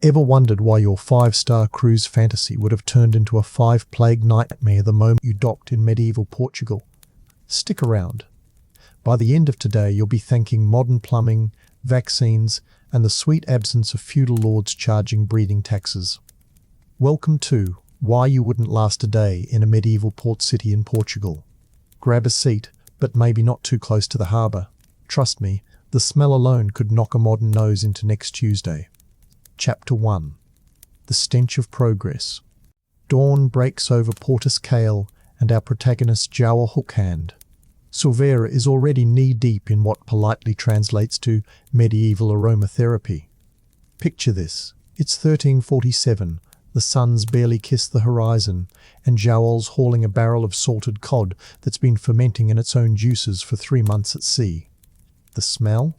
Ever wondered why your 5-star cruise fantasy would have turned into a 5-plague nightmare the moment you docked in medieval Portugal? Stick around. By the end of today, you'll be thanking modern plumbing, vaccines, and the sweet absence of feudal lords charging breeding taxes. Welcome to Why You Wouldn't Last a Day in a Medieval Port City in Portugal. Grab a seat, but maybe not too close to the harbour. Trust me, the smell alone could knock a modern nose into next Tuesday. Chapter 1. The Stench of Progress. Dawn breaks over Portus Cale and our protagonist João hookhand. Silveira is already knee-deep in what politely translates to medieval aromatherapy. Picture this. It's 1347, the sun's barely kissed the horizon, and João's hauling a barrel of salted cod that's been fermenting in its own juices for 3 months at sea. The smell?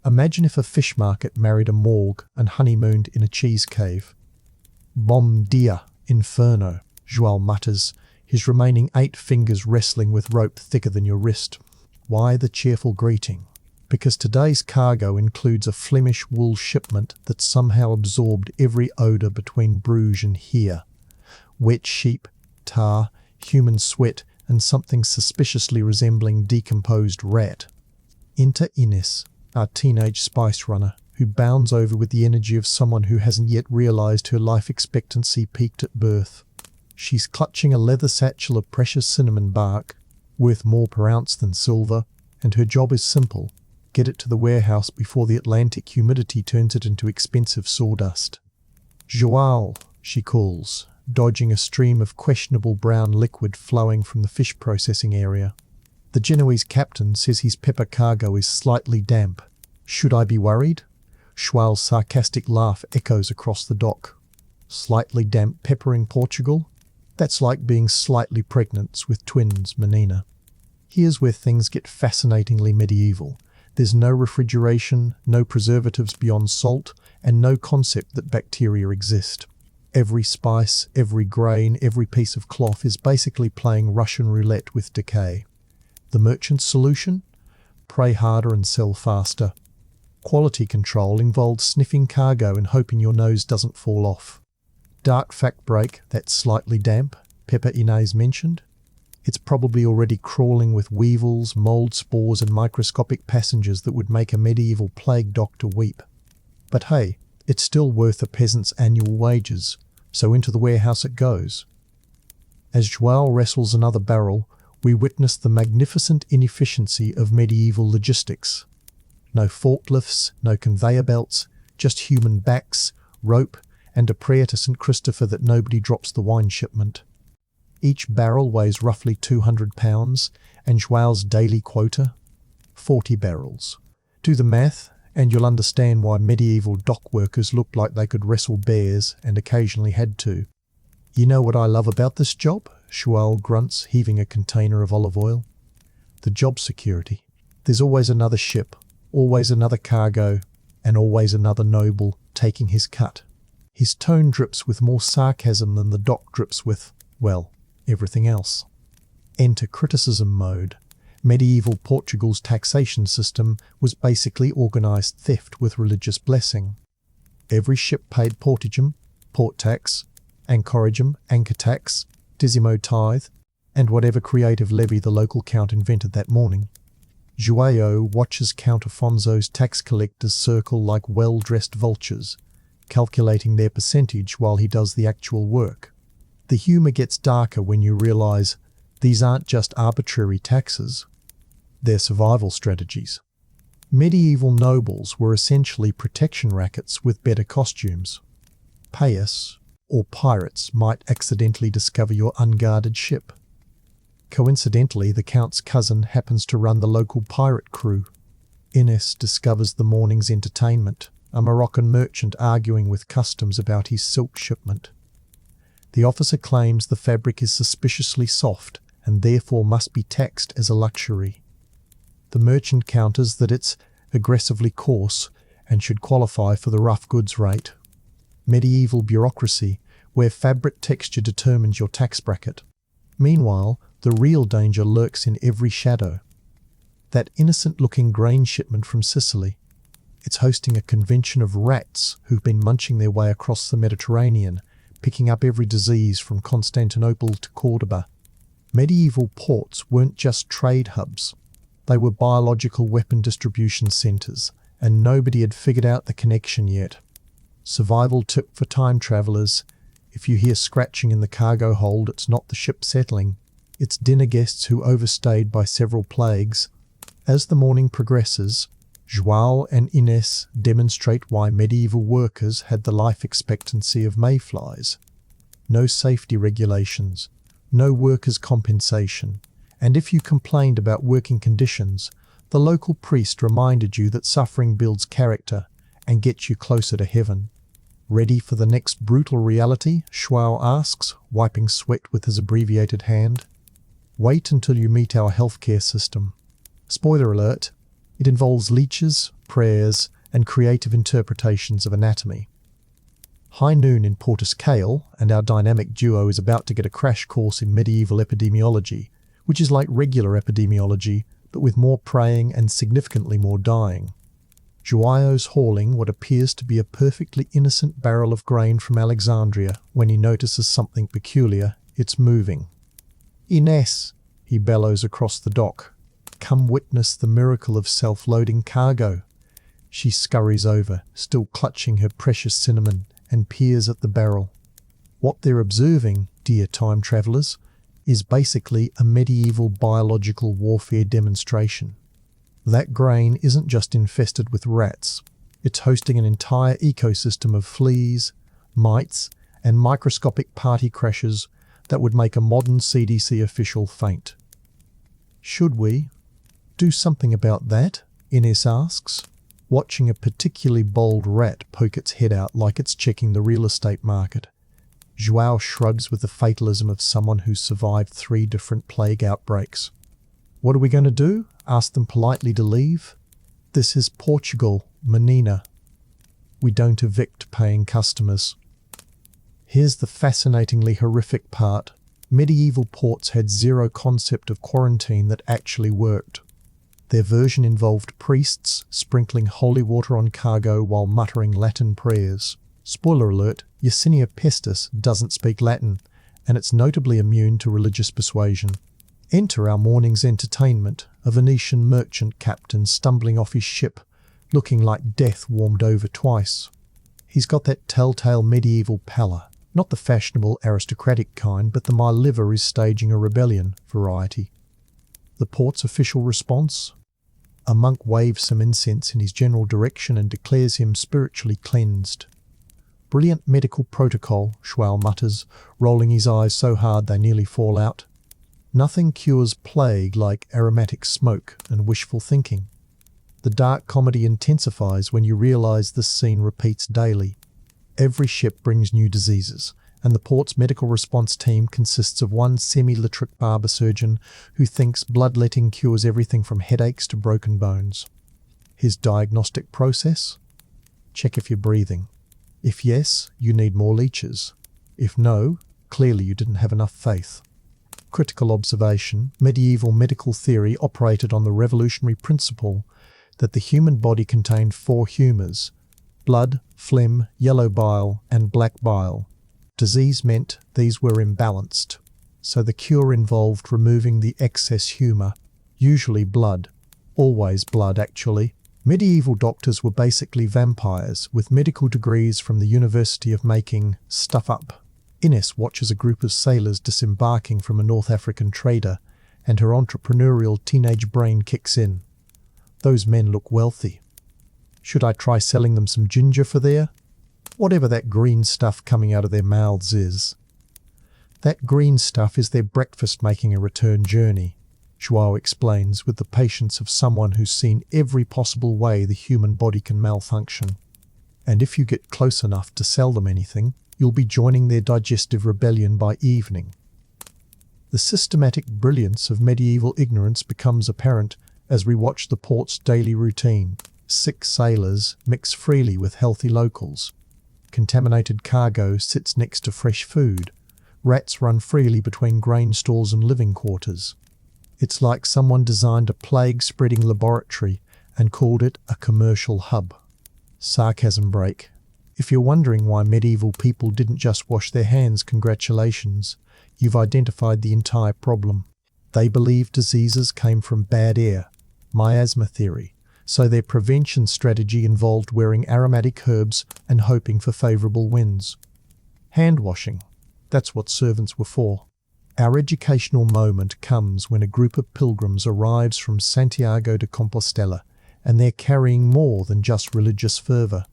Imagine if a fish market married a morgue and honeymooned in a cheese cave. Bom dia, inferno, João mutters, his remaining 8 fingers wrestling with rope thicker than your wrist. Why the cheerful greeting? Because today's cargo includes a Flemish wool shipment that somehow absorbed every odour between Bruges and here. Wet sheep, tar, human sweat, and something suspiciously resembling decomposed rat. Enter Inês, our teenage spice runner, who bounds over with the energy of someone who hasn't yet realised her life expectancy peaked at birth. She's clutching a leather satchel of precious cinnamon bark, worth more per ounce than silver, and her job is simple: get it to the warehouse before the Atlantic humidity turns it into expensive sawdust. João, she calls, dodging a stream of questionable brown liquid flowing from the fish processing area. The Genoese captain says his pepper cargo is slightly damp. Should I be worried? João's sarcastic laugh echoes across the dock. Slightly damp pepper in Portugal? That's like being slightly pregnant with twins, Menina. Here's where things get fascinatingly medieval. There's no refrigeration, no preservatives beyond salt, and no concept that bacteria exist. Every spice, every grain, every piece of cloth is basically playing Russian roulette with decay. The merchant's solution? Pray harder and sell faster. Quality control involved sniffing cargo and hoping your nose doesn't fall off. Dark fact break, that slightly damp pepper Inês mentioned? It's probably already crawling with weevils, mould spores and microscopic passengers that would make a medieval plague doctor weep. But hey, it's still worth a peasant's annual wages, so into the warehouse it goes. As João wrestles another barrel, we witness the magnificent inefficiency of medieval logistics. No forklifts, no conveyor belts, just human backs, rope, and a prayer to St. Christopher that nobody drops the wine shipment. Each barrel weighs roughly 200 pounds, and João's daily quota? 40 barrels. Do the math, and you'll understand why medieval dock workers looked like they could wrestle bears and occasionally had to. You know what I love about this job? João grunts, heaving a container of olive oil. The job security. There's always another ship, always another cargo, and always another noble taking his cut. His tone drips with more sarcasm than the dock drips with, well, everything else. Enter criticism mode. Medieval Portugal's taxation system was basically organised theft with religious blessing. Every ship paid portagem, port tax, anchoragem, anchor tax, Dizimo tithe, and whatever creative levy the local count invented that morning. João watches Count Afonso's tax collectors circle like well-dressed vultures, calculating their percentage while he does the actual work. The humour gets darker when you realise these aren't just arbitrary taxes, they're survival strategies. Medieval nobles were essentially protection rackets with better costumes. Pay us, or pirates might accidentally discover your unguarded ship. Coincidentally, the Count's cousin happens to run the local pirate crew. Inês discovers the morning's entertainment, a Moroccan merchant arguing with customs about his silk shipment. The officer claims the fabric is suspiciously soft and therefore must be taxed as a luxury. The merchant counters that it's aggressively coarse and should qualify for the rough goods rate. Medieval bureaucracy, where fabric texture determines your tax bracket. Meanwhile, the real danger lurks in every shadow. That innocent-looking grain shipment from Sicily. It's hosting a convention of rats who've been munching their way across the Mediterranean, picking up every disease from Constantinople to Cordoba. Medieval ports weren't just trade hubs. They were biological weapon distribution centres, and nobody had figured out the connection yet. Survival tip for time travellers: if you hear scratching in the cargo hold, it's not the ship settling. It's dinner guests who overstayed by several plagues. As the morning progresses, João and Inês demonstrate why medieval workers had the life expectancy of mayflies. No safety regulations, no workers' compensation, and if you complained about working conditions, the local priest reminded you that suffering builds character and gets you closer to heaven. Ready for the next brutal reality? João asks, wiping sweat with his abbreviated hand. Wait until you meet our healthcare system. Spoiler alert, it involves leeches, prayers, and creative interpretations of anatomy. High noon in Portus Cale, and our dynamic duo is about to get a crash course in medieval epidemiology, which is like regular epidemiology, but with more praying and significantly more dying. João's hauling what appears to be a perfectly innocent barrel of grain from Alexandria when he notices something peculiar. It's moving. Inês, he bellows across the dock. Come witness the miracle of self-loading cargo. She scurries over, still clutching her precious cinnamon, and peers at the barrel. What they're observing, dear time travellers, is basically a medieval biological warfare demonstration. That grain isn't just infested with rats. It's hosting an entire ecosystem of fleas, mites, and microscopic party crashers that would make a modern CDC official faint. Should we do something about that? Inês asks, watching a particularly bold rat poke its head out like it's checking the real estate market. João shrugs with the fatalism of someone who's survived 3 different plague outbreaks. What are we going to do? Ask them politely to leave. This is Portugal, Menina. We don't evict paying customers. Here's the fascinatingly horrific part. Medieval ports had zero concept of quarantine that actually worked. Their version involved priests sprinkling holy water on cargo while muttering Latin prayers. Spoiler alert, Yersinia Pestis doesn't speak Latin, and it's notably immune to religious persuasion. Enter our morning's entertainment, a Venetian merchant captain stumbling off his ship, looking like death warmed over twice. He's got that telltale medieval pallor, not the fashionable aristocratic kind, but the my liver is staging a rebellion variety. The port's official response? A monk waves some incense in his general direction and declares him spiritually cleansed. Brilliant medical protocol, João mutters, rolling his eyes so hard they nearly fall out. Nothing cures plague like aromatic smoke and wishful thinking. The dark comedy intensifies when you realise this scene repeats daily. Every ship brings new diseases, and the port's medical response team consists of one semi-literate barber surgeon who thinks bloodletting cures everything from headaches to broken bones. His diagnostic process? Check if you're breathing. If yes, you need more leeches. If no, clearly you didn't have enough faith. Critical observation: medieval medical theory operated on the revolutionary principle that the human body contained 4 humours: blood, phlegm, yellow bile, and black bile. Disease meant these were imbalanced, so the cure involved removing the excess humour, usually blood. Always blood, actually. Medieval doctors were basically vampires with medical degrees from the University of making stuff up. Inês watches a group of sailors disembarking from a North African trader, and her entrepreneurial teenage brain kicks in. Those men look wealthy. Should I try selling them some ginger for their whatever that green stuff coming out of their mouths is? That green stuff is their breakfast making a return journey, João explains with the patience of someone who's seen every possible way the human body can malfunction. And if you get close enough to sell them anything, you'll be joining their digestive rebellion by evening. The systematic brilliance of medieval ignorance becomes apparent as we watch the port's daily routine. Sick sailors mix freely with healthy locals. Contaminated cargo sits next to fresh food. Rats run freely between grain stores and living quarters. It's like someone designed a plague-spreading laboratory and called it a commercial hub. Sarcasm break. If you're wondering why medieval people didn't just wash their hands, congratulations, you've identified the entire problem. They believed diseases came from bad air, miasma theory, so their prevention strategy involved wearing aromatic herbs and hoping for favourable winds. Hand washing, that's what servants were for. Our educational moment comes when a group of pilgrims arrives from Santiago de Compostela, and they're carrying more than just religious fervour.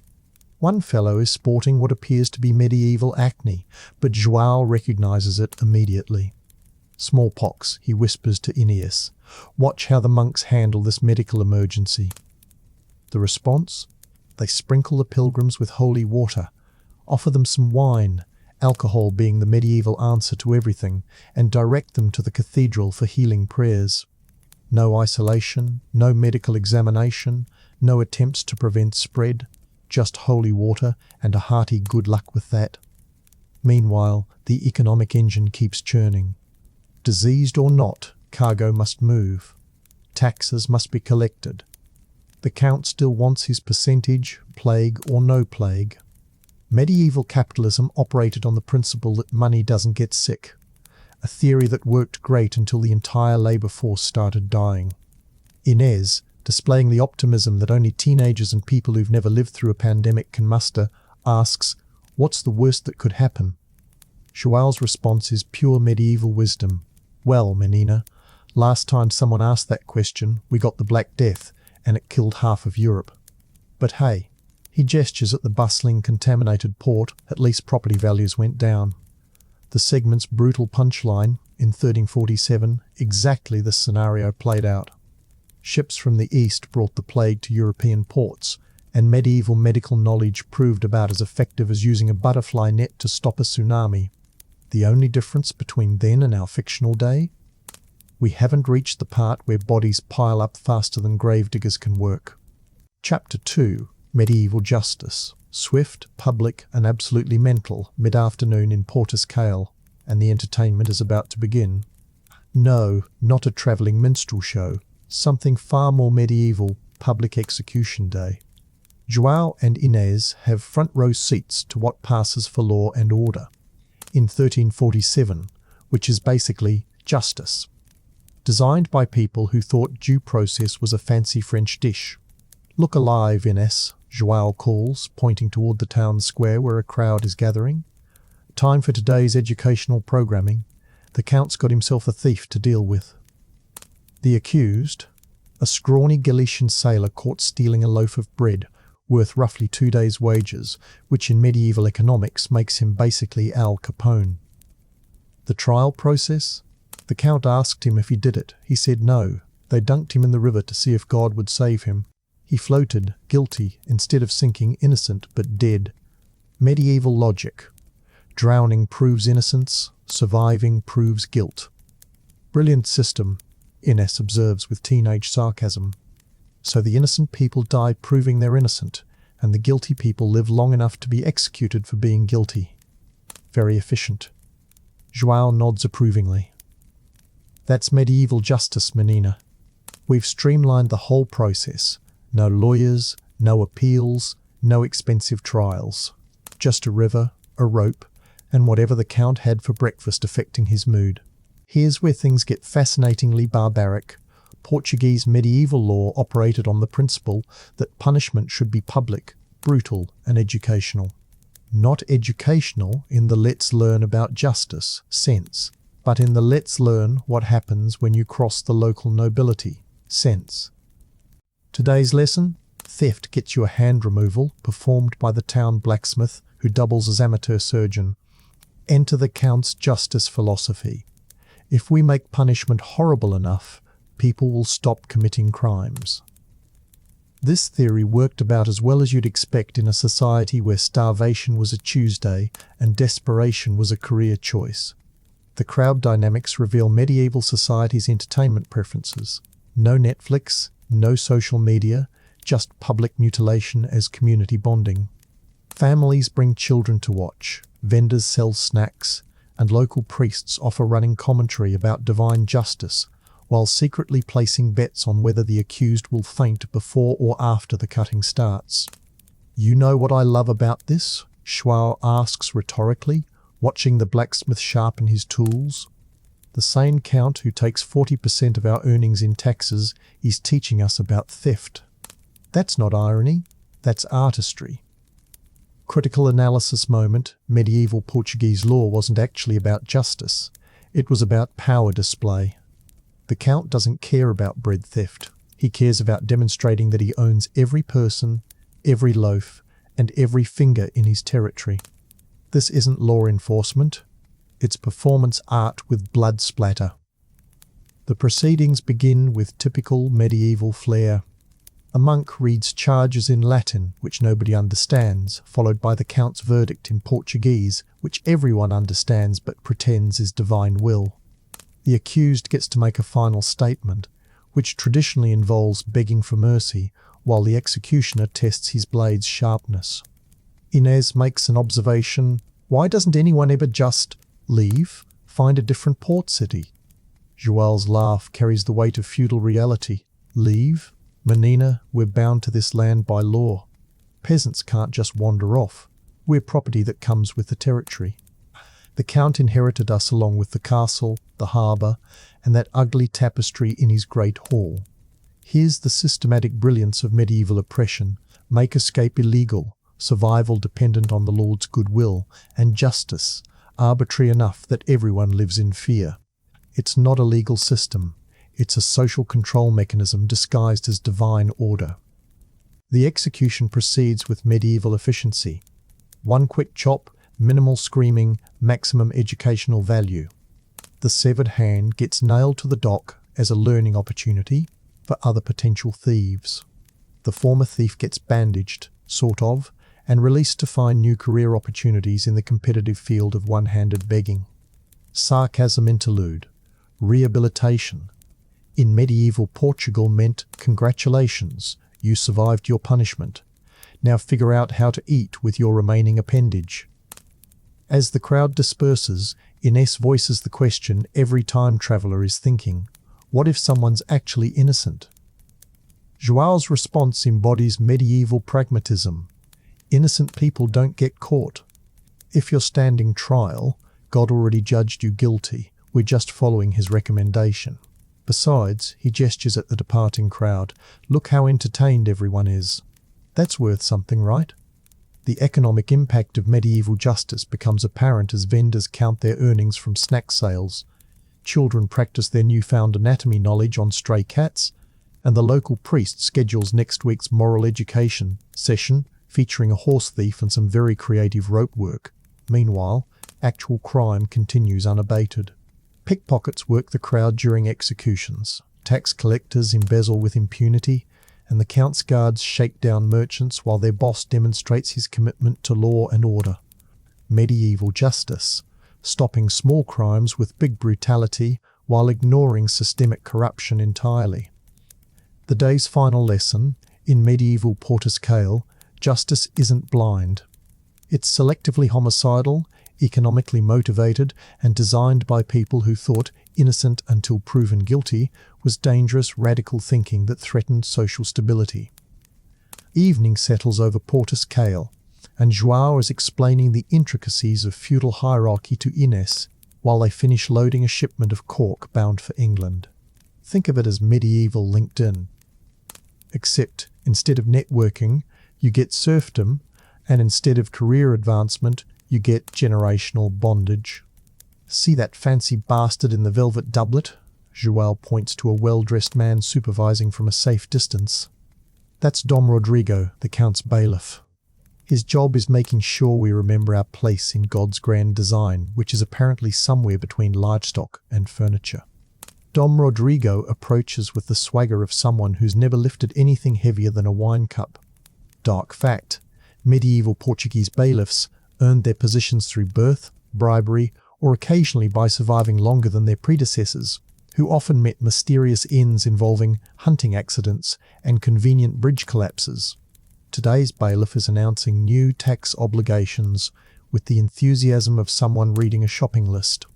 One fellow is sporting what appears to be medieval acne, but João recognises it immediately. Smallpox, he whispers to Inês. Watch how the monks handle this medical emergency. The response? They sprinkle the pilgrims with holy water, offer them some wine, alcohol being the medieval answer to everything, and direct them to the cathedral for healing prayers. No isolation, no medical examination, no attempts to prevent spread, just holy water and a hearty good luck with that. Meanwhile, the economic engine keeps churning. Diseased or not, cargo must move. Taxes must be collected. The Count still wants his percentage, plague or no plague. Medieval capitalism operated on the principle that money doesn't get sick, a theory that worked great until the entire labour force started dying. Inês, displaying the optimism that only teenagers and people who've never lived through a pandemic can muster, asks, "What's the worst that could happen?" João's response is pure medieval wisdom. "Well, menina, last time someone asked that question, we got the Black Death, and it killed half of Europe. But hey," he gestures at the bustling, contaminated port, "at least property values went down." The segment's brutal punchline, in 1347, exactly this scenario played out. Ships from the east brought the plague to European ports, and medieval medical knowledge proved about as effective as using a butterfly net to stop a tsunami. The only difference between then and our fictional day? We haven't reached the part where bodies pile up faster than gravediggers can work. Chapter 2. Medieval Justice. Swift, public, and absolutely mental, mid-afternoon in Portus Cale, and the entertainment is about to begin. No, not a travelling minstrel show. Something far more medieval, public execution day. João and Inês have front-row seats to what passes for law and order. In 1347, which is basically justice. Designed by people who thought due process was a fancy French dish. "Look alive, Inês," João calls, pointing toward the town square where a crowd is gathering. "Time for today's educational programming. The Count's got himself a thief to deal with." The accused, a scrawny Galician sailor caught stealing a loaf of bread, worth roughly 2 days' wages, which in medieval economics makes him basically Al Capone. The trial process? The Count asked him if he did it. He said no. They dunked him in the river to see if God would save him. He floated, guilty, instead of sinking, innocent but dead. Medieval logic. Drowning proves innocence, surviving proves guilt. Brilliant system, Inês observes with teenage sarcasm. So the innocent people died proving they're innocent, and the guilty people live long enough to be executed for being guilty. Very efficient. João nods approvingly. That's medieval justice, menina. We've streamlined the whole process. No lawyers, no appeals, no expensive trials. Just a river, a rope, and whatever the Count had for breakfast affecting his mood. Here's where things get fascinatingly barbaric. Portuguese medieval law operated on the principle that punishment should be public, brutal, and educational. Not educational in the let's learn about justice sense, but in the let's learn what happens when you cross the local nobility sense. Today's lesson: theft gets you a hand removal performed by the town blacksmith who doubles as amateur surgeon. Enter the Count's justice philosophy. If we make punishment horrible enough, people will stop committing crimes. This theory worked about as well as you'd expect in a society where starvation was a Tuesday and desperation was a career choice. The crowd dynamics reveal medieval society's entertainment preferences. No Netflix, no social media, just public mutilation as community bonding. Families bring children to watch, vendors sell snacks, and local priests offer running commentary about divine justice, while secretly placing bets on whether the accused will faint before or after the cutting starts. "You know what I love about this?" João asks rhetorically, watching the blacksmith sharpen his tools. The same count who takes 40% of our earnings in taxes is teaching us about theft. That's not irony, that's artistry. Critical analysis moment. Medieval Portuguese law wasn't actually about justice. It was about power display. The count doesn't care about bread theft. He cares about demonstrating that he owns every person, every loaf, and every finger in his territory. This isn't law enforcement. It's performance art with blood splatter. The proceedings begin with typical medieval flair. A monk reads charges in Latin, which nobody understands, followed by the count's verdict in Portuguese, which everyone understands but pretends is divine will. The accused gets to make a final statement, which traditionally involves begging for mercy, while the executioner tests his blade's sharpness. Inês makes an observation: "Why doesn't anyone ever just leave, find a different port city?" João's laugh carries the weight of feudal reality. Leave? Menina, we're bound to this land by law. Peasants can't just wander off. We're property that comes with the territory. The Count inherited us along with the castle, the harbour, and that ugly tapestry in his great hall. Here's the systematic brilliance of medieval oppression: make escape illegal, survival dependent on the Lord's goodwill, and justice arbitrary enough that everyone lives in fear. It's not a legal system. It's a social control mechanism disguised as divine order. The execution proceeds with medieval efficiency. One quick chop, minimal screaming, maximum educational value. The severed hand gets nailed to the dock as a learning opportunity for other potential thieves. The former thief gets bandaged, sort of, and released to find new career opportunities in the competitive field of one-handed begging. Sarcasm interlude. Rehabilitation. In medieval Portugal meant congratulations, you survived your punishment. Now figure out how to eat with your remaining appendage. As the crowd disperses, Inês voices the question every time traveller is thinking: what if someone's actually innocent? João's response embodies medieval pragmatism. Innocent people don't get caught. If you're standing trial, God already judged you guilty. We're just following his recommendation. Besides, he gestures at the departing crowd. Look how entertained everyone is. That's worth something, right? The economic impact of medieval justice becomes apparent as vendors count their earnings from snack sales. Children practice their newfound anatomy knowledge on stray cats, and the local priest schedules next week's moral education session featuring a horse thief and some very creative rope work. Meanwhile, actual crime continues unabated. Pickpockets work the crowd during executions. Tax collectors embezzle with impunity, and the Count's guards shake down merchants while their boss demonstrates his commitment to law and order. Medieval justice, stopping small crimes with big brutality while ignoring systemic corruption entirely. The day's final lesson: in medieval Portus Cale, justice isn't blind. It's selectively homicidal, economically motivated, and designed by people who thought innocent until proven guilty was dangerous, radical thinking that threatened social stability. Evening settles over Portus Cale, and João is explaining the intricacies of feudal hierarchy to Inês while they finish loading a shipment of cork bound for England. Think of it as medieval LinkedIn. Except, instead of networking, you get serfdom, and instead of career advancement, you get generational bondage. See that fancy bastard in the velvet doublet? João points to a well-dressed man supervising from a safe distance. That's Dom Rodrigo, the Count's bailiff. His job is making sure we remember our place in God's grand design, which is apparently somewhere between livestock and furniture. Dom Rodrigo approaches with the swagger of someone who's never lifted anything heavier than a wine cup. Dark fact: medieval Portuguese bailiffs earned their positions through birth, bribery, or occasionally by surviving longer than their predecessors, who often met mysterious ends involving hunting accidents and convenient bridge collapses. Today's bailiff is announcing new tax obligations with the enthusiasm of someone reading a shopping list.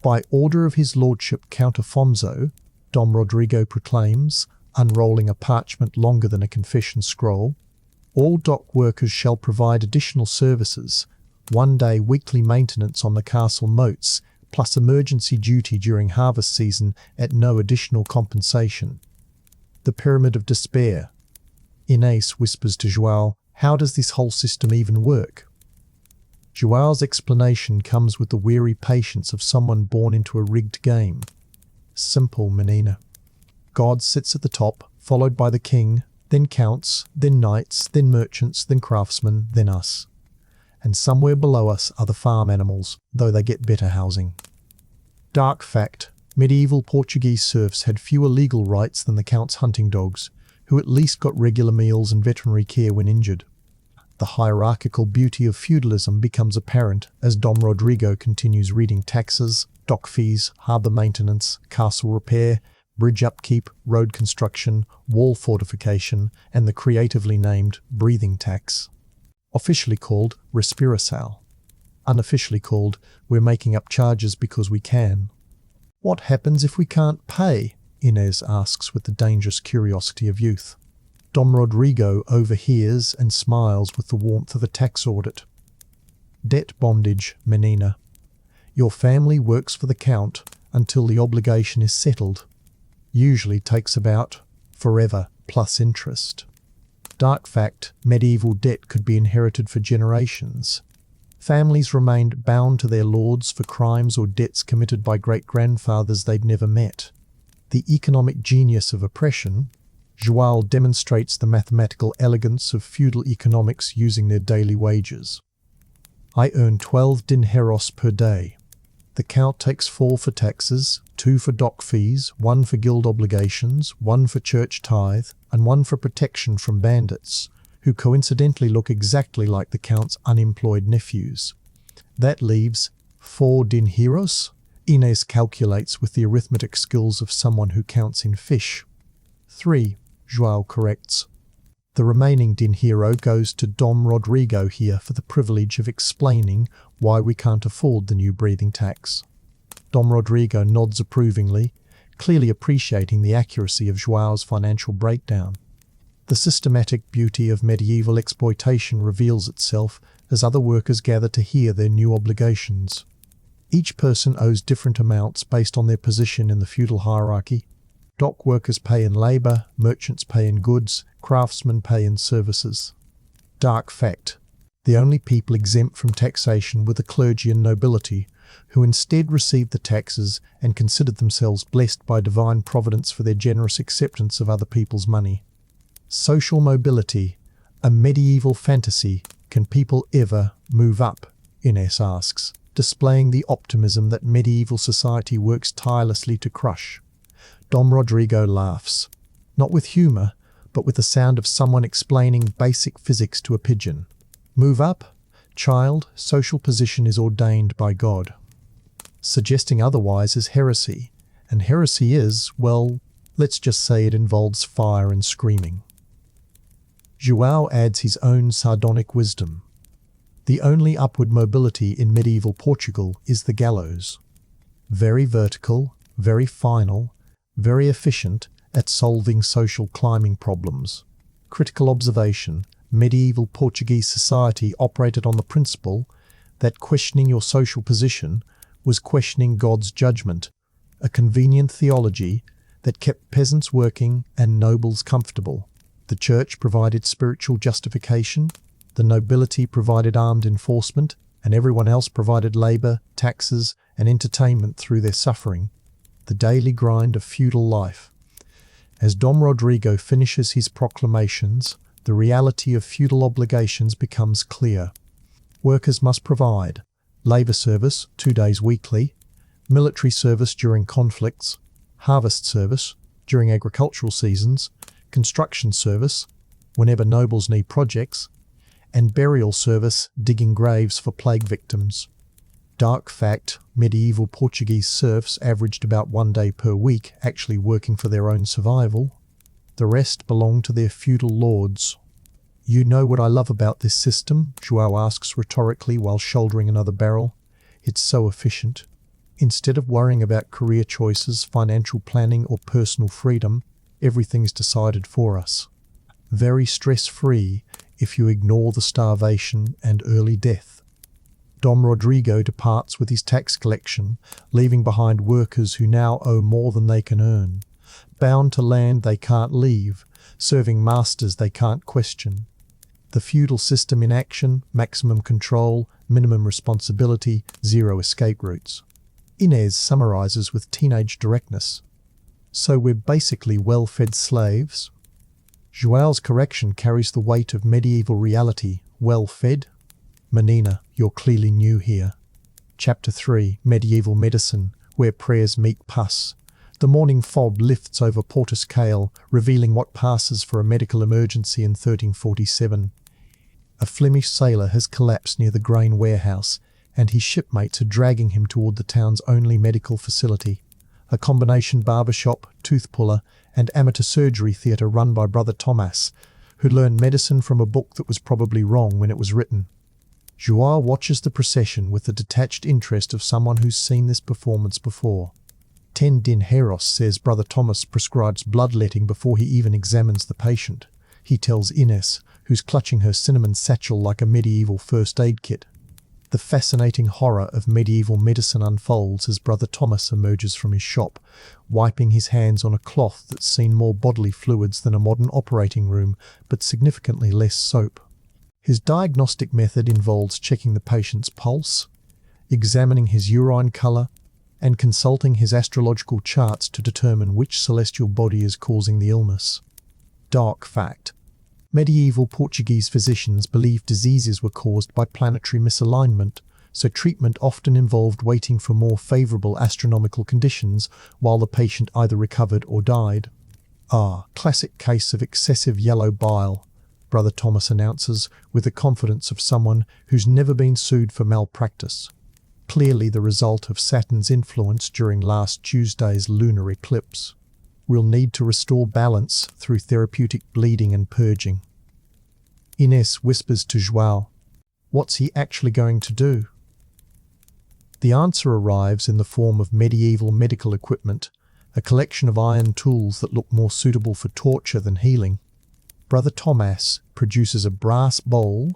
By order of his lordship Count Afonso, Dom Rodrigo proclaims, unrolling a parchment longer than a confession scroll, All dock workers shall provide additional services, 1 day weekly maintenance on the castle moats, plus emergency duty during harvest season at no additional compensation. The Pyramid of Despair. Inês whispers to João, "How does this whole system even work?" João's explanation comes with the weary patience of someone born into a rigged game. Simple, menina. God sits at the top, followed by the king, then counts, then knights, then merchants, then craftsmen, then us. And somewhere below us are the farm animals, though they get better housing. Dark fact, medieval Portuguese serfs had fewer legal rights than the count's hunting dogs, who at least got regular meals and veterinary care when injured. The hierarchical beauty of feudalism becomes apparent as Dom Rodrigo continues reading taxes, dock fees, harbour maintenance, castle repair, bridge upkeep, road construction, wall fortification, and the creatively named breathing tax. Officially called respiração. Unofficially called we're making up charges because we can. What happens if we can't pay? Inês asks with the dangerous curiosity of youth. Dom Rodrigo overhears and smiles with the warmth of a tax audit. Debt bondage, menina. Your family works for the count until the obligation is settled. Usually takes about forever plus interest. Dark fact, medieval debt could be inherited for generations. Families remained bound to their lords for crimes or debts committed by great-grandfathers they'd never met. The economic genius of oppression, João demonstrates the mathematical elegance of feudal economics using their daily wages. I earn 12 dinheiros per day. The count takes 4 for taxes, 2 for dock fees, 1 for guild obligations, 1 for church tithe, and 1 for protection from bandits, who coincidentally look exactly like the count's unemployed nephews. That leaves 4 dinheiros, Inês calculates with the arithmetic skills of someone who counts in fish. 3, João corrects. The remaining dinheiro goes to Dom Rodrigo here for the privilege of explaining why we can't afford the new breathing tax. Dom Rodrigo nods approvingly, clearly appreciating the accuracy of João's financial breakdown. The systematic beauty of medieval exploitation reveals itself as other workers gather to hear their new obligations. Each person owes different amounts based on their position in the feudal hierarchy. Dock workers pay in labour, merchants pay in goods, craftsmen pay in services. Dark fact, the only people exempt from taxation were the clergy and nobility, who instead received the taxes and considered themselves blessed by divine providence for their generous acceptance of other people's money. Social mobility, a medieval fantasy. Can people ever move up? Inês asks, displaying the optimism that medieval society works tirelessly to crush. Dom Rodrigo laughs, not with humour, but with the sound of someone explaining basic physics to a pigeon. Move up? Child, social position is ordained by God. Suggesting otherwise is heresy, and heresy is, well, let's just say it involves fire and screaming. João adds his own sardonic wisdom. The only upward mobility in medieval Portugal is the gallows. Very vertical, very final, very efficient at solving social climbing problems. Critical observation, medieval Portuguese society operated on the principle that questioning your social position was questioning God's judgment, a convenient theology that kept peasants working and nobles comfortable. The church provided spiritual justification, the nobility provided armed enforcement, and everyone else provided labour, taxes, and entertainment through their suffering. The daily grind of feudal life. As Dom Rodrigo finishes his proclamations, the reality of feudal obligations becomes clear. Workers must provide labour service 2 days weekly, military service during conflicts, harvest service during agricultural seasons, construction service whenever nobles need projects, and burial service digging graves for plague victims. Dark fact, medieval Portuguese serfs averaged about 1 day per week actually working for their own survival. The rest belonged to their feudal lords. You know what I love about this system? João asks rhetorically while shouldering another barrel. It's so efficient. Instead of worrying about career choices, financial planning, or personal freedom, everything's decided for us. Very stress-free, if you ignore the starvation and early death. Dom Rodrigo departs with his tax collection, leaving behind workers who now owe more than they can earn, bound to land they can't leave, serving masters they can't question. The feudal system in action, maximum control, minimum responsibility, zero escape routes. Inês summarizes with teenage directness. So we're basically well-fed slaves? João's correction carries the weight of medieval reality. Well-fed? Menina, you're clearly new here. Chapter 3, Medieval Medicine, where prayers meet pus. The morning fog lifts over Portus Cale, revealing what passes for a medical emergency in 1347. A Flemish sailor has collapsed near the grain warehouse, and his shipmates are dragging him toward the town's only medical facility, a combination barbershop, tooth puller, and amateur surgery theatre run by Brother Thomas, who learned medicine from a book that was probably wrong when it was written. João watches the procession with the detached interest of someone who's seen this performance before. 10 dinheiros, says Brother Thomas, prescribes bloodletting before he even examines the patient. He tells Inês, who's clutching her cinnamon satchel like a medieval first aid kit. The fascinating horror of medieval medicine unfolds as Brother Thomas emerges from his shop, wiping his hands on a cloth that's seen more bodily fluids than a modern operating room, but significantly less soap. His diagnostic method involves checking the patient's pulse, examining his urine colour, and consulting his astrological charts to determine which celestial body is causing the illness. Dark fact. Medieval Portuguese physicians believed diseases were caused by planetary misalignment, so treatment often involved waiting for more favourable astronomical conditions while the patient either recovered or died. Classic case of excessive yellow bile, Brother Thomas announces with the confidence of someone who's never been sued for malpractice. Clearly the result of Saturn's influence during last Tuesday's lunar eclipse. We'll need to restore balance through therapeutic bleeding and purging. Inês whispers to João, what's he actually going to do? The answer arrives in the form of medieval medical equipment, a collection of iron tools that look more suitable for torture than healing. Brother Thomas produces a brass bowl,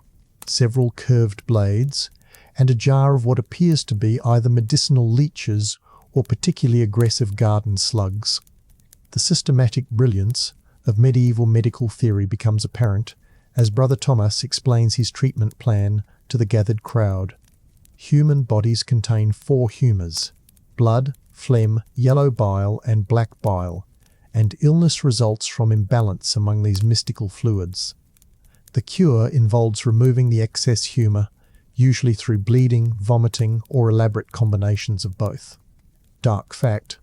several curved blades, and a jar of what appears to be either medicinal leeches or particularly aggressive garden slugs. The systematic brilliance of medieval medical theory becomes apparent as Brother Thomas explains his treatment plan to the gathered crowd. Human bodies contain 4 humours: blood, phlegm, yellow bile, and black bile, and illness results from imbalance among these mystical fluids. The cure involves removing the excess humour, usually through bleeding, vomiting, or elaborate combinations of both. Dark fact.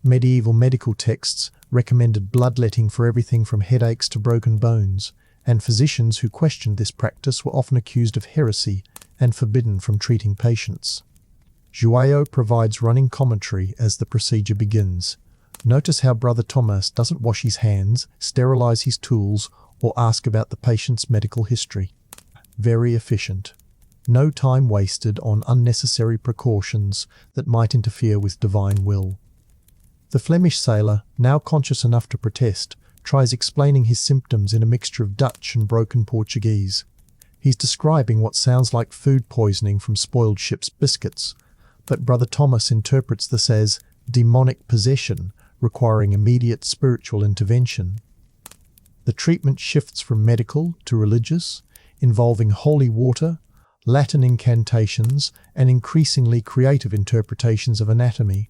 Medieval medical texts recommended bloodletting for everything from headaches to broken bones, and physicians who questioned this practice were often accused of heresy and forbidden from treating patients. João provides running commentary as the procedure begins. Notice how Brother Thomas doesn't wash his hands, sterilize his tools, or ask about the patient's medical history. Very efficient. No time wasted on unnecessary precautions that might interfere with divine will. The Flemish sailor, now conscious enough to protest, tries explaining his symptoms in a mixture of Dutch and broken Portuguese. He's describing what sounds like food poisoning from spoiled ship's biscuits, but Brother Thomas interprets this as demonic possession, requiring immediate spiritual intervention. The treatment shifts from medical to religious, involving holy water, Latin incantations, and increasingly creative interpretations of anatomy.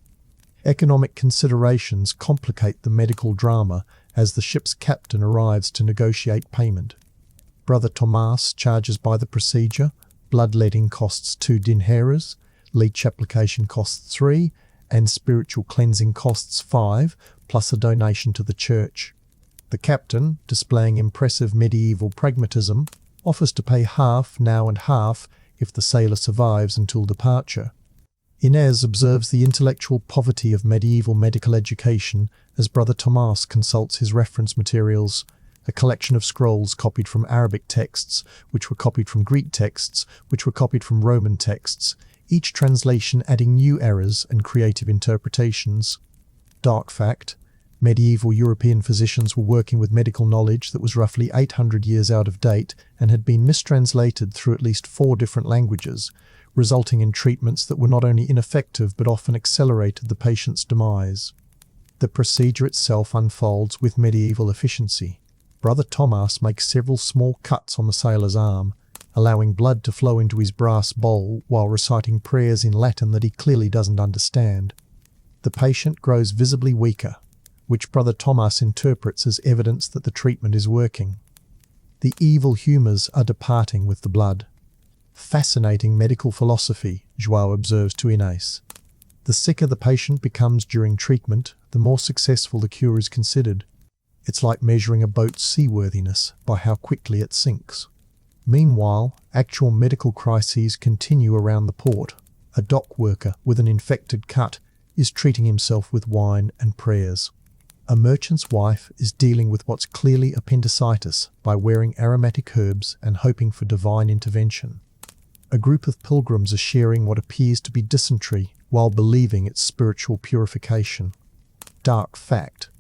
Economic considerations complicate the medical drama as the ship's captain arrives to negotiate payment. Brother Thomas charges by the procedure. Bloodletting costs 2 dinheiros, leech application costs 3, and spiritual cleansing costs 5, plus a donation to the church. The captain, displaying impressive medieval pragmatism, offers to pay half now and half if the sailor survives until departure. Inês observes the intellectual poverty of medieval medical education as Brother Thomas consults his reference materials, a collection of scrolls copied from Arabic texts, which were copied from Greek texts, which were copied from Roman texts, each translation adding new errors and creative interpretations. Dark fact. Medieval European physicians were working with medical knowledge that was roughly 800 years out of date and had been mistranslated through at least 4 different languages, resulting in treatments that were not only ineffective but often accelerated the patient's demise. The procedure itself unfolds with medieval efficiency. Brother Thomas makes several small cuts on the sailor's arm, allowing blood to flow into his brass bowl while reciting prayers in Latin that he clearly doesn't understand. The patient grows visibly weaker, which Brother Thomas interprets as evidence that the treatment is working. The evil humours are departing with the blood. Fascinating medical philosophy, João observes to Inês. The sicker the patient becomes during treatment, the more successful the cure is considered. It's like measuring a boat's seaworthiness by how quickly it sinks. Meanwhile, actual medical crises continue around the port. A dock worker with an infected cut is treating himself with wine and prayers. A merchant's wife is dealing with what's clearly appendicitis by wearing aromatic herbs and hoping for divine intervention. A group of pilgrims are sharing what appears to be dysentery while believing it's spiritual purification. Dark fact: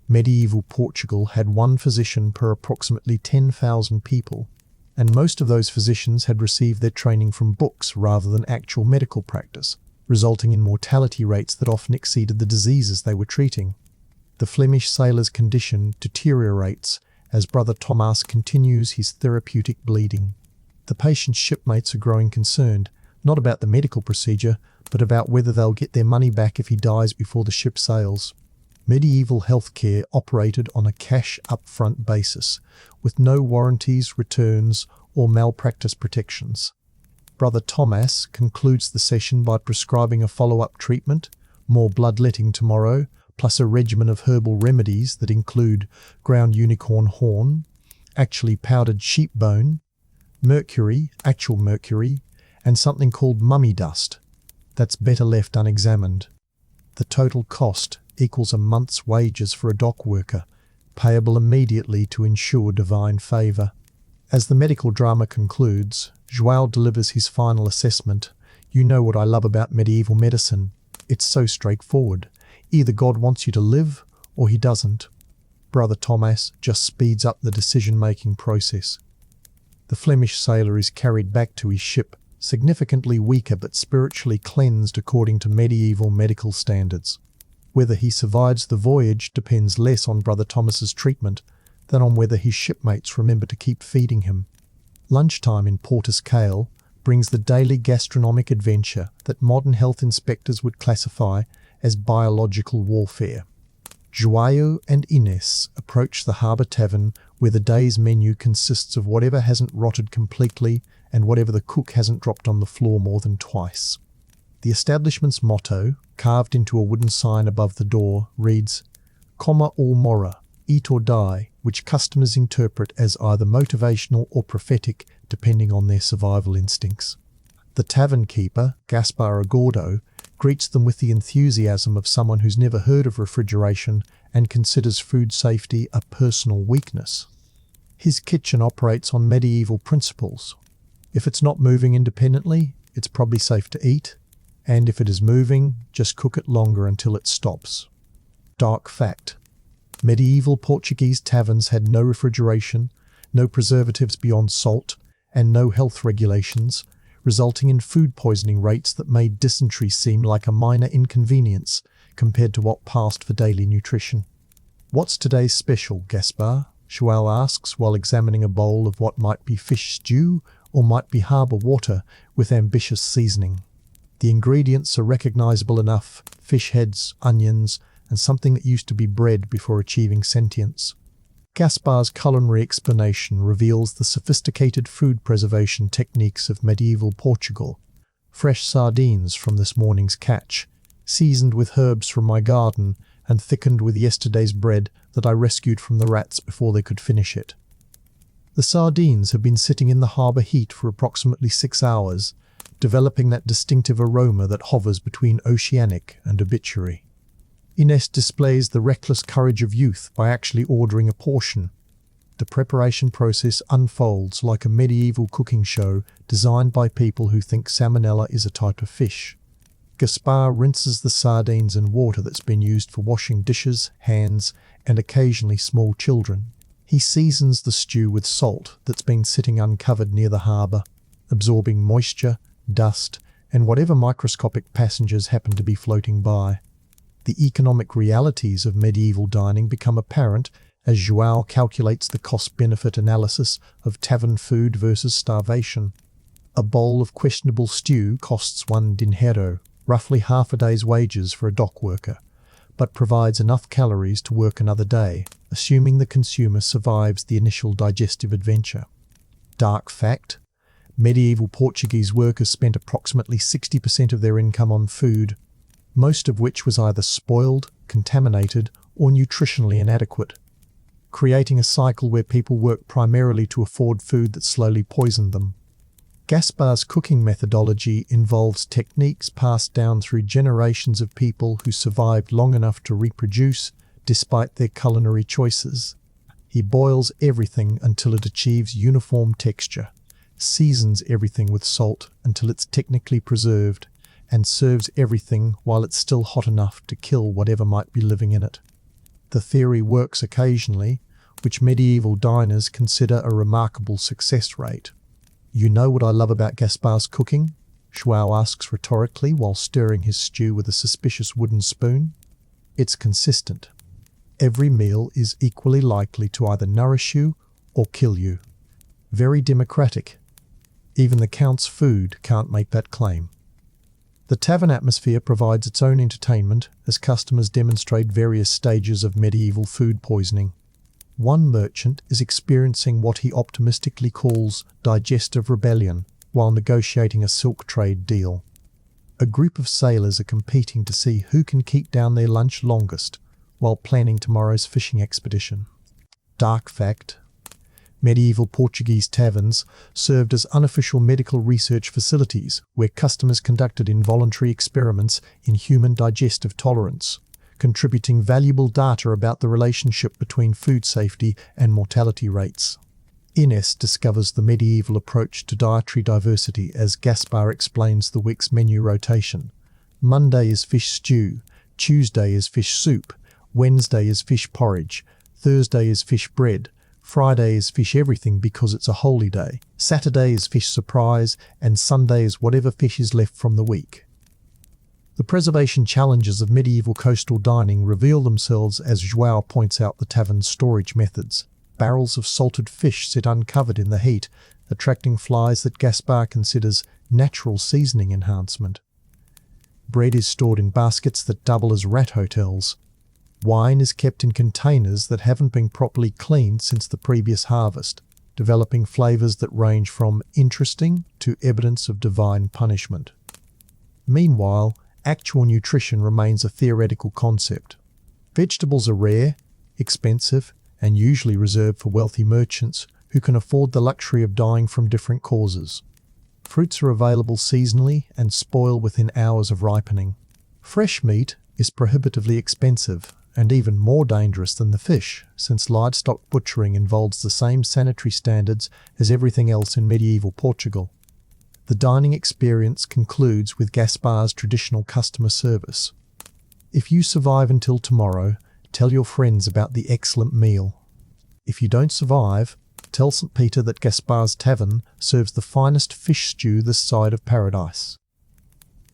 medieval Portugal had 1 physician per approximately 10,000 people, and most of those physicians had received their training from books rather than actual medical practice, resulting in mortality rates that often exceeded the diseases they were treating. The Flemish sailor's condition deteriorates as Brother Thomas continues his therapeutic bleeding. The patient's shipmates are growing concerned, not about the medical procedure, but about whether they'll get their money back if he dies before the ship sails. Medieval healthcare operated on a cash upfront basis, with no warranties, returns, or malpractice protections. Brother Thomas concludes the session by prescribing a follow-up treatment, more bloodletting tomorrow, plus a regimen of herbal remedies that include ground unicorn horn, actually powdered sheep bone, mercury, actual mercury, and something called mummy dust. That's better left unexamined. The total cost equals a month's wages for a dock worker, payable immediately to ensure divine favour. As the medical drama concludes, João delivers his final assessment. You know what I love about medieval medicine. It's so straightforward. Either God wants you to live, or he doesn't. Brother Thomas just speeds up the decision-making process. The Flemish sailor is carried back to his ship, significantly weaker but spiritually cleansed according to medieval medical standards. Whether he survives the voyage depends less on Brother Thomas's treatment than on whether his shipmates remember to keep feeding him. Lunchtime in Portus Cale brings the daily gastronomic adventure that modern health inspectors would classify as biological warfare. João and Inês approach the harbour tavern where the day's menu consists of whatever hasn't rotted completely and whatever the cook hasn't dropped on the floor more than twice. The establishment's motto, carved into a wooden sign above the door, reads, "Coma or mora, eat or die," which customers interpret as either motivational or prophetic depending on their survival instincts. The tavern keeper, Gaspar Agordo, greets them with the enthusiasm of someone who's never heard of refrigeration and considers food safety a personal weakness. His kitchen operates on medieval principles. If it's not moving independently, it's probably safe to eat, and if it is moving, just cook it longer until it stops. Dark fact: medieval Portuguese taverns had no refrigeration, no preservatives beyond salt, and no health regulations, resulting in food poisoning rates that made dysentery seem like a minor inconvenience compared to what passed for daily nutrition. "What's today's special, Gaspar?" João asks while examining a bowl of what might be fish stew or might be harbour water with ambitious seasoning. The ingredients are recognisable enough: fish heads, onions, and something that used to be bread before achieving sentience. Gaspar's culinary explanation reveals the sophisticated food preservation techniques of medieval Portugal. Fresh sardines from this morning's catch, seasoned with herbs from my garden and thickened with yesterday's bread that I rescued from the rats before they could finish it. The sardines have been sitting in the harbour heat for approximately 6 hours, developing that distinctive aroma that hovers between oceanic and obituary. Inês displays the reckless courage of youth by actually ordering a portion. The preparation process unfolds like a medieval cooking show designed by people who think salmonella is a type of fish. Gaspar rinses the sardines in water that's been used for washing dishes, hands, and occasionally small children. He seasons the stew with salt that's been sitting uncovered near the harbour, absorbing moisture, dust, and whatever microscopic passengers happen to be floating by. The economic realities of medieval dining become apparent as João calculates the cost-benefit analysis of tavern food versus starvation. A bowl of questionable stew costs 1 dinheiro, roughly half a day's wages for a dock worker, but provides enough calories to work another day, assuming the consumer survives the initial digestive adventure. Dark fact: medieval Portuguese workers spent approximately 60% of their income on food, most of which was either spoiled, contaminated, or nutritionally inadequate, creating a cycle where people worked primarily to afford food that slowly poisoned them. Gaspar's cooking methodology involves techniques passed down through generations of people who survived long enough to reproduce despite their culinary choices. He boils everything until it achieves uniform texture, seasons everything with salt until it's technically preserved, and serves everything while it's still hot enough to kill whatever might be living in it. The theory works occasionally, which medieval diners consider a remarkable success rate. "You know what I love about Gaspar's cooking?" João asks rhetorically while stirring his stew with a suspicious wooden spoon. "It's consistent. Every meal is equally likely to either nourish you or kill you. Very democratic. Even the Count's food can't make that claim." The tavern atmosphere provides its own entertainment as customers demonstrate various stages of medieval food poisoning. One merchant is experiencing what he optimistically calls digestive rebellion while negotiating a silk trade deal. A group of sailors are competing to see who can keep down their lunch longest while planning tomorrow's fishing expedition. Dark fact: medieval Portuguese taverns served as unofficial medical research facilities where customers conducted involuntary experiments in human digestive tolerance, contributing valuable data about the relationship between food safety and mortality rates. Inês discovers the medieval approach to dietary diversity as Gaspar explains the week's menu rotation. Monday is fish stew, Tuesday is fish soup, Wednesday is fish porridge, Thursday is fish bread, Friday is fish everything because it's a holy day, Saturday is fish surprise, and Sunday is whatever fish is left from the week. The preservation challenges of medieval coastal dining reveal themselves as João points out the tavern's storage methods. Barrels of salted fish sit uncovered in the heat, attracting flies that Gaspar considers natural seasoning enhancement. Bread is stored in baskets that double as rat hotels. Wine is kept in containers that haven't been properly cleaned since the previous harvest, developing flavours that range from interesting to evidence of divine punishment. Meanwhile, actual nutrition remains a theoretical concept. Vegetables are rare, expensive, and usually reserved for wealthy merchants who can afford the luxury of dying from different causes. Fruits are available seasonally and spoil within hours of ripening. Fresh meat is prohibitively expensive and even more dangerous than the fish, since livestock butchering involves the same sanitary standards as everything else in medieval Portugal. The dining experience concludes with Gaspar's traditional customer service. If you survive until tomorrow, tell your friends about the excellent meal. If you don't survive, tell St. Peter that Gaspar's tavern serves the finest fish stew this side of paradise.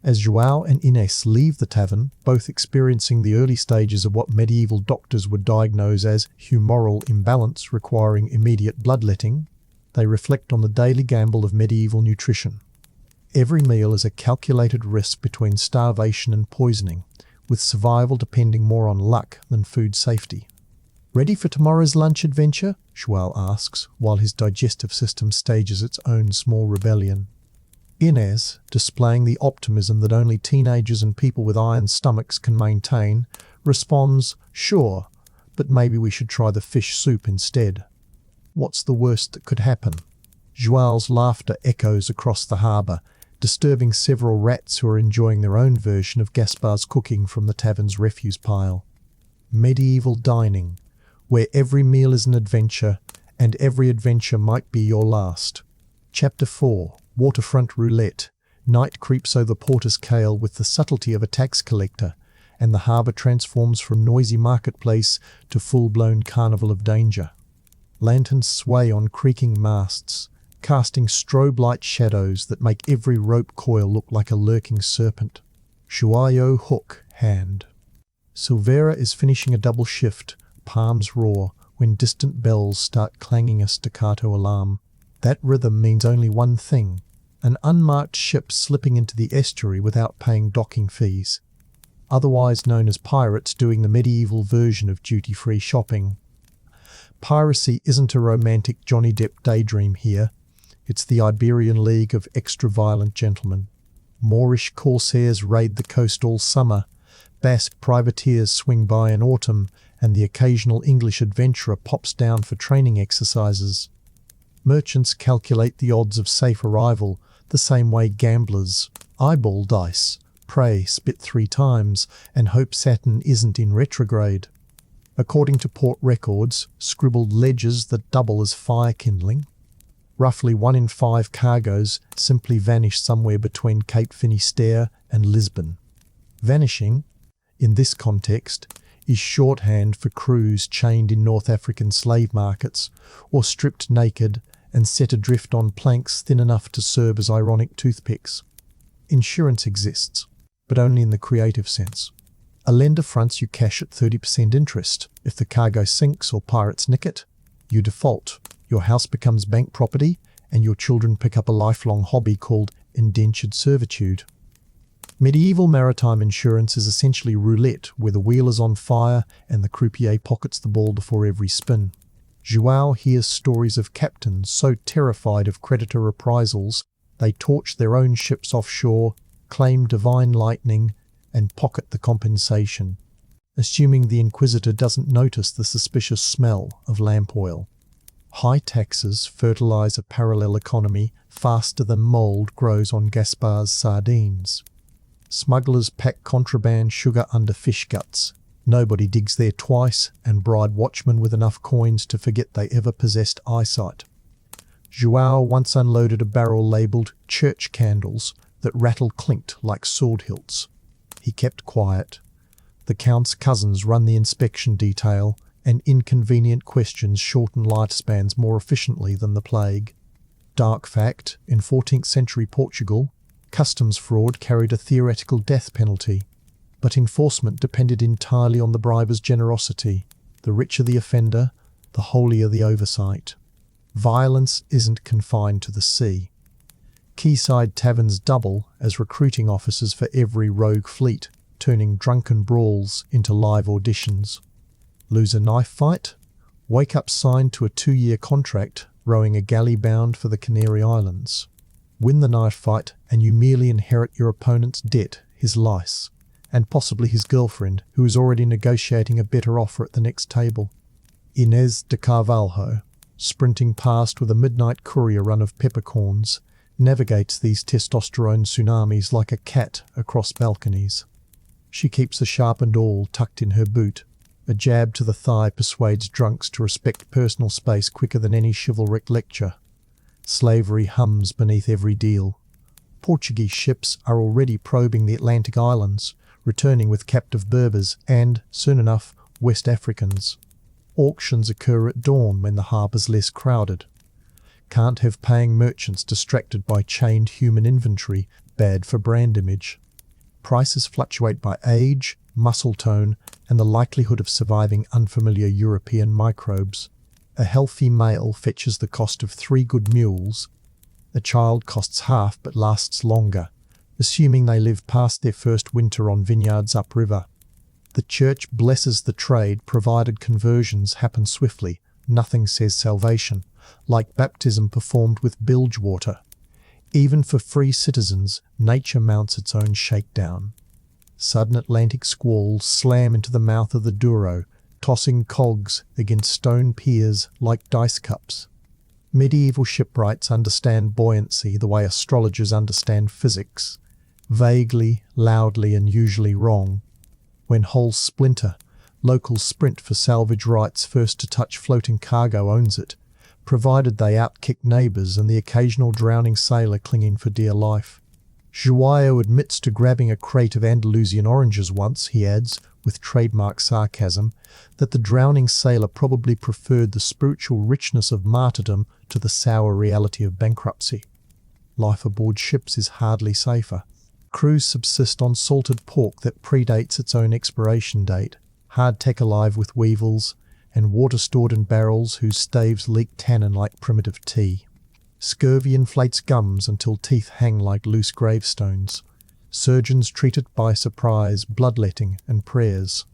As João and Inês leave the tavern, both experiencing the early stages of what medieval doctors would diagnose as humoral imbalance requiring immediate bloodletting, they reflect on the daily gamble of medieval nutrition. Every meal is a calculated risk between starvation and poisoning, with survival depending more on luck than food safety. "Ready for tomorrow's lunch adventure?" João asks, while his digestive system stages its own small rebellion. Inês, displaying the optimism that only teenagers and people with iron stomachs can maintain, responds, "Sure, but maybe we should try the fish soup instead." What's the worst that could happen? João's laughter echoes across the harbour, disturbing several rats who are enjoying their own version of Gaspar's cooking from the tavern's refuse pile. Medieval dining, where every meal is an adventure, and every adventure might be your last. Chapter 4. Waterfront Roulette. Night creeps over Portus Cale with the subtlety of a tax collector, and the harbour transforms from noisy marketplace to full-blown carnival of danger. Lanterns sway on creaking masts, casting strobe-light shadows that make every rope coil look like a lurking serpent. João hook hand. Silveira is finishing a double shift, palms roar, when distant bells start clanging a staccato alarm. That rhythm means only one thing: an unmarked ship slipping into the estuary without paying docking fees. Otherwise known as pirates doing the medieval version of duty-free shopping. Piracy isn't a romantic Johnny Depp daydream here. It's the Iberian League of extra-violent gentlemen. Moorish corsairs raid the coast all summer, Basque privateers swing by in autumn, and the occasional English adventurer pops down for training exercises. Merchants calculate the odds of safe arrival the same way gamblers eyeball dice, pray, spit 3 times, and hope Saturn isn't in retrograde. According to port records, scribbled ledgers that double as fire kindling, roughly 1 in 5 cargoes simply vanish somewhere between Cape Finisterre and Lisbon. Vanishing, in this context, is shorthand for crews chained in North African slave markets or stripped naked and set adrift on planks thin enough to serve as ironic toothpicks. Insurance exists, but only in the creative sense. A lender fronts you cash at 30% interest. If the cargo sinks or pirates nick it, you default. Your house becomes bank property, and your children pick up a lifelong hobby called indentured servitude. Medieval maritime insurance is essentially roulette, where the wheel is on fire and the croupier pockets the ball before every spin. João hears stories of captains so terrified of creditor reprisals they torch their own ships offshore, claim divine lightning, and pocket the compensation, assuming the inquisitor doesn't notice the suspicious smell of lamp oil. High taxes fertilize a parallel economy faster than mould grows on Gaspar's sardines. Smugglers pack contraband sugar under fish guts. Nobody digs there twice, and bribe watchmen with enough coins to forget they ever possessed eyesight. João once unloaded a barrel labelled church candles that rattle-clinked like sword hilts. He kept quiet. The Count's cousins run the inspection detail, and inconvenient questions shorten lifespans more efficiently than the plague. Dark fact, in 14th century Portugal, customs fraud carried a theoretical death penalty, but enforcement depended entirely on the briber's generosity. The richer the offender, the holier the oversight. Violence isn't confined to the sea. Quayside taverns double as recruiting officers for every rogue fleet, turning drunken brawls into live auditions. Lose a knife fight? Wake up signed to a 2-year contract rowing a galley bound for the Canary Islands. Win the knife fight and you merely inherit your opponent's debt, his lice, and possibly his girlfriend, who is already negotiating a better offer at the next table. Inês de Carvalho, sprinting past with a midnight courier run of peppercorns, navigates these testosterone tsunamis like a cat across balconies. She keeps a sharpened awl tucked in her boot. A jab to the thigh persuades drunks to respect personal space quicker than any chivalric lecture. Slavery hums beneath every deal. Portuguese ships are already probing the Atlantic islands, returning with captive Berbers and, soon enough, West Africans. Auctions occur at dawn when the harbour's less crowded. Can't have paying merchants distracted by chained human inventory, bad for brand image. Prices fluctuate by age, muscle tone, and the likelihood of surviving unfamiliar European microbes. A healthy male fetches the cost of 3 good mules. A child costs half but lasts longer, assuming they live past their first winter on vineyards upriver. The church blesses the trade provided conversions happen swiftly. Nothing says salvation, like baptism performed with bilge water. Even for free citizens, nature mounts its own shakedown. Sudden Atlantic squalls slam into the mouth of the Douro, tossing cogs against stone piers like dice cups. Medieval shipwrights understand buoyancy the way astrologers understand physics. Vaguely, loudly, and usually wrong. When hulls splinter, locals sprint for salvage rights. First to touch floating cargo owns it, provided they outkick neighbours and the occasional drowning sailor clinging for dear life. João admits to grabbing a crate of Andalusian oranges once. He adds, with trademark sarcasm, that the drowning sailor probably preferred the spiritual richness of martyrdom to the sour reality of bankruptcy. Life aboard ships is hardly safer. Crews subsist on salted pork that predates its own expiration date, hardtack alive with weevils, and water stored in barrels whose staves leak tannin like primitive tea. Scurvy inflates gums until teeth hang like loose gravestones. Surgeons treat it by surprise, bloodletting, and prayers.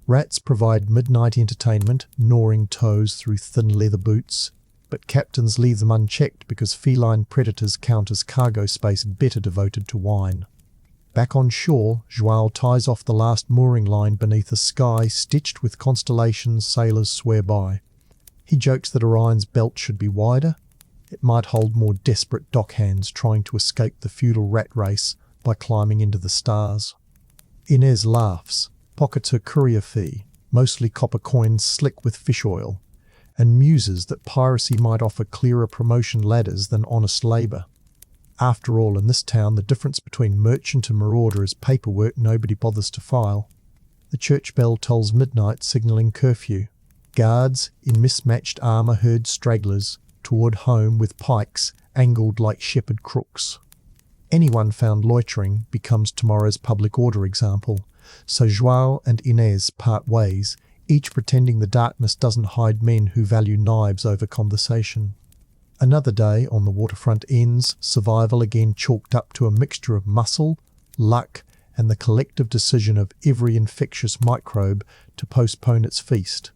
Rats provide midnight entertainment, gnawing toes through thin leather boots, but captains leave them unchecked because feline predators count as cargo space better devoted to wine. Back on shore, João ties off the last mooring line beneath a sky stitched with constellations sailors swear by. He jokes that Orion's belt should be wider. It might hold more desperate dockhands trying to escape the feudal rat race by climbing into the stars. Inês laughs, pockets her courier fee, mostly copper coins slick with fish oil, and muses that piracy might offer clearer promotion ladders than honest labour. After all, in this town, the difference between merchant and marauder is paperwork nobody bothers to file. The church bell tolls midnight, signalling curfew. Guards in mismatched armour herd stragglers toward home with pikes angled like shepherd crooks. Anyone found loitering becomes tomorrow's public order example, so João and Inês part ways, each pretending the darkness doesn't hide men who value knives over conversation. Another day on the waterfront ends, survival again chalked up to a mixture of muscle, luck, and the collective decision of every infectious microbe to postpone its feast.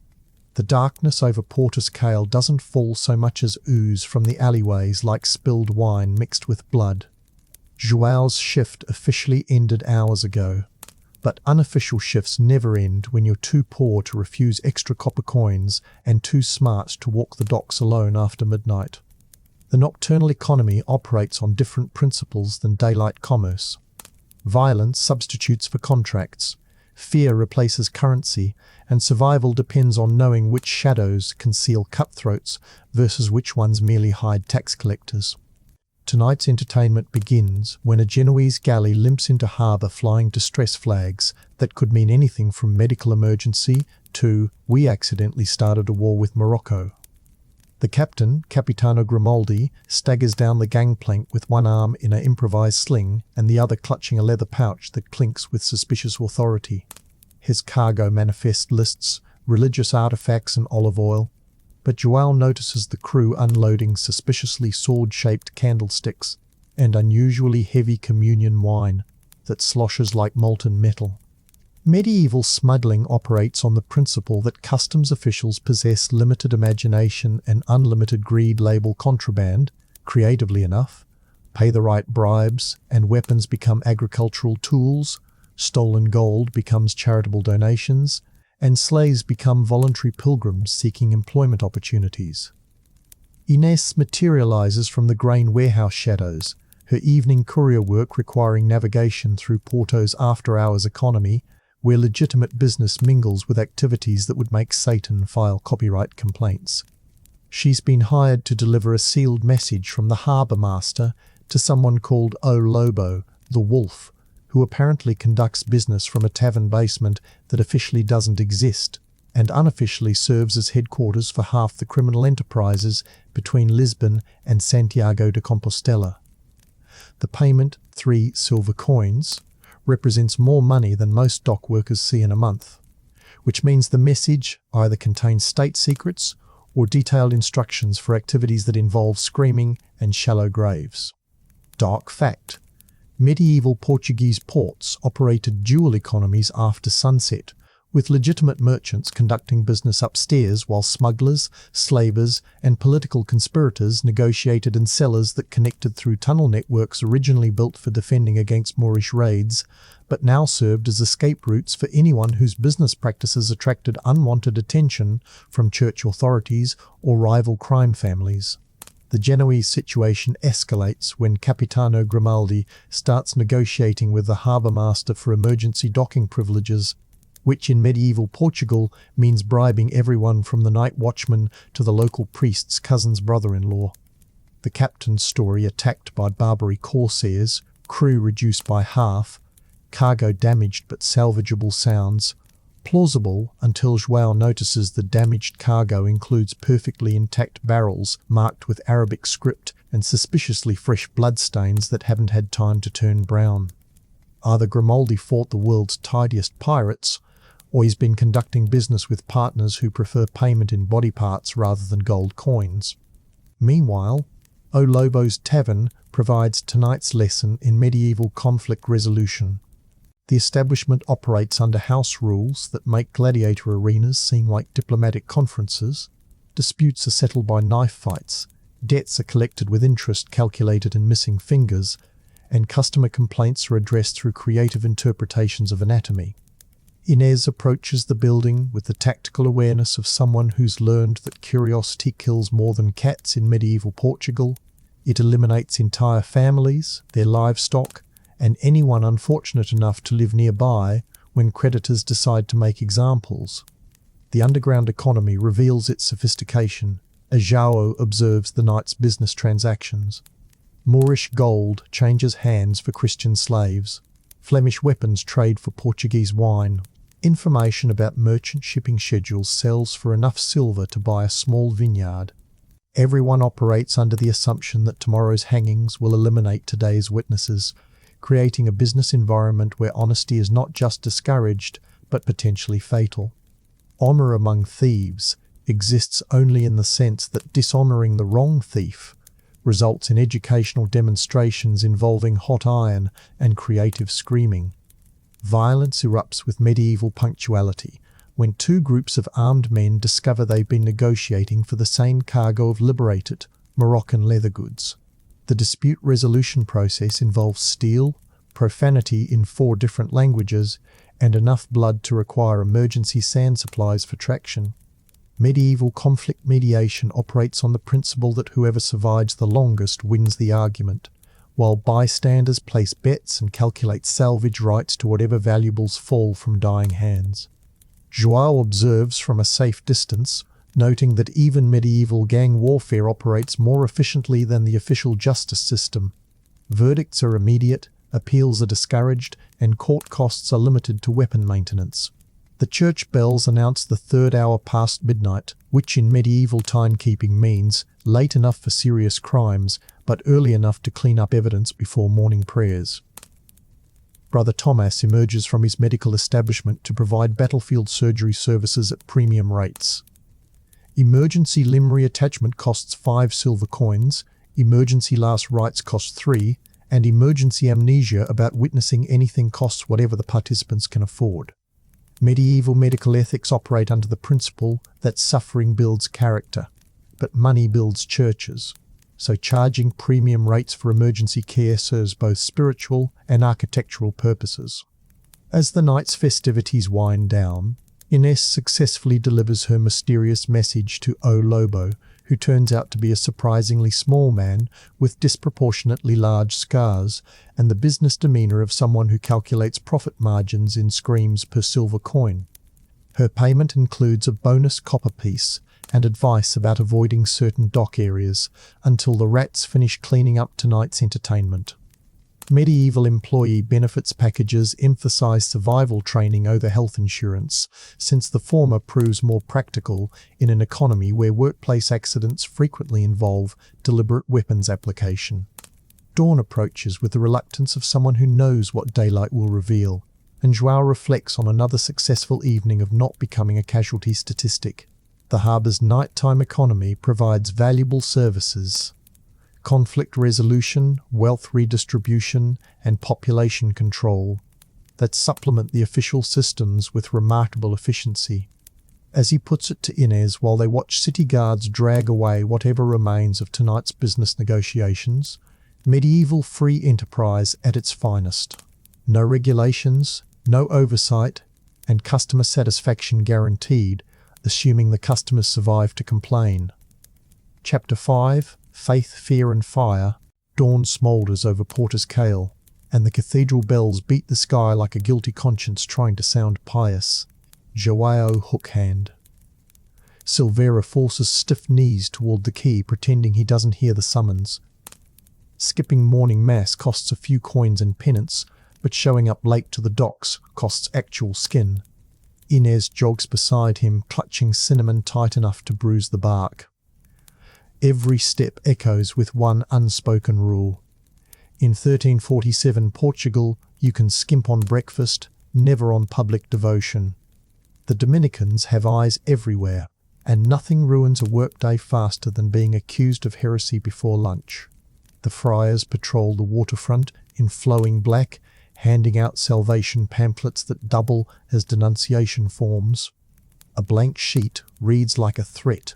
The darkness over Portus Cale doesn't fall so much as ooze from the alleyways like spilled wine mixed with blood. João's shift officially ended hours ago, but unofficial shifts never end when you're too poor to refuse extra copper coins and too smart to walk the docks alone after midnight. The nocturnal economy operates on different principles than daylight commerce. Violence substitutes for contracts, fear replaces currency, and survival depends on knowing which shadows conceal cutthroats versus which ones merely hide tax collectors. Tonight's entertainment begins when a Genoese galley limps into harbour flying distress flags that could mean anything from medical emergency to "we accidentally started a war with Morocco." The captain, Capitano Grimaldi, staggers down the gangplank with one arm in an improvised sling and the other clutching a leather pouch that clinks with suspicious authority. His cargo manifest lists religious artifacts and olive oil, but João notices the crew unloading suspiciously sword-shaped candlesticks and unusually heavy communion wine that sloshes like molten metal. Medieval smuggling operates on the principle that customs officials possess limited imagination and unlimited greed. Label contraband, creatively enough, pay the right bribes, and weapons become agricultural tools, stolen gold becomes charitable donations, and slaves become voluntary pilgrims seeking employment opportunities. Inês materializes from the grain warehouse shadows, her evening courier work requiring navigation through Porto's after-hours economy, where legitimate business mingles with activities that would make Satan file copyright complaints. She's been hired to deliver a sealed message from the harbour master to someone called O Lobo, the Wolf, who apparently conducts business from a tavern basement that officially doesn't exist, and unofficially serves as headquarters for half the criminal enterprises between Lisbon and Santiago de Compostela. The payment, 3 silver coins, represents more money than most dock workers see in a month, which means the message either contains state secrets or detailed instructions for activities that involve screaming and shallow graves. Dark fact: medieval Portuguese ports operated dual economies after sunset, with legitimate merchants conducting business upstairs while smugglers, slavers, and political conspirators negotiated in cellars that connected through tunnel networks originally built for defending against Moorish raids, but now served as escape routes for anyone whose business practices attracted unwanted attention from church authorities or rival crime families. The Genoese situation escalates when Capitano Grimaldi starts negotiating with the harbour master for emergency docking privileges, which in medieval Portugal means bribing everyone from the night watchman to the local priest's cousin's brother-in-law. The captain's story, attacked by Barbary corsairs, crew reduced by half, cargo damaged but salvageable sounds. Plausible until João notices the damaged cargo includes perfectly intact barrels marked with Arabic script and suspiciously fresh bloodstains that haven't had time to turn brown. Either Grimaldi fought the world's tidiest pirates, or he's been conducting business with partners who prefer payment in body parts rather than gold coins. Meanwhile, O Lobo's Tavern provides tonight's lesson in medieval conflict resolution. The establishment operates under house rules that make gladiator arenas seem like diplomatic conferences. Disputes are settled by knife fights, debts are collected with interest calculated in missing fingers, and customer complaints are addressed through creative interpretations of anatomy. Inês approaches the building with the tactical awareness of someone who's learned that curiosity kills more than cats in medieval Portugal. It eliminates entire families, their livestock, and anyone unfortunate enough to live nearby when creditors decide to make examples. The underground economy reveals its sophistication as João observes the night's business transactions. Moorish gold changes hands for Christian slaves. Flemish weapons trade for Portuguese wine. Information about merchant shipping schedules sells for enough silver to buy a small vineyard. Everyone operates under the assumption that tomorrow's hangings will eliminate today's witnesses, creating a business environment where honesty is not just discouraged, but potentially fatal. Honour among thieves exists only in the sense that dishonouring the wrong thief results in educational demonstrations involving hot iron and creative screaming. Violence erupts with medieval punctuality when two groups of armed men discover they've been negotiating for the same cargo of liberated Moroccan leather goods. The dispute resolution process involves steel, profanity in 4 different languages, and enough blood to require emergency sand supplies for traction. Medieval conflict mediation operates on the principle that whoever survives the longest wins the argument, while bystanders place bets and calculate salvage rights to whatever valuables fall from dying hands. João observes from a safe distance, noting that even medieval gang warfare operates more efficiently than the official justice system. Verdicts are immediate, appeals are discouraged, and court costs are limited to weapon maintenance. The church bells announce the 3rd hour past midnight, which in medieval timekeeping means late enough for serious crimes, but early enough to clean up evidence before morning prayers. Brother Thomas emerges from his medical establishment to provide battlefield surgery services at premium rates. Emergency limb reattachment costs 5 silver coins, emergency last rites cost 3, and emergency amnesia about witnessing anything costs whatever the participants can afford. Medieval medical ethics operate under the principle that suffering builds character, but money builds churches, so charging premium rates for emergency care serves both spiritual and architectural purposes. As the night's festivities wind down, Inês successfully delivers her mysterious message to O Lobo, who turns out to be a surprisingly small man with disproportionately large scars and the business demeanour of someone who calculates profit margins in screams per silver coin. Her payment includes a bonus copper piece and advice about avoiding certain dock areas until the rats finish cleaning up tonight's entertainment. Medieval employee benefits packages emphasize survival training over health insurance, since the former proves more practical in an economy where workplace accidents frequently involve deliberate weapons application. Dawn approaches with the reluctance of someone who knows what daylight will reveal, and João reflects on another successful evening of not becoming a casualty statistic. The harbour's nighttime economy provides valuable services: conflict resolution, wealth redistribution, and population control that supplement the official systems with remarkable efficiency. As he puts it to Inês while they watch city guards drag away whatever remains of tonight's business negotiations, medieval free enterprise at its finest. No regulations, no oversight, and customer satisfaction guaranteed, assuming the customers survive to complain. Chapter 5, Faith, Fear and Fire. Dawn smoulders over Portus Cale, and the cathedral bells beat the sky like a guilty conscience trying to sound pious. João hookhand. Silveira forces stiff knees toward the key, pretending he doesn't hear the summons. Skipping morning mass costs a few coins and penance, but showing up late to the docks costs actual skin. Inês jogs beside him, clutching cinnamon tight enough to bruise the bark. Every step echoes with one unspoken rule. In 1347 Portugal, you can skimp on breakfast, never on public devotion. The Dominicans have eyes everywhere, and nothing ruins a workday faster than being accused of heresy before lunch. The friars patrol the waterfront in flowing black, handing out salvation pamphlets that double as denunciation forms. A blank sheet reads like a threat.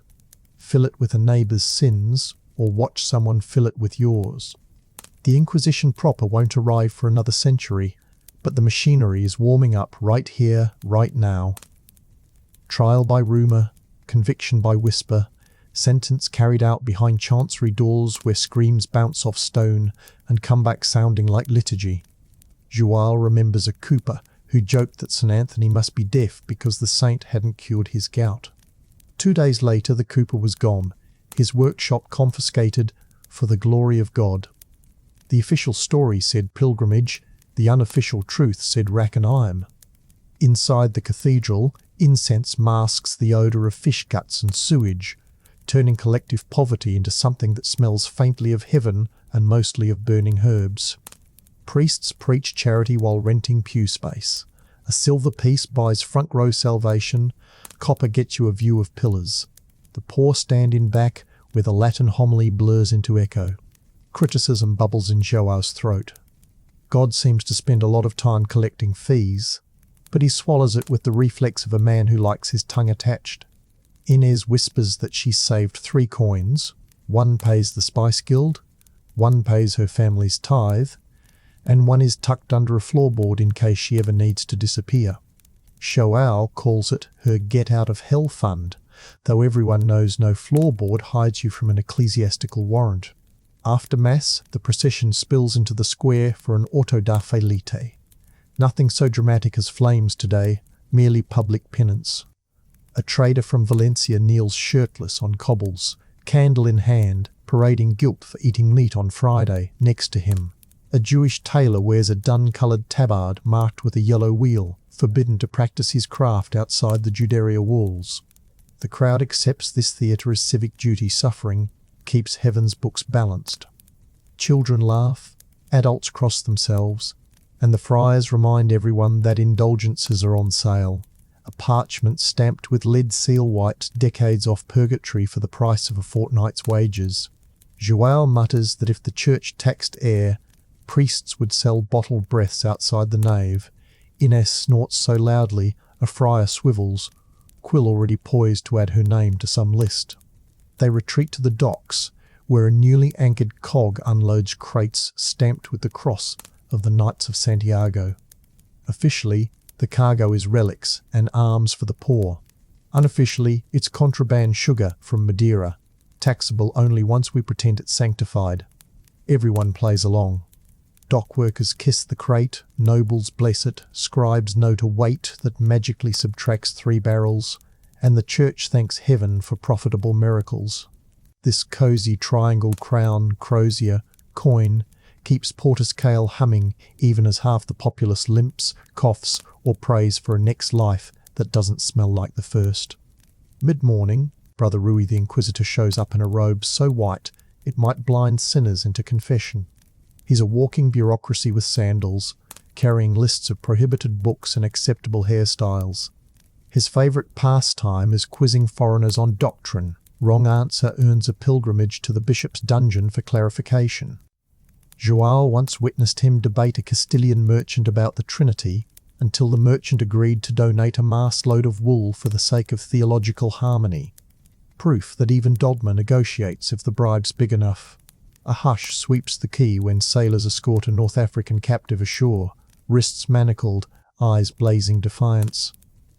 Fill it with a neighbour's sins, or watch someone fill it with yours. The Inquisition proper won't arrive for another century, but the machinery is warming up right here, right now. Trial by rumour, conviction by whisper, sentence carried out behind chancery doors where screams bounce off stone and come back sounding like liturgy. João remembers a cooper who joked that St. Anthony must be deaf because the saint hadn't cured his gout. 2 days later the cooper was gone, his workshop confiscated for the glory of God. The official story said pilgrimage, the unofficial truth said rack and iron. Inside the cathedral, incense masks the odour of fish guts and sewage, turning collective poverty into something that smells faintly of heaven and mostly of burning herbs. Priests preach charity while renting pew space. A silver piece buys front row salvation, copper gets you a view of pillars. The poor stand in back where the Latin homily blurs into echo. Criticism bubbles in João's throat. God seems to spend a lot of time collecting fees, but he swallows it with the reflex of a man who likes his tongue attached. Inês whispers that she's saved 3 coins. 1 pays the Spice Guild, 1 pays her family's tithe, and 1 is tucked under a floorboard in case she ever needs to disappear. João calls it her get-out-of-hell fund, though everyone knows no floorboard hides you from an ecclesiastical warrant. After Mass, the procession spills into the square for an auto da felite. Nothing so dramatic as flames today, merely public penance. A trader from Valencia kneels shirtless on cobbles, candle in hand, parading guilt for eating meat on Friday, next to him. A Jewish tailor wears a dun-coloured tabard marked with a yellow wheel, forbidden to practice his craft outside the Juderia walls. The crowd accepts this theatre as civic duty suffering, keeps heaven's books balanced. Children laugh, adults cross themselves, and the friars remind everyone that indulgences are on sale. A parchment stamped with lead seal white decades off purgatory for the price of a fortnight's wages. João mutters that if the church taxed air, priests would sell bottled breaths outside the nave. Inês snorts so loudly, a friar swivels, Quill already poised to add her name to some list. They retreat to the docks, where a newly anchored cog unloads crates stamped with the cross of the Knights of Santiago. Officially, the cargo is relics and alms for the poor. Unofficially, it's contraband sugar from Madeira, taxable only once we pretend it's sanctified. Everyone plays along. Dock workers kiss the crate, nobles bless it, scribes note a weight that magically subtracts 3 barrels, and the church thanks heaven for profitable miracles. This cosy triangle crown, crozier, coin keeps Portus Cale humming even as half the populace limps, coughs, or prays for a next life that doesn't smell like the first. Mid-morning, Brother Rui the Inquisitor shows up in a robe so white it might blind sinners into confession. He's a walking bureaucracy with sandals, carrying lists of prohibited books and acceptable hairstyles. His favourite pastime is quizzing foreigners on doctrine. Wrong answer earns a pilgrimage to the bishop's dungeon for clarification. João once witnessed him debate a Castilian merchant about the Trinity, until the merchant agreed to donate a mass-load of wool for the sake of theological harmony. Proof that even dogma negotiates if the bribe's big enough. A hush sweeps the quay when sailors escort a North African captive ashore, wrists manacled, eyes blazing defiance.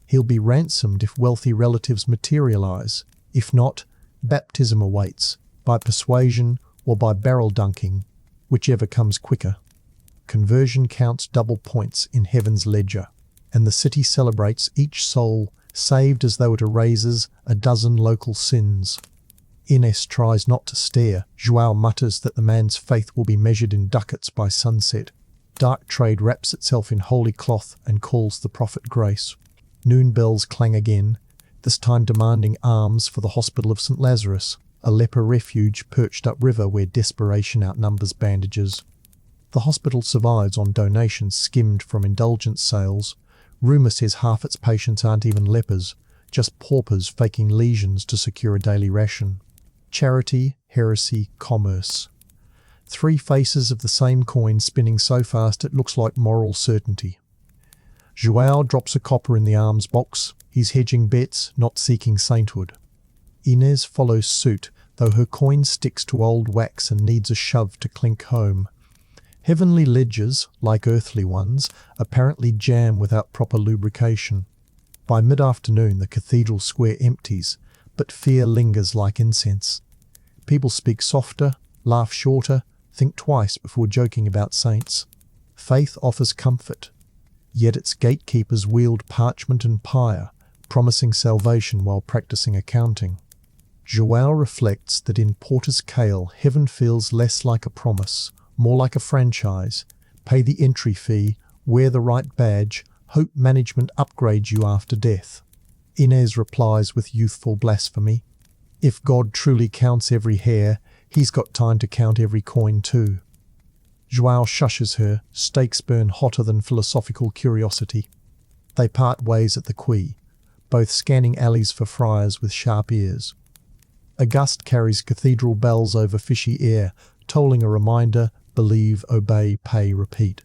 He'll be ransomed if wealthy relatives materialize. If not, baptism awaits, by persuasion or by barrel dunking, whichever comes quicker. Conversion counts double points in heaven's ledger, and the city celebrates each soul saved as though it erases a dozen local sins. Inês tries not to stare. João mutters that the man's faith will be measured in ducats by sunset. Dark trade wraps itself in holy cloth and calls the prophet grace. Noon bells clang again, this time demanding alms for the hospital of St. Lazarus, a leper refuge perched upriver where desperation outnumbers bandages. The hospital survives on donations skimmed from indulgence sales. Rumour says half its patients aren't even lepers, just paupers faking lesions to secure a daily ration. Charity, heresy, commerce. Three faces of the same coin spinning so fast it looks like moral certainty. João drops a copper in the alms box. He's hedging bets, not seeking sainthood. Inês follows suit, though her coin sticks to old wax and needs a shove to clink home. Heavenly ledgers, like earthly ones, apparently jam without proper lubrication. By mid-afternoon the cathedral square empties, but fear lingers like incense. People speak softer, laugh shorter, think twice before joking about saints. Faith offers comfort, yet its gatekeepers wield parchment and pyre, promising salvation while practicing accounting. João reflects that in Portus Cale heaven feels less like a promise, more like a franchise. Pay the entry fee, wear the right badge, hope management upgrades you after death. Inês replies with youthful blasphemy. If God truly counts every hair, he's got time to count every coin too. João shushes her, stakes burn hotter than philosophical curiosity. They part ways at the quay, both scanning alleys for friars with sharp ears. A gust carries cathedral bells over fishy air, tolling a reminder, believe, obey, pay, repeat.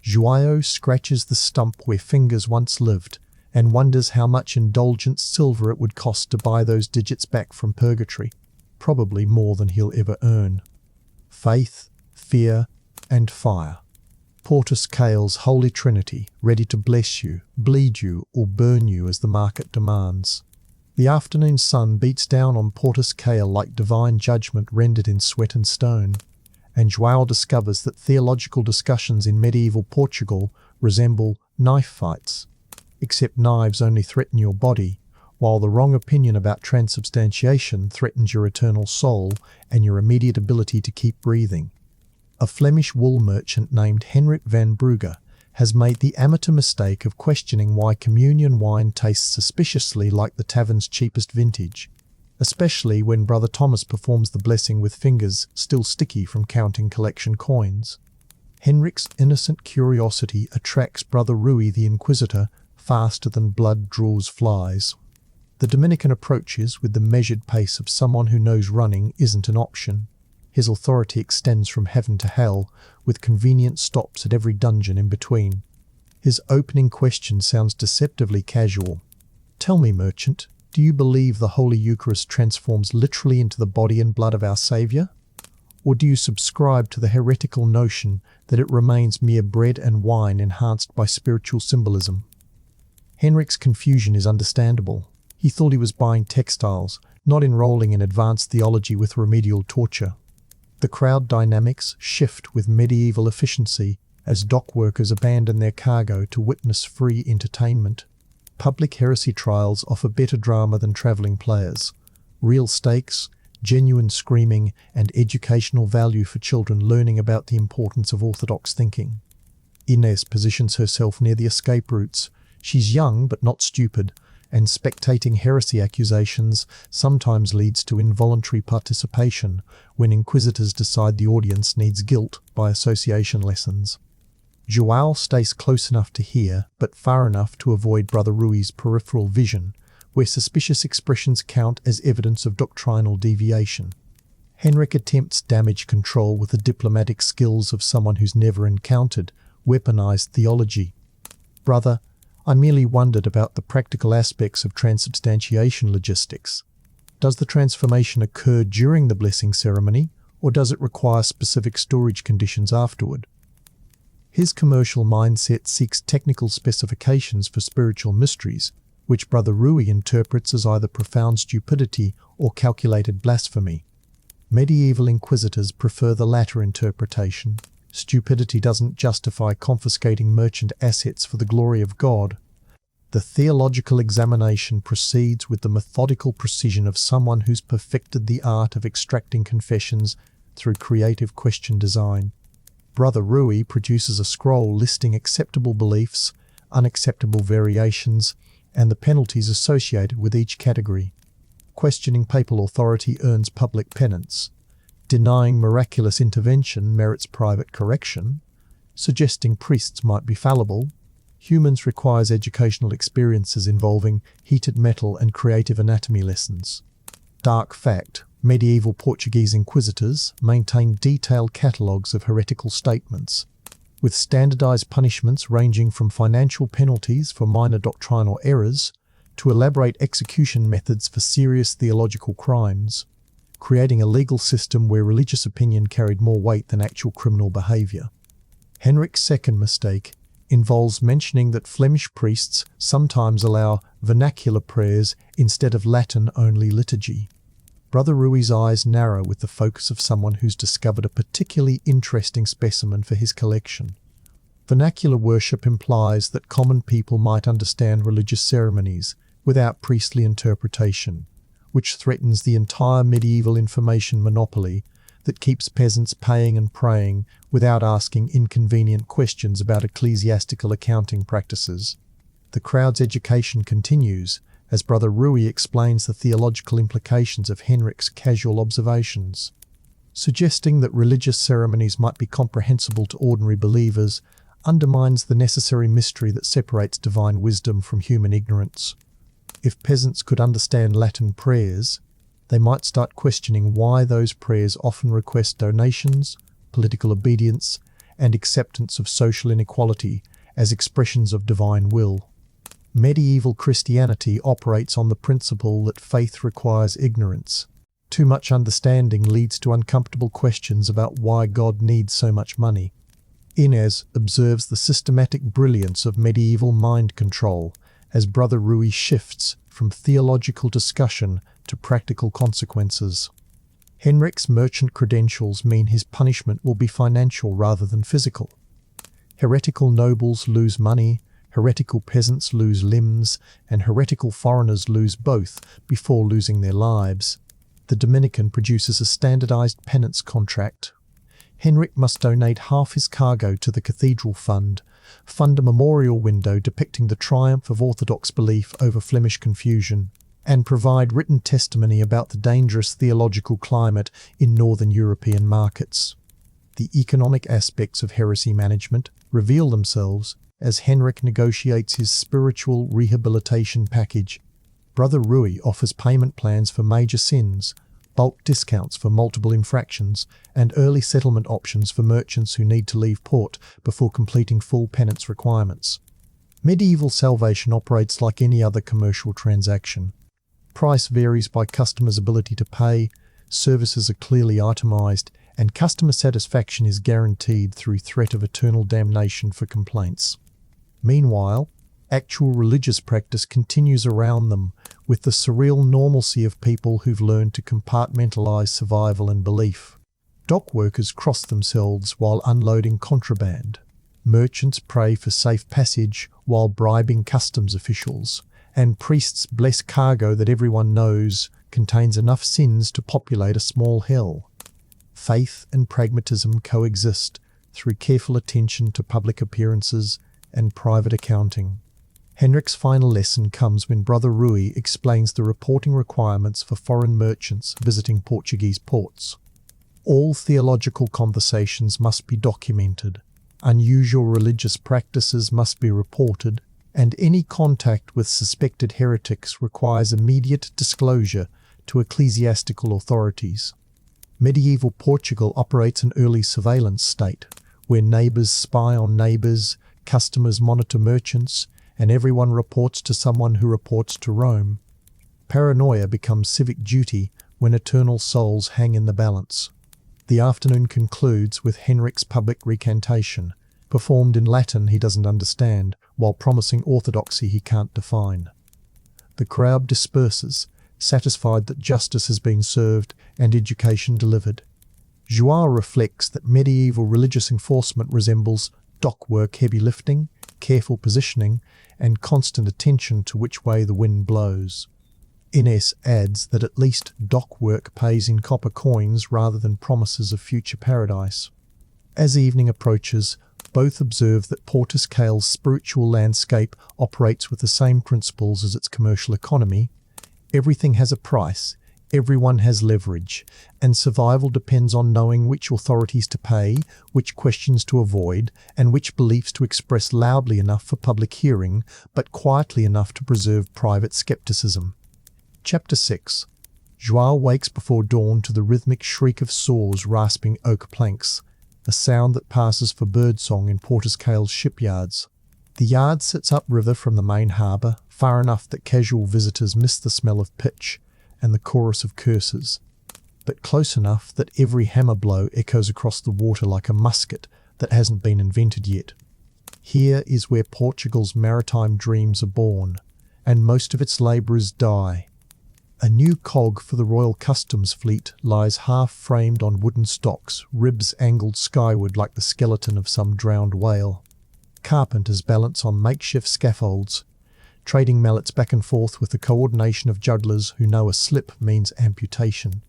João scratches the stump where fingers once lived, and wonders how much indulgent silver it would cost to buy those digits back from purgatory. Probably more than he'll ever earn. Faith, fear, and fire. Portus Cale's holy trinity, ready to bless you, bleed you, or burn you as the market demands. The afternoon sun beats down on Portus Cale like divine judgment rendered in sweat and stone, and João discovers that theological discussions in medieval Portugal resemble knife fights, except knives only threaten your body, while the wrong opinion about transubstantiation threatens your eternal soul and your immediate ability to keep breathing. A Flemish wool merchant named Henrik van Brugge has made the amateur mistake of questioning why communion wine tastes suspiciously like the tavern's cheapest vintage, especially when Brother Thomas performs the blessing with fingers still sticky from counting collection coins. Henrik's innocent curiosity attracts Brother Rui the Inquisitor faster than blood draws flies. The Dominican approaches with the measured pace of someone who knows running isn't an option. His authority extends from heaven to hell, with convenient stops at every dungeon in between. His opening question sounds deceptively casual. Tell me, merchant, do you believe the Holy Eucharist transforms literally into the body and blood of our Saviour? Or do you subscribe to the heretical notion that it remains mere bread and wine enhanced by spiritual symbolism? Henrik's confusion is understandable. He thought he was buying textiles, not enrolling in advanced theology with remedial torture. The crowd dynamics shift with medieval efficiency as dock workers abandon their cargo to witness free entertainment. Public heresy trials offer better drama than travelling players. Real stakes, genuine screaming, and educational value for children learning about the importance of orthodox thinking. Inês positions herself near the escape routes. She's young but not stupid, and spectating heresy accusations sometimes leads to involuntary participation when inquisitors decide the audience needs guilt by association lessons. João stays close enough to hear, but far enough to avoid Brother Rui's peripheral vision, where suspicious expressions count as evidence of doctrinal deviation. Henrik attempts damage control with the diplomatic skills of someone who's never encountered weaponized theology. Brother, I merely wondered about the practical aspects of transubstantiation logistics. Does the transformation occur during the blessing ceremony, or does it require specific storage conditions afterward? His commercial mindset seeks technical specifications for spiritual mysteries, which Brother Rui interprets as either profound stupidity or calculated blasphemy. Medieval inquisitors prefer the latter interpretation. Stupidity doesn't justify confiscating merchant assets for the glory of God. The theological examination proceeds with the methodical precision of someone who's perfected the art of extracting confessions through creative question design. Brother Rui produces a scroll listing acceptable beliefs, unacceptable variations, and the penalties associated with each category. Questioning papal authority earns public penance. Denying miraculous intervention merits private correction. Suggesting priests might be fallible. Humans requires educational experiences involving heated metal and creative anatomy lessons. Dark fact: medieval Portuguese inquisitors maintained detailed catalogues of heretical statements, with standardized punishments ranging from financial penalties for minor doctrinal errors to elaborate execution methods for serious theological crimes, creating a legal system where religious opinion carried more weight than actual criminal behaviour. Henric's second mistake involves mentioning that Flemish priests sometimes allow vernacular prayers instead of Latin-only liturgy. Brother Rui's eyes narrow with the focus of someone who's discovered a particularly interesting specimen for his collection. Vernacular worship implies that common people might understand religious ceremonies without priestly interpretation, which threatens the entire medieval information monopoly that keeps peasants paying and praying without asking inconvenient questions about ecclesiastical accounting practices. The crowd's education continues as Brother Rui explains the theological implications of Henric's casual observations. Suggesting that religious ceremonies might be comprehensible to ordinary believers undermines the necessary mystery that separates divine wisdom from human ignorance. If peasants could understand Latin prayers, they might start questioning why those prayers often request donations, political obedience, and acceptance of social inequality as expressions of divine will. Medieval Christianity operates on the principle that faith requires ignorance. Too much understanding leads to uncomfortable questions about why God needs so much money. Inês observes the systematic brilliance of medieval mind control as Brother Rui shifts from theological discussion to practical consequences. Henric's merchant credentials mean his punishment will be financial rather than physical. Heretical nobles lose money, heretical peasants lose limbs, and heretical foreigners lose both before losing their lives. The Dominican produces a standardized penance contract. Henric must donate half his cargo to the cathedral fund a memorial window depicting the triumph of Orthodox belief over Flemish confusion, and provide written testimony about the dangerous theological climate in northern European markets. The economic aspects of heresy management reveal themselves as Henric negotiates his spiritual rehabilitation package. Brother Rui offers payment plans for major sins, bulk discounts for multiple infractions, and early settlement options for merchants who need to leave port before completing full penance requirements. Medieval salvation operates like any other commercial transaction. Price varies by customers' ability to pay, services are clearly itemized, and customer satisfaction is guaranteed through threat of eternal damnation for complaints. Meanwhile, actual religious practice continues around them, with the surreal normalcy of people who've learned to compartmentalize survival and belief. Dock workers cross themselves while unloading contraband. Merchants pray for safe passage while bribing customs officials, and priests bless cargo that everyone knows contains enough sins to populate a small hell. Faith and pragmatism coexist through careful attention to public appearances and private accounting. Henric's final lesson comes when Brother Rui explains the reporting requirements for foreign merchants visiting Portuguese ports. All theological conversations must be documented, unusual religious practices must be reported, and any contact with suspected heretics requires immediate disclosure to ecclesiastical authorities. Medieval Portugal operates an early surveillance state, where neighbours spy on neighbours, customers monitor merchants, and everyone reports to someone who reports to Rome. Paranoia becomes civic duty when eternal souls hang in the balance. The afternoon concludes with Henric's public recantation, performed in Latin he doesn't understand, while promising orthodoxy he can't define. The crowd disperses, satisfied that justice has been served and education delivered. João reflects that medieval religious enforcement resembles dockwork heavy lifting, careful positioning, and constant attention to which way the wind blows. Inês adds that at least dockwork pays in copper coins rather than promises of future paradise. As evening approaches, both observe that Portus Cale's spiritual landscape operates with the same principles as its commercial economy. Everything has a price, everyone has leverage, and survival depends on knowing which authorities to pay, which questions to avoid, and which beliefs to express loudly enough for public hearing, but quietly enough to preserve private skepticism. Chapter 6. João wakes before dawn to the rhythmic shriek of saws rasping oak planks, a sound that passes for birdsong in Portus Cale's shipyards. The yard sits upriver from the main harbour, far enough that casual visitors miss the smell of pitch and the chorus of curses, but close enough that every hammer blow echoes across the water like a musket that hasn't been invented yet. Here is where Portugal's maritime dreams are born, and most of its labourers die. A new cog for the Royal Customs Fleet lies half-framed on wooden stocks, ribs angled skyward like the skeleton of some drowned whale. Carpenters balance on makeshift scaffolds, trading mallets back and forth with the coordination of jugglers who know a slip means amputation.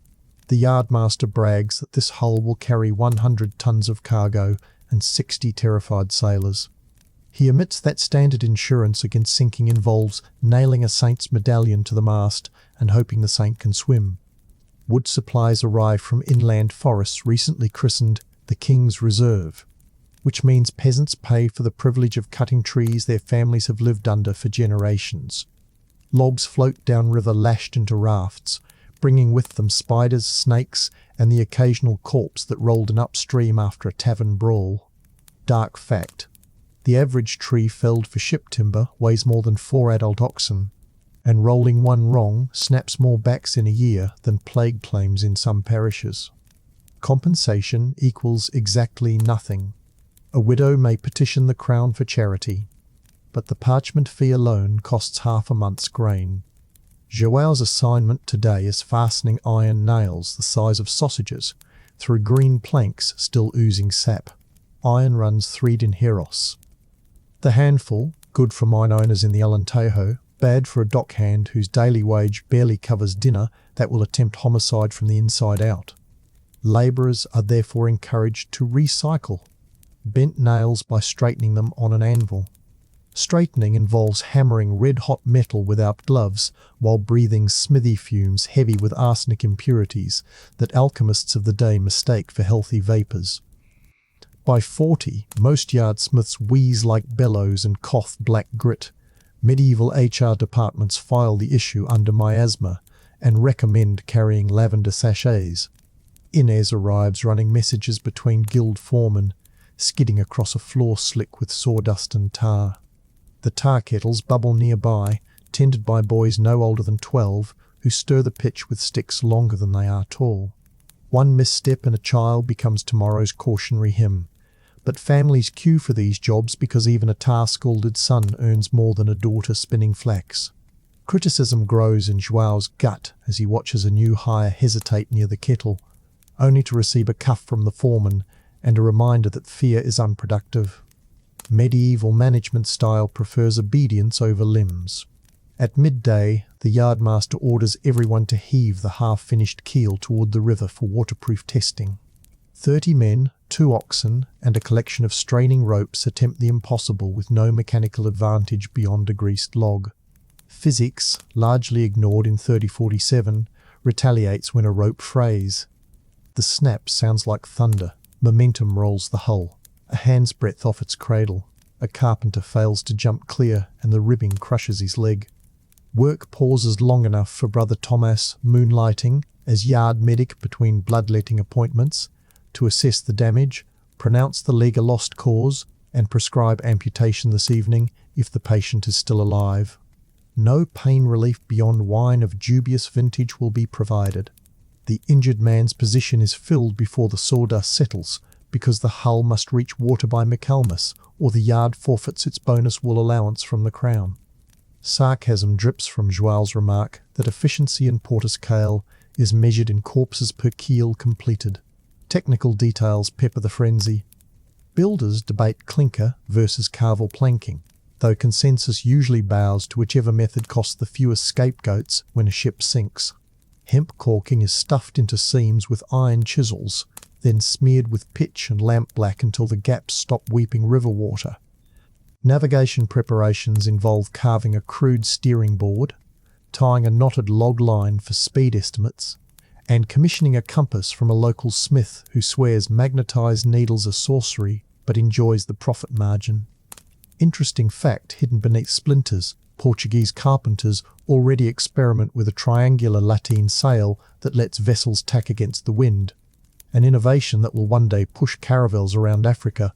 The yardmaster brags that this hull will carry 100 tons of cargo and 60 terrified sailors. He admits that standard insurance against sinking involves nailing a saint's medallion to the mast and hoping the saint can swim. Wood supplies arrive from inland forests recently christened the King's Reserve, which means peasants pay for the privilege of cutting trees their families have lived under for generations. Logs float downriver lashed into rafts, bringing with them spiders, snakes, and the occasional corpse that rolled in upstream after a tavern brawl. Dark fact: the average tree felled for ship timber weighs more than 4 adult oxen, and rolling one wrong snaps more backs in a year than plague claims in some parishes. Compensation equals exactly nothing. A widow may petition the Crown for charity, but the parchment fee alone costs half a month's grain. João's assignment today is fastening iron nails the size of sausages through green planks still oozing sap. Iron runs thread in Heros. The handful, good for mine owners in the Alentejo, bad for a dockhand whose daily wage barely covers dinner that will attempt homicide from the inside out. Labourers are therefore encouraged to recycle bent nails by straightening them on an anvil. Straightening involves hammering red-hot metal without gloves while breathing smithy fumes heavy with arsenic impurities that alchemists of the day mistake for healthy vapours. By 40, most yardsmiths wheeze like bellows and cough black grit. Medieval HR departments file the issue under miasma and recommend carrying lavender sachets. Inês arrives running messages between guild foremen, skidding across a floor slick with sawdust and tar. The tar kettles bubble nearby, tended by boys no older than 12, who stir the pitch with sticks longer than they are tall. One misstep and a child becomes tomorrow's cautionary hymn. But families queue for these jobs because even a tar-scalded son earns more than a daughter spinning flax. Criticism grows in João's gut as he watches a new hire hesitate near the kettle, only to receive a cuff from the foreman and a reminder that fear is unproductive. Medieval management style prefers obedience over limbs. At midday, the yardmaster orders everyone to heave the half-finished keel toward the river for waterproof testing. 30 men, 2 oxen, and a collection of straining ropes attempt the impossible with no mechanical advantage beyond a greased log. Physics, largely ignored in 3047, retaliates when a rope frays. The snap sounds like thunder. Momentum rolls the hull. A hand's breadth off its cradle. A carpenter fails to jump clear and the ribbing crushes his leg. Work pauses long enough for Brother Thomas, moonlighting as yard medic between bloodletting appointments, to assess the damage, pronounce the leg a lost cause, and prescribe amputation this evening if the patient is still alive. No pain relief beyond wine of dubious vintage will be provided. The injured man's position is filled before the sawdust settles, because the hull must reach water by Michaelmas, or the yard forfeits its bonus wool allowance from the Crown. Sarcasm drips from João's remark that efficiency in Portus Cale is measured in corpses per keel completed. Technical details pepper the frenzy. Builders debate clinker versus carvel planking, though consensus usually bows to whichever method costs the fewest scapegoats when a ship sinks. Hemp caulking is stuffed into seams with iron chisels, then smeared with pitch and lampblack until the gaps stop weeping river water. Navigation preparations involve carving a crude steering board, tying a knotted log line for speed estimates, and commissioning a compass from a local smith who swears magnetized needles are sorcery but enjoys the profit margin. Interesting fact hidden beneath splinters: Portuguese carpenters already experiment with a triangular lateen sail that lets vessels tack against the wind, an innovation that will one day push caravels around Africa,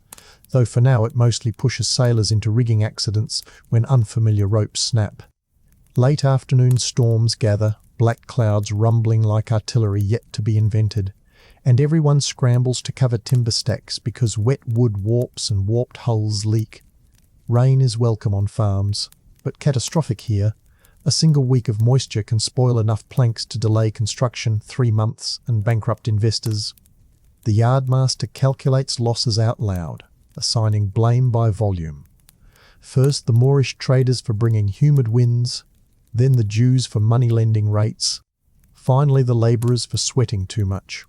though for now it mostly pushes sailors into rigging accidents when unfamiliar ropes snap. Late afternoon storms gather, black clouds rumbling like artillery yet to be invented, and everyone scrambles to cover timber stacks because wet wood warps and warped hulls leak. Rain is welcome on farms, but catastrophic here. A single week of moisture can spoil enough planks to delay construction 3 months and bankrupt investors. The yardmaster calculates losses out loud, assigning blame by volume. First the Moorish traders for bringing humid winds, then the Jews for money-lending rates, finally the labourers for sweating too much.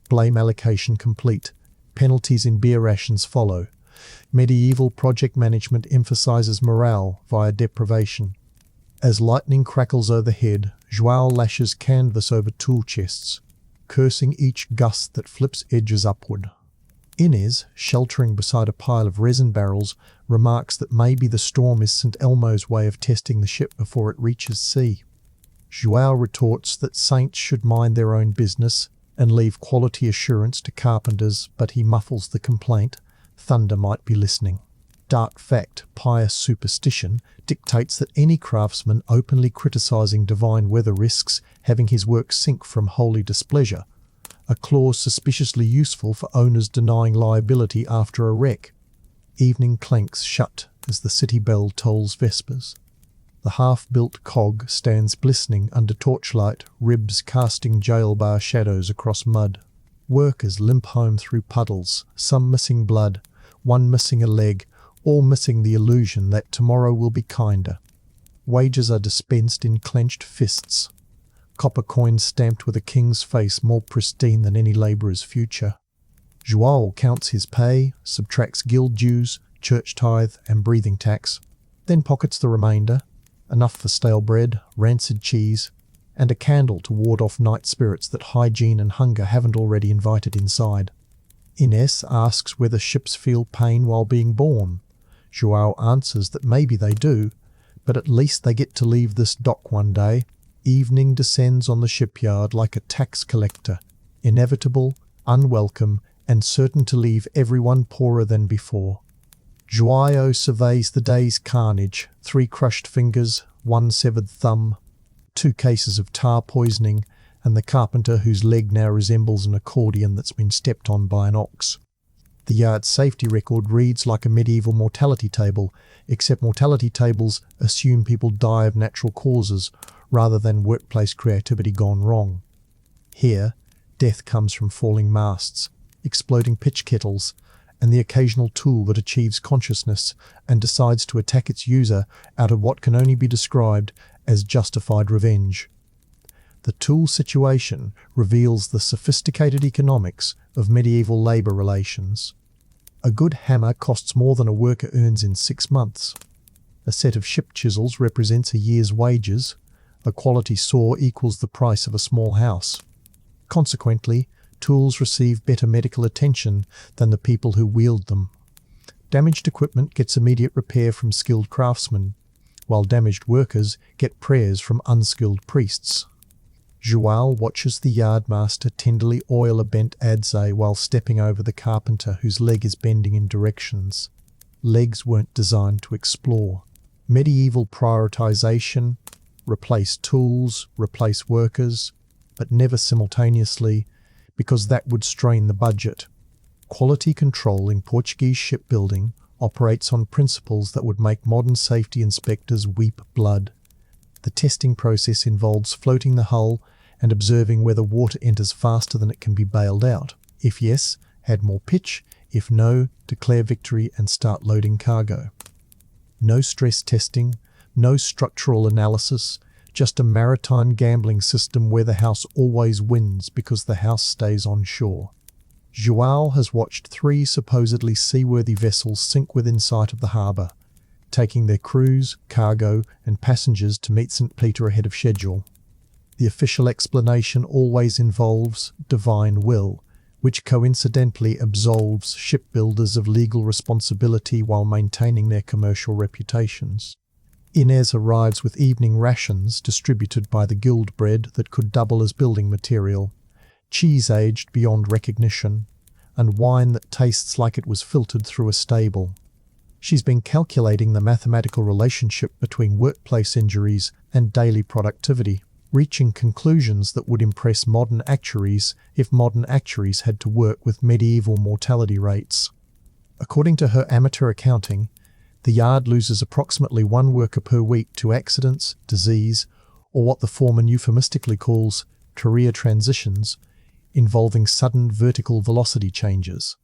Blame allocation complete. Penalties in beer rations follow. Medieval project management emphasises morale via deprivation. As lightning crackles overhead, João lashes canvas over tool chests, cursing each gust that flips edges upward. Inês, sheltering beside a pile of resin barrels, remarks that maybe the storm is St. Elmo's way of testing the ship before it reaches sea. João retorts that saints should mind their own business and leave quality assurance to carpenters, but he muffles the complaint: thunder might be listening. Dark fact, pious superstition, dictates that any craftsman openly criticising divine weather risks having his work sink from holy displeasure, a clause suspiciously useful for owners denying liability after a wreck. Evening clanks shut as the city bell tolls vespers. The half-built cog stands glistening under torchlight, ribs casting jail bar shadows across mud. Workers limp home through puddles, some missing blood, one missing a leg, all missing the illusion that tomorrow will be kinder. Wages are dispensed in clenched fists, copper coins stamped with a king's face more pristine than any labourer's future. João counts his pay, subtracts guild dues, church tithe and breathing tax, then pockets the remainder, enough for stale bread, rancid cheese, and a candle to ward off night spirits that hygiene and hunger haven't already invited inside. Inês asks whether ships feel pain while being born. João answers that maybe they do, but at least they get to leave this dock one day. Evening descends on the shipyard like a tax collector, inevitable, unwelcome, and certain to leave everyone poorer than before. João surveys the day's carnage: 3 crushed fingers, 1 severed thumb, 2 cases of tar poisoning, and the carpenter whose leg now resembles an accordion that's been stepped on by an ox. The yard's safety record reads like a medieval mortality table, except mortality tables assume people die of natural causes rather than workplace creativity gone wrong. Here, death comes from falling masts, exploding pitch kettles, and the occasional tool that achieves consciousness and decides to attack its user out of what can only be described as justified revenge. The tool situation reveals the sophisticated economics of medieval labour relations. A good hammer costs more than a worker earns in 6 months. A set of ship chisels represents a year's wages. A quality saw equals the price of a small house. Consequently, tools receive better medical attention than the people who wield them. Damaged equipment gets immediate repair from skilled craftsmen, while damaged workers get prayers from unskilled priests. João watches the yardmaster tenderly oil a bent adze while stepping over the carpenter whose leg is bending in directions. Legs weren't designed to explore. Medieval prioritization: replace tools, replace workers, but never simultaneously, because that would strain the budget. Quality control in Portuguese shipbuilding operates on principles that would make modern safety inspectors weep blood. The testing process involves floating the hull and observing whether water enters faster than it can be bailed out. If yes, add more pitch. If no, declare victory and start loading cargo. No stress testing, no structural analysis, just a maritime gambling system where the house always wins because the house stays on shore. João has watched 3 supposedly seaworthy vessels sink within sight of the harbour, taking their crews, cargo and passengers to meet St. Peter ahead of schedule. The official explanation always involves divine will, which coincidentally absolves shipbuilders of legal responsibility while maintaining their commercial reputations. Inês arrives with evening rations distributed by the guild bread that could double as building material, cheese aged beyond recognition, and wine that tastes like it was filtered through a stable. She's been calculating the mathematical relationship between workplace injuries and daily productivity, reaching conclusions that would impress modern actuaries if modern actuaries had to work with medieval mortality rates. According to her amateur accounting, the yard loses approximately 1 worker per week to accidents, disease, or what the foreman euphemistically calls career transitions, involving sudden vertical velocity changes.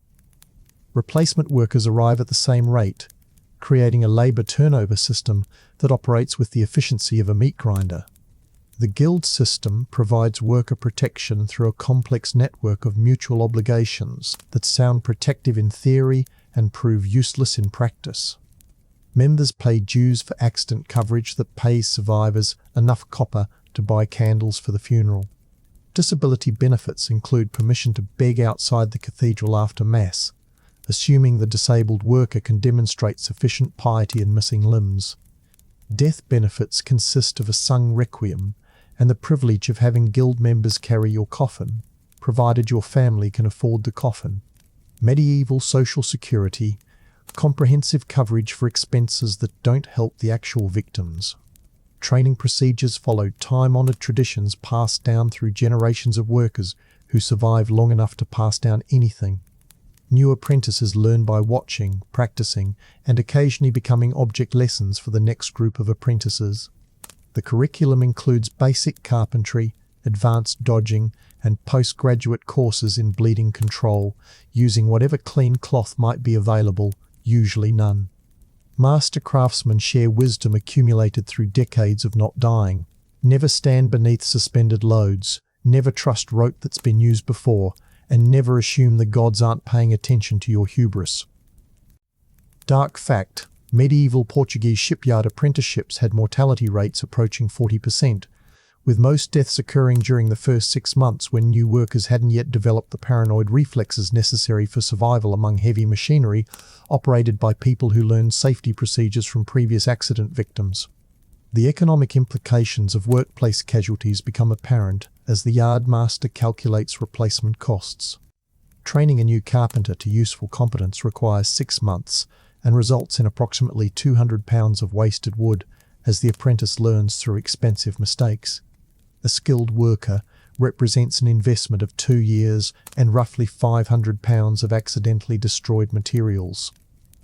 Replacement workers arrive at the same rate, creating a labour turnover system that operates with the efficiency of a meat grinder. The guild system provides worker protection through a complex network of mutual obligations that sound protective in theory and prove useless in practice. Members pay dues for accident coverage that pays survivors enough copper to buy candles for the funeral. Disability benefits include permission to beg outside the cathedral after Mass, assuming the disabled worker can demonstrate sufficient piety in missing limbs. Death benefits consist of a sung requiem and the privilege of having guild members carry your coffin, provided your family can afford the coffin. Medieval social security, comprehensive coverage for expenses that don't help the actual victims. Training procedures followed time-honoured traditions passed down through generations of workers who survived long enough to pass down anything. New apprentices learn by watching, practicing, and occasionally becoming object lessons for the next group of apprentices. The curriculum includes basic carpentry, advanced dodging, and postgraduate courses in bleeding control, using whatever clean cloth might be available, usually none. Master craftsmen share wisdom accumulated through decades of not dying. Never stand beneath suspended loads, never trust rope that's been used before, and never assume the gods aren't paying attention to your hubris. Dark fact: medieval Portuguese shipyard apprenticeships had mortality rates approaching 40%, with most deaths occurring during the first 6 months when new workers hadn't yet developed the paranoid reflexes necessary for survival among heavy machinery operated by people who learned safety procedures from previous accident victims. The economic implications of workplace casualties become apparent as the yard master calculates replacement costs. Training a new carpenter to useful competence requires 6 months and results in approximately £200 of wasted wood as the apprentice learns through expensive mistakes. A skilled worker represents an investment of 2 years and roughly £500 of accidentally destroyed materials.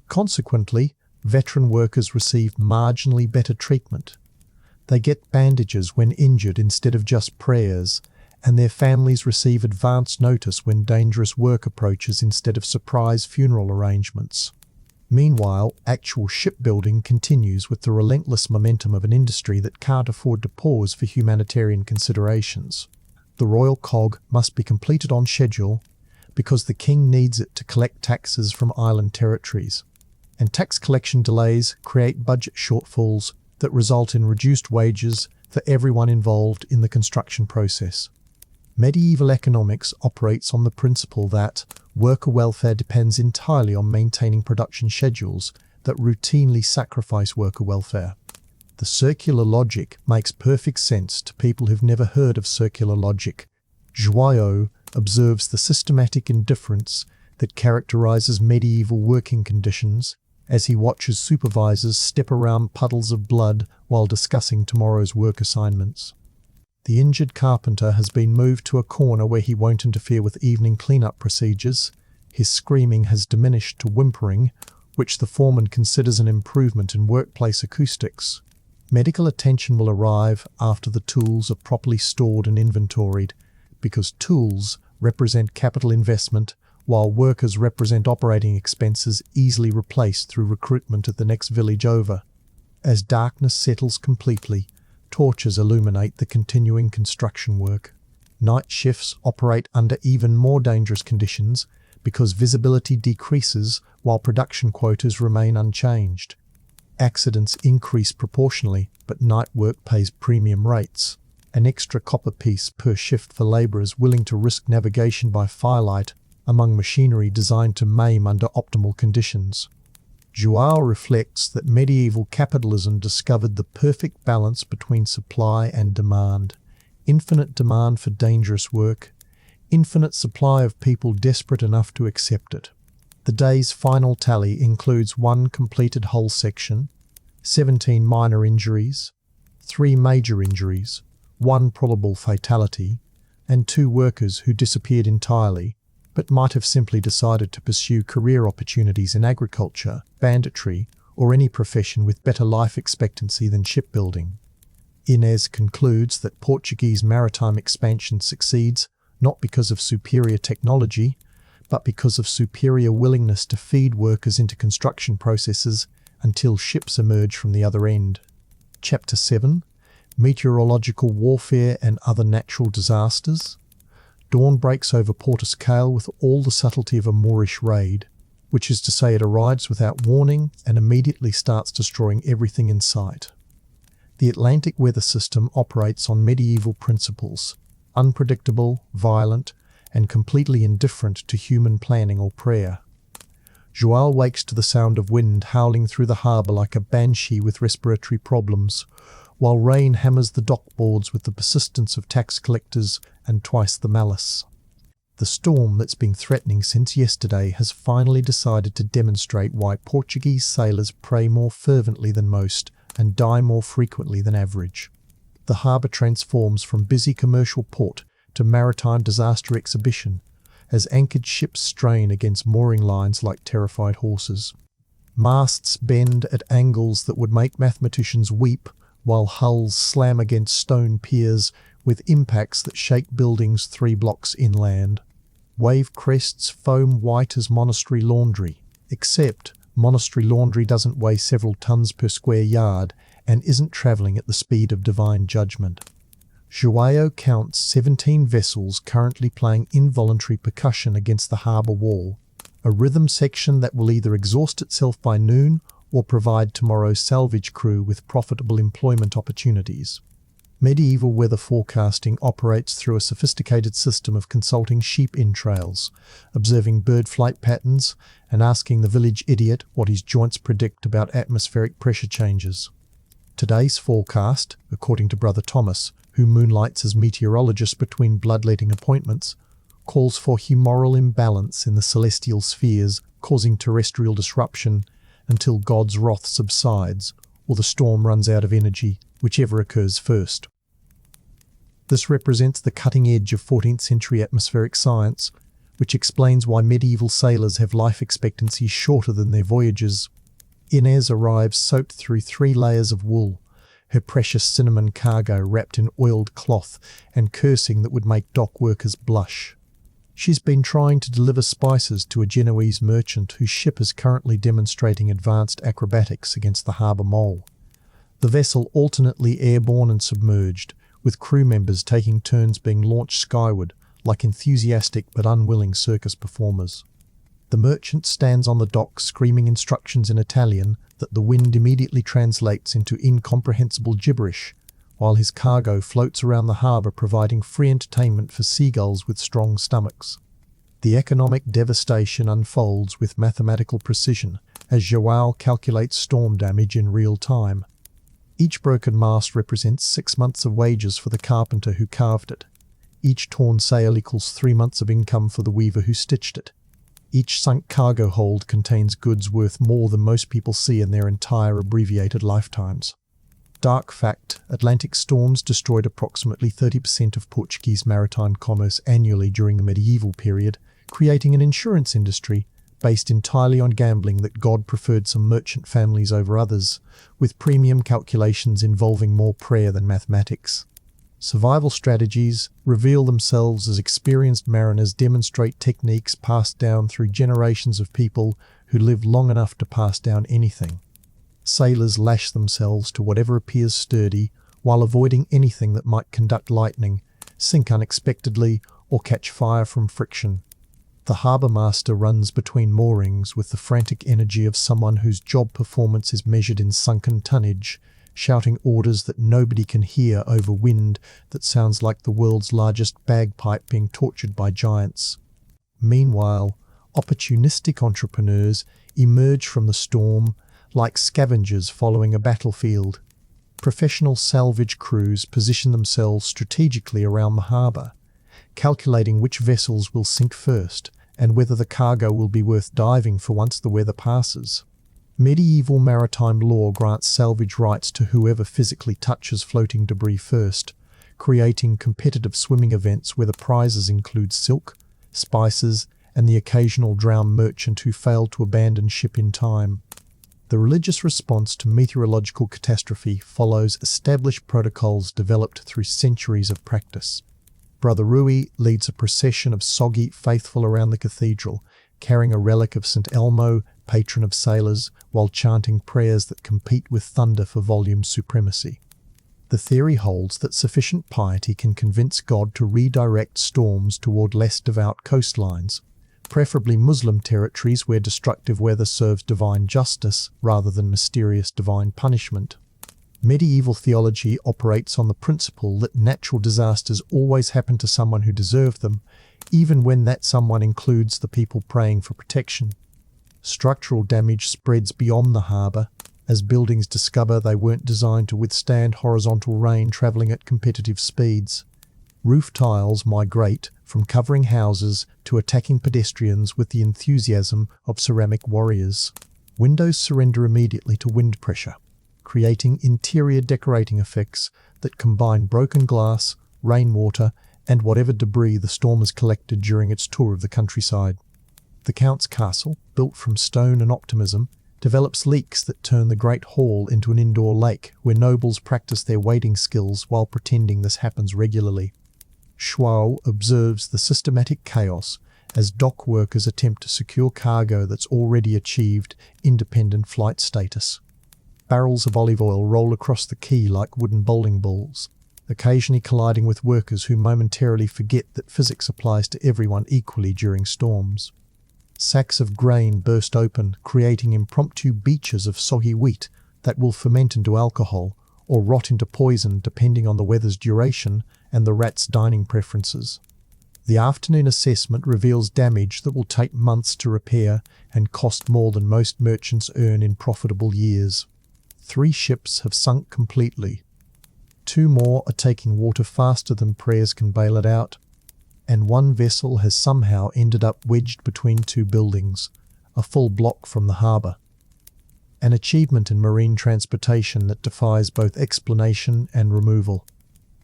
Consequently, veteran workers receive marginally better treatment. They get bandages when injured instead of just prayers, and their families receive advance notice when dangerous work approaches instead of surprise funeral arrangements. Meanwhile, actual shipbuilding continues with the relentless momentum of an industry that can't afford to pause for humanitarian considerations. The royal cog must be completed on schedule because the king needs it to collect taxes from island territories, and tax collection delays create budget shortfalls that result in reduced wages for everyone involved in the construction process. Medieval economics operates on the principle that worker welfare depends entirely on maintaining production schedules that routinely sacrifice worker welfare. The circular logic makes perfect sense to people who've never heard of circular logic. João observes the systematic indifference that characterizes medieval working conditions as he watches supervisors step around puddles of blood while discussing tomorrow's work assignments. The injured carpenter has been moved to a corner where he won't interfere with evening cleanup procedures. His screaming has diminished to whimpering, which the foreman considers an improvement in workplace acoustics. Medical attention will arrive after the tools are properly stored and inventoried, because tools represent capital investment while workers represent operating expenses easily replaced through recruitment at the next village over. As darkness settles completely, torches illuminate the continuing construction work. Night shifts operate under even more dangerous conditions because visibility decreases while production quotas remain unchanged. Accidents increase proportionally, but night work pays premium rates, an extra copper piece per shift for labourers willing to risk navigation by firelight among machinery designed to maim under optimal conditions. João reflects that medieval capitalism discovered the perfect balance between supply and demand. Infinite demand for dangerous work, infinite supply of people desperate enough to accept it. The day's final tally includes 1 completed hull section, 17 minor injuries, 3 major injuries, 1 probable fatality, and 2 workers who disappeared entirely, but might have simply decided to pursue career opportunities in agriculture, banditry, or any profession with better life expectancy than shipbuilding. Inês concludes that Portuguese maritime expansion succeeds not because of superior technology, but because of superior willingness to feed workers into construction processes until ships emerge from the other end. Chapter 7: Meteorological Warfare and Other Natural Disasters. Dawn breaks over Portus Cale with all the subtlety of a Moorish raid, which is to say it arrives without warning and immediately starts destroying everything in sight. The Atlantic weather system operates on medieval principles, unpredictable, violent, and completely indifferent to human planning or prayer. João wakes to the sound of wind howling through the harbour like a banshee with respiratory problems, while rain hammers the dock boards with the persistence of tax collectors and twice the malice. The storm that's been threatening since yesterday has finally decided to demonstrate why Portuguese sailors pray more fervently than most and die more frequently than average. The harbour transforms from busy commercial port to maritime disaster exhibition as anchored ships strain against mooring lines like terrified horses. Masts bend at angles that would make mathematicians weep, while hulls slam against stone piers with impacts that shake buildings 3 blocks inland. Wave crests foam white as monastery laundry, except monastery laundry doesn't weigh several tons per square yard and isn't travelling at the speed of divine judgment. João counts 17 vessels currently playing involuntary percussion against the harbour wall, a rhythm section that will either exhaust itself by noon or provide tomorrow's salvage crew with profitable employment opportunities. Medieval weather forecasting operates through a sophisticated system of consulting sheep entrails, observing bird flight patterns, and asking the village idiot what his joints predict about atmospheric pressure changes. Today's forecast, according to Brother Thomas, who moonlights as meteorologist between bloodletting appointments, calls for humoral imbalance in the celestial spheres, causing terrestrial disruption until God's wrath subsides or the storm runs out of energy, whichever occurs first. This represents the cutting edge of 14th century atmospheric science, which explains why medieval sailors have life expectancies shorter than their voyages. Inês arrives soaked through 3 layers of wool, her precious cinnamon cargo wrapped in oiled cloth and cursing that would make dock workers blush. She's been trying to deliver spices to a Genoese merchant whose ship is currently demonstrating advanced acrobatics against the harbour mole. The vessel alternately airborne and submerged, with crew members taking turns being launched skyward like enthusiastic but unwilling circus performers. The merchant stands on the dock screaming instructions in Italian that the wind immediately translates into incomprehensible gibberish, while his cargo floats around the harbour providing free entertainment for seagulls with strong stomachs. The economic devastation unfolds with mathematical precision as João calculates storm damage in real time. Each broken mast represents 6 months of wages for the carpenter who carved it. Each torn sail equals 3 months of income for the weaver who stitched it. Each sunk cargo hold contains goods worth more than most people see in their entire abbreviated lifetimes. Dark fact: Atlantic storms destroyed approximately 30% of Portuguese maritime commerce annually during the medieval period, creating an insurance industry based entirely on gambling that God preferred some merchant families over others, with premium calculations involving more prayer than mathematics. Survival strategies reveal themselves as experienced mariners demonstrate techniques passed down through generations of people who lived long enough to pass down anything. Sailors lash themselves to whatever appears sturdy while avoiding anything that might conduct lightning, sink unexpectedly, or catch fire from friction. The harbour master runs between moorings with the frantic energy of someone whose job performance is measured in sunken tonnage, shouting orders that nobody can hear over wind that sounds like the world's largest bagpipe being tortured by giants. Meanwhile, opportunistic entrepreneurs emerge from the storm like scavengers following a battlefield. Professional salvage crews position themselves strategically around the harbour, calculating which vessels will sink first and whether the cargo will be worth diving for once the weather passes. Medieval maritime law grants salvage rights to whoever physically touches floating debris first, creating competitive swimming events where the prizes include silk, spices, and the occasional drowned merchant who failed to abandon ship in time. The religious response to meteorological catastrophe follows established protocols developed through centuries of practice. Brother Rui leads a procession of soggy faithful around the cathedral, carrying a relic of St. Elmo, patron of sailors, while chanting prayers that compete with thunder for volume supremacy. The theory holds that sufficient piety can convince God to redirect storms toward less devout coastlines, preferably Muslim territories where destructive weather serves divine justice rather than mysterious divine punishment. Medieval theology operates on the principle that natural disasters always happen to someone who deserved them, even when that someone includes the people praying for protection. Structural damage spreads beyond the harbour, as buildings discover they weren't designed to withstand horizontal rain travelling at competitive speeds. Roof tiles migrate from covering houses to attacking pedestrians with the enthusiasm of ceramic warriors. Windows surrender immediately to wind pressure, creating interior decorating effects that combine broken glass, rainwater, and whatever debris the storm has collected during its tour of the countryside. The Count's castle, built from stone and optimism, develops leaks that turn the Great Hall into an indoor lake where nobles practice their wading skills while pretending this happens regularly. João observes the systematic chaos as dock workers attempt to secure cargo that's already achieved independent flight status. Barrels of olive oil roll across the quay like wooden bowling balls, occasionally colliding with workers who momentarily forget that physics applies to everyone equally during storms. Sacks of grain burst open, creating impromptu beaches of soggy wheat that will ferment into alcohol or rot into poison depending on the weather's duration and the rats' dining preferences. The afternoon assessment reveals damage that will take months to repair and cost more than most merchants earn in profitable years. 3 ships have sunk completely. 2 more are taking water faster than prayers can bail it out, and 1 vessel has somehow ended up wedged between 2 buildings, a full block from the harbour. An achievement in marine transportation that defies both explanation and removal.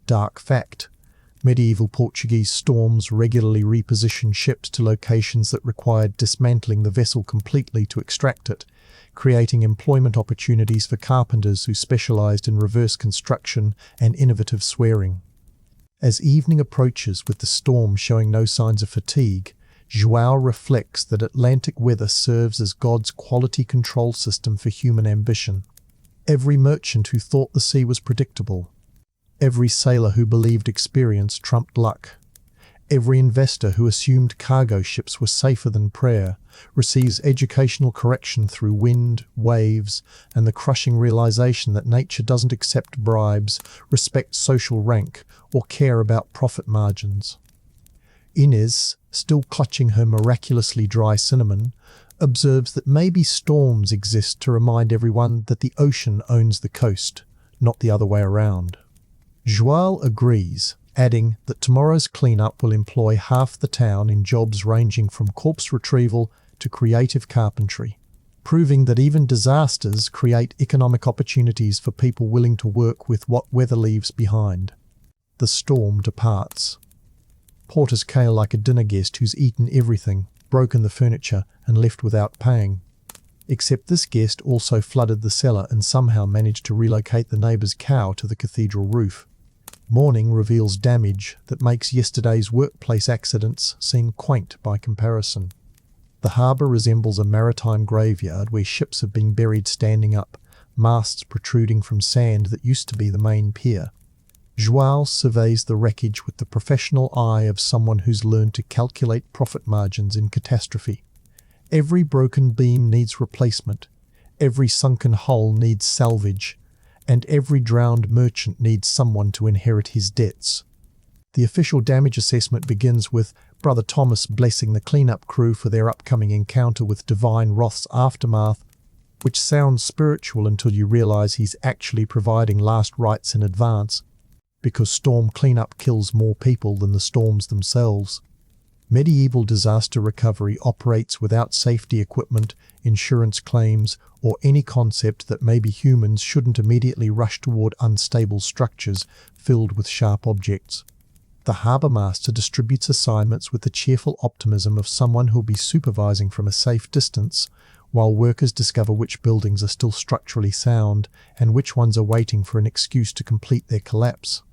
Dark fact: medieval Portuguese storms regularly repositioned ships to locations that required dismantling the vessel completely to extract it, creating employment opportunities for carpenters who specialised in reverse construction and innovative swearing. As evening approaches with the storm showing no signs of fatigue, João reflects that Atlantic weather serves as God's quality control system for human ambition. Every merchant who thought the sea was predictable, every sailor who believed experience trumped luck, every investor who assumed cargo ships were safer than prayer, receives educational correction through wind, waves, and the crushing realization that nature doesn't accept bribes, respect social rank, or care about profit margins. Inês, still clutching her miraculously dry cinnamon, observes that maybe storms exist to remind everyone that the ocean owns the coast, not the other way around. João agrees, adding that tomorrow's cleanup will employ half the town in jobs ranging from corpse retrieval to creative carpentry, proving that even disasters create economic opportunities for people willing to work with what weather leaves behind. The storm departs. Portus Cale like a dinner guest who's eaten everything, broken the furniture, and left without paying. Except this guest also flooded the cellar and somehow managed to relocate the neighbour's cow to the cathedral roof. Morning reveals damage that makes yesterday's workplace accidents seem quaint by comparison. The harbour resembles a maritime graveyard where ships have been buried standing up, masts protruding from sand that used to be the main pier. João surveys the wreckage with the professional eye of someone who's learned to calculate profit margins in catastrophe. Every broken beam needs replacement, every sunken hull needs salvage, and every drowned merchant needs someone to inherit his debts. The official damage assessment begins with Brother Thomas blessing the cleanup crew for their upcoming encounter with Divine Wrath's aftermath, which sounds spiritual until you realise he's actually providing last rites in advance, because storm cleanup kills more people than the storms themselves. Medieval disaster recovery operates without safety equipment, insurance claims, or any concept that maybe humans shouldn't immediately rush toward unstable structures filled with sharp objects. The harbour master distributes assignments with the cheerful optimism of someone who'll be supervising from a safe distance, while workers discover which buildings are still structurally sound and which ones are waiting for an excuse to complete their collapse.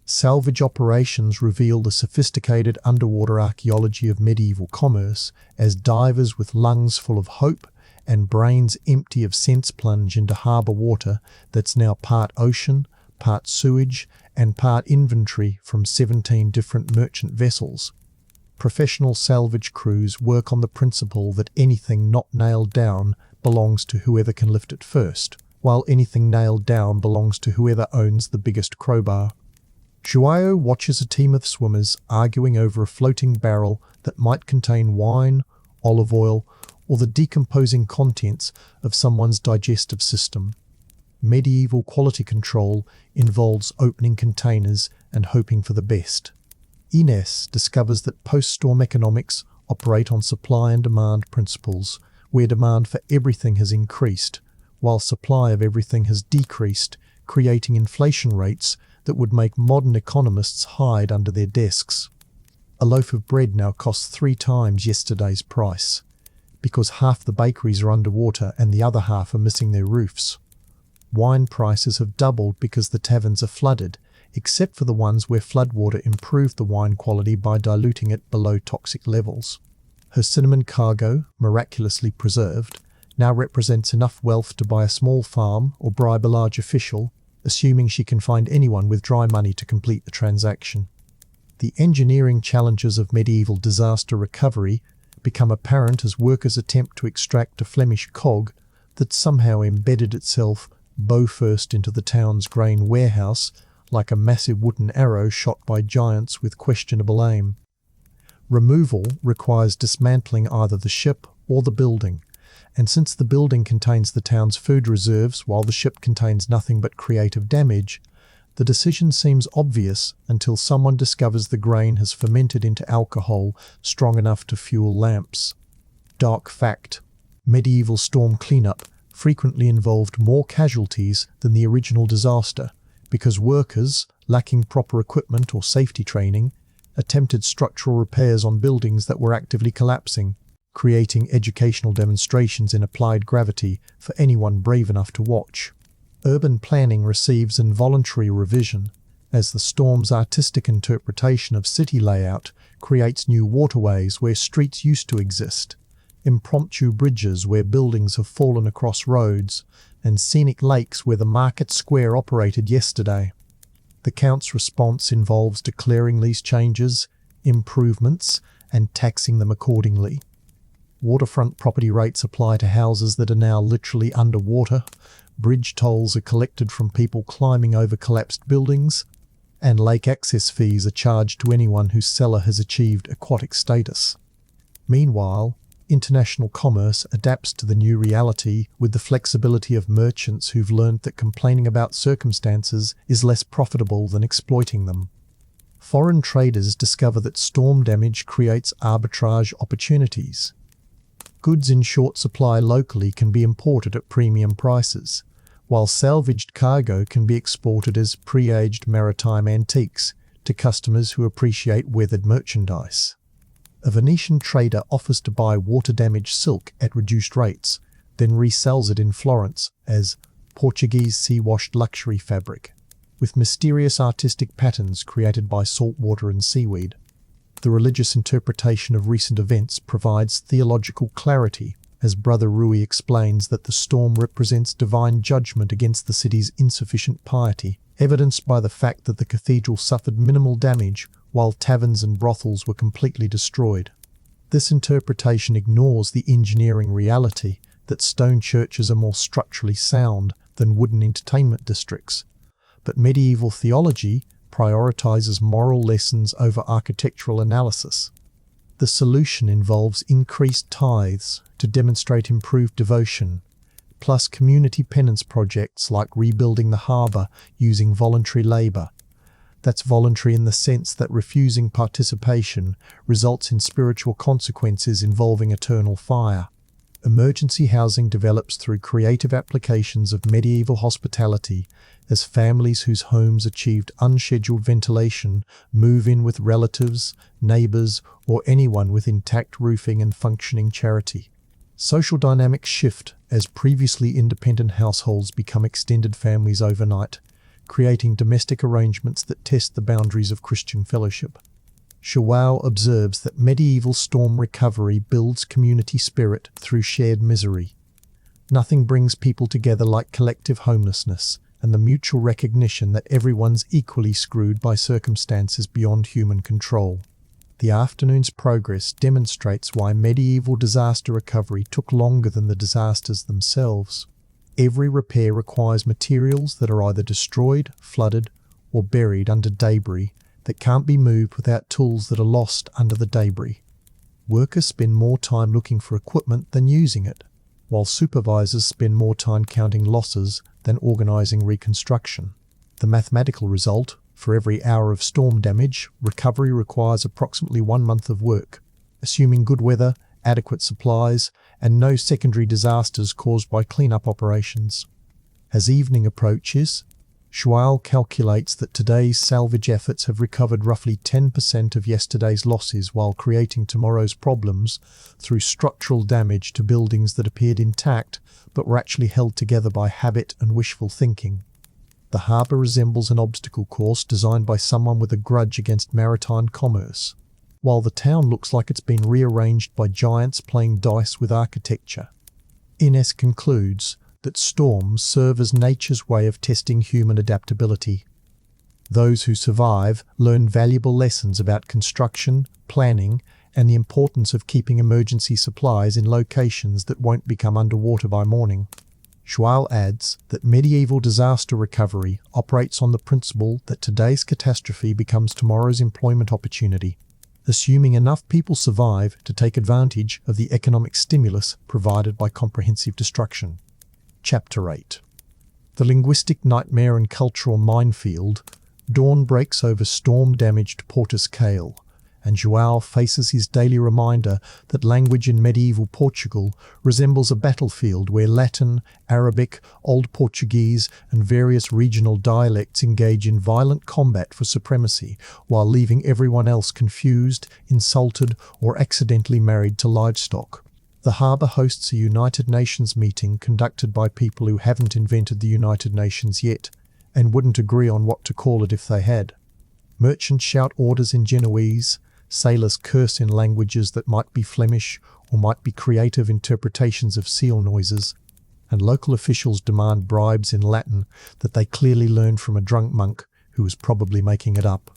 Salvage operations reveal the sophisticated underwater archaeology of medieval commerce as divers with lungs full of hope and brains empty of sense plunge into harbour water that's now part ocean, part sewage, and part inventory from 17 different merchant vessels. Professional salvage crews work on the principle that anything not nailed down belongs to whoever can lift it first, while anything nailed down belongs to whoever owns the biggest crowbar. João watches a team of swimmers arguing over a floating barrel that might contain wine, olive oil, or the decomposing contents of someone's digestive system. Medieval quality control involves opening containers and hoping for the best. Inês discovers that post-storm economics operate on supply and demand principles, where demand for everything has increased, while supply of everything has decreased, creating inflation rates that would make modern economists hide under their desks. A loaf of bread now costs 3 times yesterday's price, because half the bakeries are underwater and the other half are missing their roofs. Wine prices have doubled because the taverns are flooded, except for the ones where floodwater improved the wine quality by diluting it below toxic levels. Her cinnamon cargo, miraculously preserved, now represents enough wealth to buy a small farm or bribe a large official, assuming she can find anyone with dry money to complete the transaction. The engineering challenges of medieval disaster recovery become apparent as workers attempt to extract a Flemish cog that somehow embedded itself bow first into the town's grain warehouse like a massive wooden arrow shot by giants with questionable aim. Removal requires dismantling either the ship or the building, and since the building contains the town's food reserves while the ship contains nothing but creative damage, the decision seems obvious until someone discovers the grain has fermented into alcohol strong enough to fuel lamps. Dark fact: medieval storm cleanup frequently involved more casualties than the original disaster, because workers, lacking proper equipment or safety training, attempted structural repairs on buildings that were actively collapsing, creating educational demonstrations in applied gravity for anyone brave enough to watch. Urban planning receives involuntary revision, as the storm's artistic interpretation of city layout creates new waterways where streets used to exist, impromptu bridges where buildings have fallen across roads, and scenic lakes where the market square operated yesterday. The Count's response involves declaring these changes improvements and taxing them accordingly. Waterfront property rates apply to houses that are now literally underwater, bridge tolls are collected from people climbing over collapsed buildings, and lake access fees are charged to anyone whose cellar has achieved aquatic status. Meanwhile, international commerce adapts to the new reality with the flexibility of merchants who've learned that complaining about circumstances is less profitable than exploiting them. Foreign traders discover that storm damage creates arbitrage opportunities. Goods in short supply locally can be imported at premium prices, while salvaged cargo can be exported as pre-aged maritime antiques to customers who appreciate weathered merchandise. A Venetian trader offers to buy water-damaged silk at reduced rates, then resells it in Florence as Portuguese sea-washed luxury fabric. with mysterious artistic patterns created by salt water and seaweed. The religious interpretation of recent events provides theological clarity, as Brother Rui explains that the storm represents divine judgment against the city's insufficient piety, evidenced by the fact that the cathedral suffered minimal damage, while taverns and brothels were completely destroyed. This interpretation ignores the engineering reality that stone churches are more structurally sound than wooden entertainment districts, but medieval theology prioritizes moral lessons over architectural analysis. The solution involves increased tithes to demonstrate improved devotion, plus community penance projects like rebuilding the harbour using voluntary labour. That's voluntary in the sense that refusing participation results in spiritual consequences involving eternal fire. Emergency housing develops through creative applications of medieval hospitality as families whose homes achieved unscheduled ventilation move in with relatives, neighbours, or anyone with intact roofing and functioning charity. Social dynamics shift as previously independent households become extended families overnight, creating domestic arrangements that test the boundaries of Christian fellowship. João observes that medieval storm recovery builds community spirit through shared misery. Nothing brings people together like collective homelessness and the mutual recognition that everyone's equally screwed by circumstances beyond human control. The afternoon's progress demonstrates why medieval disaster recovery took longer than the disasters themselves. Every repair requires materials that are either destroyed, flooded, or buried under debris that can't be moved without tools that are lost under the debris. Workers spend more time looking for equipment than using it, while supervisors spend more time counting losses than organizing reconstruction. The mathematical result: for every hour of storm damage, recovery requires approximately 1 month of work, assuming good weather, adequate supplies, and no secondary disasters caused by cleanup operations. As evening approaches, João calculates that today's salvage efforts have recovered roughly 10% of yesterday's losses while creating tomorrow's problems through structural damage to buildings that appeared intact but were actually held together by habit and wishful thinking. The harbour resembles an obstacle course designed by someone with a grudge against maritime commerce, while the town looks like it's been rearranged by giants playing dice with architecture. Inês concludes that storms serve as nature's way of testing human adaptability. Those who survive learn valuable lessons about construction, planning, and the importance of keeping emergency supplies in locations that won't become underwater by morning. João adds that medieval disaster recovery operates on the principle that today's catastrophe becomes tomorrow's employment opportunity, assuming enough people survive to take advantage of the economic stimulus provided by comprehensive destruction. Chapter 8. The linguistic nightmare and cultural minefield. Dawn breaks over storm-damaged Portus Cale, and João faces his daily reminder that language in medieval Portugal resembles a battlefield where Latin, Arabic, Old Portuguese, and various regional dialects engage in violent combat for supremacy, while leaving everyone else confused, insulted, or accidentally married to livestock. The harbour hosts a United Nations meeting conducted by people who haven't invented the United Nations yet, and wouldn't agree on what to call it if they had. Merchants shout orders in Genoese, sailors curse in languages that might be Flemish or might be creative interpretations of seal noises, and local officials demand bribes in Latin that they clearly learned from a drunk monk who was probably making it up.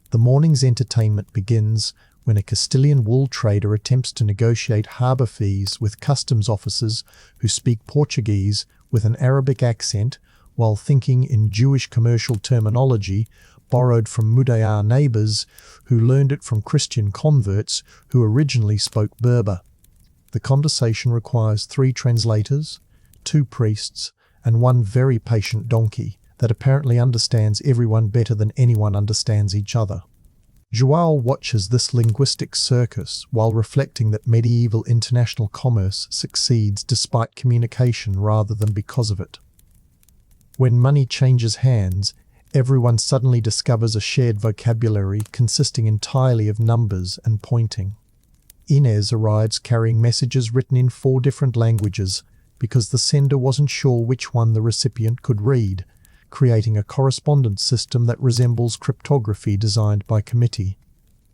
The morning's entertainment begins when a Castilian wool trader attempts to negotiate harbour fees with customs officers who speak Portuguese with an Arabic accent while thinking in Jewish commercial terminology borrowed from Mudayar neighbours who learned it from Christian converts who originally spoke Berber. The conversation requires 3 translators, 2 priests, and 1 very patient donkey that apparently understands everyone better than anyone understands each other. João watches this linguistic circus while reflecting that medieval international commerce succeeds despite communication rather than because of it. When money changes hands, everyone suddenly discovers a shared vocabulary consisting entirely of numbers and pointing. Inês arrives carrying messages written in 4 different languages because the sender wasn't sure which one the recipient could read, creating a correspondence system that resembles cryptography designed by committee.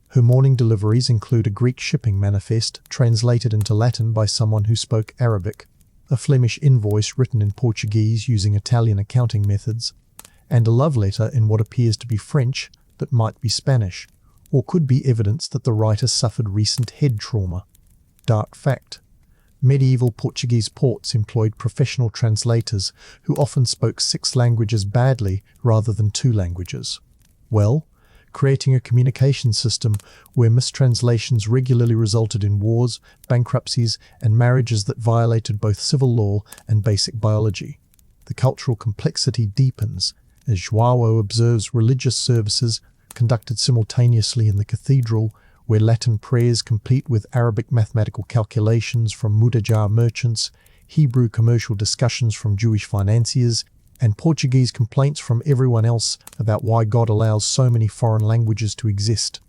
Her morning deliveries include a Greek shipping manifest translated into Latin by someone who spoke Arabic, a Flemish invoice written in Portuguese using Italian accounting methods, and a love letter in what appears to be French but might be Spanish, or could be evidence that the writer suffered recent head trauma. Dark fact: medieval Portuguese ports employed professional translators who often spoke 6 languages badly rather than 2 languages. Well, creating a communication system where mistranslations regularly resulted in wars, bankruptcies, and marriages that violated both civil law and basic biology. The cultural complexity deepens as João observes religious services conducted simultaneously in the cathedral, where Latin prayers compete with Arabic mathematical calculations from Mudajar merchants, Hebrew commercial discussions from Jewish financiers, and Portuguese complaints from everyone else about why God allows so many foreign languages to exist.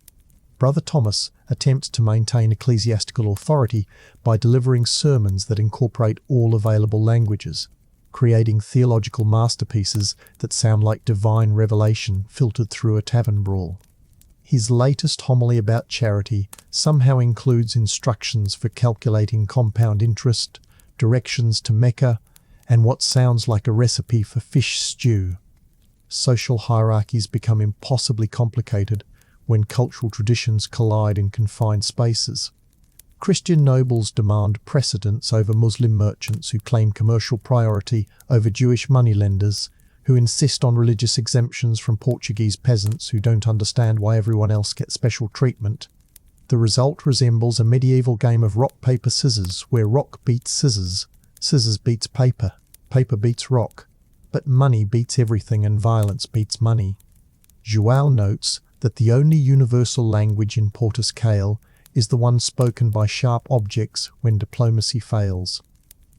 Brother Thomas attempts to maintain ecclesiastical authority by delivering sermons that incorporate all available languages, creating theological masterpieces that sound like divine revelation filtered through a tavern brawl. His latest homily about charity somehow includes instructions for calculating compound interest, directions to Mecca, and what sounds like a recipe for fish stew. Social hierarchies become impossibly complicated when cultural traditions collide in confined spaces. Christian nobles demand precedence over Muslim merchants who claim commercial priority over Jewish moneylenders, who insist on religious exemptions from Portuguese peasants who don't understand why everyone else gets special treatment. The result resembles a medieval game of rock, paper, scissors, where rock beats scissors, scissors beats paper, paper beats rock, but money beats everything and violence beats money. João notes that the only universal language in Portus Cale is the one spoken by sharp objects when diplomacy fails.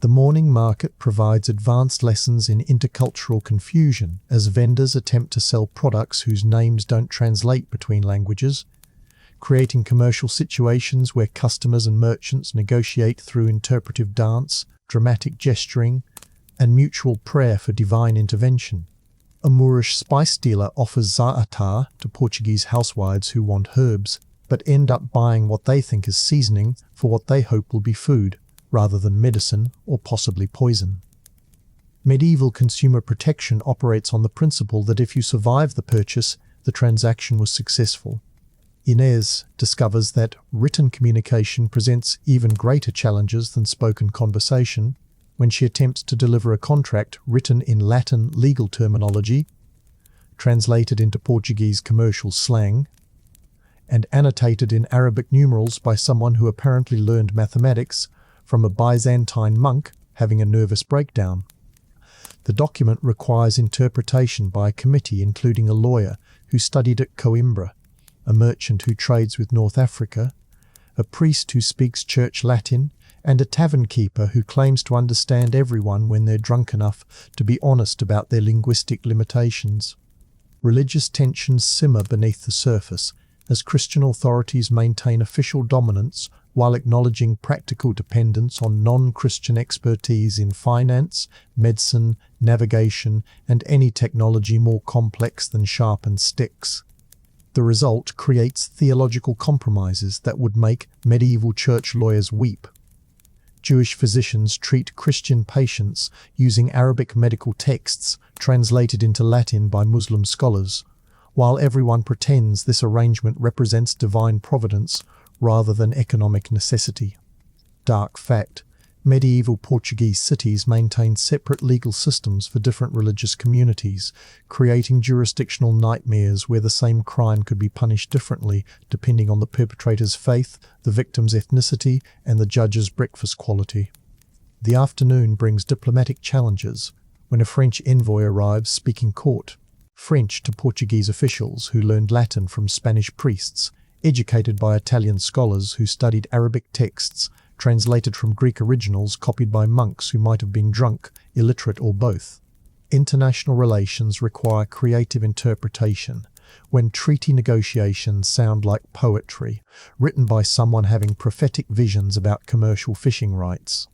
The morning market provides advanced lessons in intercultural confusion as vendors attempt to sell products whose names don't translate between languages, creating commercial situations where customers and merchants negotiate through interpretive dance, dramatic gesturing, and mutual prayer for divine intervention. A Moorish spice dealer offers za'atar to Portuguese housewives who want herbs, but end up buying what they think is seasoning for what they hope will be food, rather than medicine or possibly poison. Medieval consumer protection operates on the principle that if you survive the purchase, the transaction was successful. Inês discovers that written communication presents even greater challenges than spoken conversation when she attempts to deliver a contract written in Latin legal terminology, translated into Portuguese commercial slang, and annotated in Arabic numerals by someone who apparently learned mathematics from a Byzantine monk having a nervous breakdown. The document requires interpretation by a committee including a lawyer who studied at Coimbra, a merchant who trades with North Africa, a priest who speaks church Latin, and a tavern keeper who claims to understand everyone when they're drunk enough to be honest about their linguistic limitations. Religious tensions simmer beneath the surface as Christian authorities maintain official dominance while acknowledging practical dependence on non-Christian expertise in finance, medicine, navigation, and any technology more complex than sharpened sticks. The result creates theological compromises that would make medieval church lawyers weep. Jewish physicians treat Christian patients using Arabic medical texts translated into Latin by Muslim scholars, while everyone pretends this arrangement represents divine providence rather than economic necessity. Dark fact: medieval Portuguese cities maintained separate legal systems for different religious communities, creating jurisdictional nightmares where the same crime could be punished differently depending on the perpetrator's faith, the victim's ethnicity, and the judge's breakfast quality. The afternoon brings diplomatic challenges when a French envoy arrives speaking court French to Portuguese officials who learned Latin from Spanish priests, educated by Italian scholars who studied Arabic texts translated from Greek originals copied by monks who might have been drunk, illiterate, or both. International relations require creative interpretation when treaty negotiations sound like poetry, written by someone having prophetic visions about commercial fishing rights.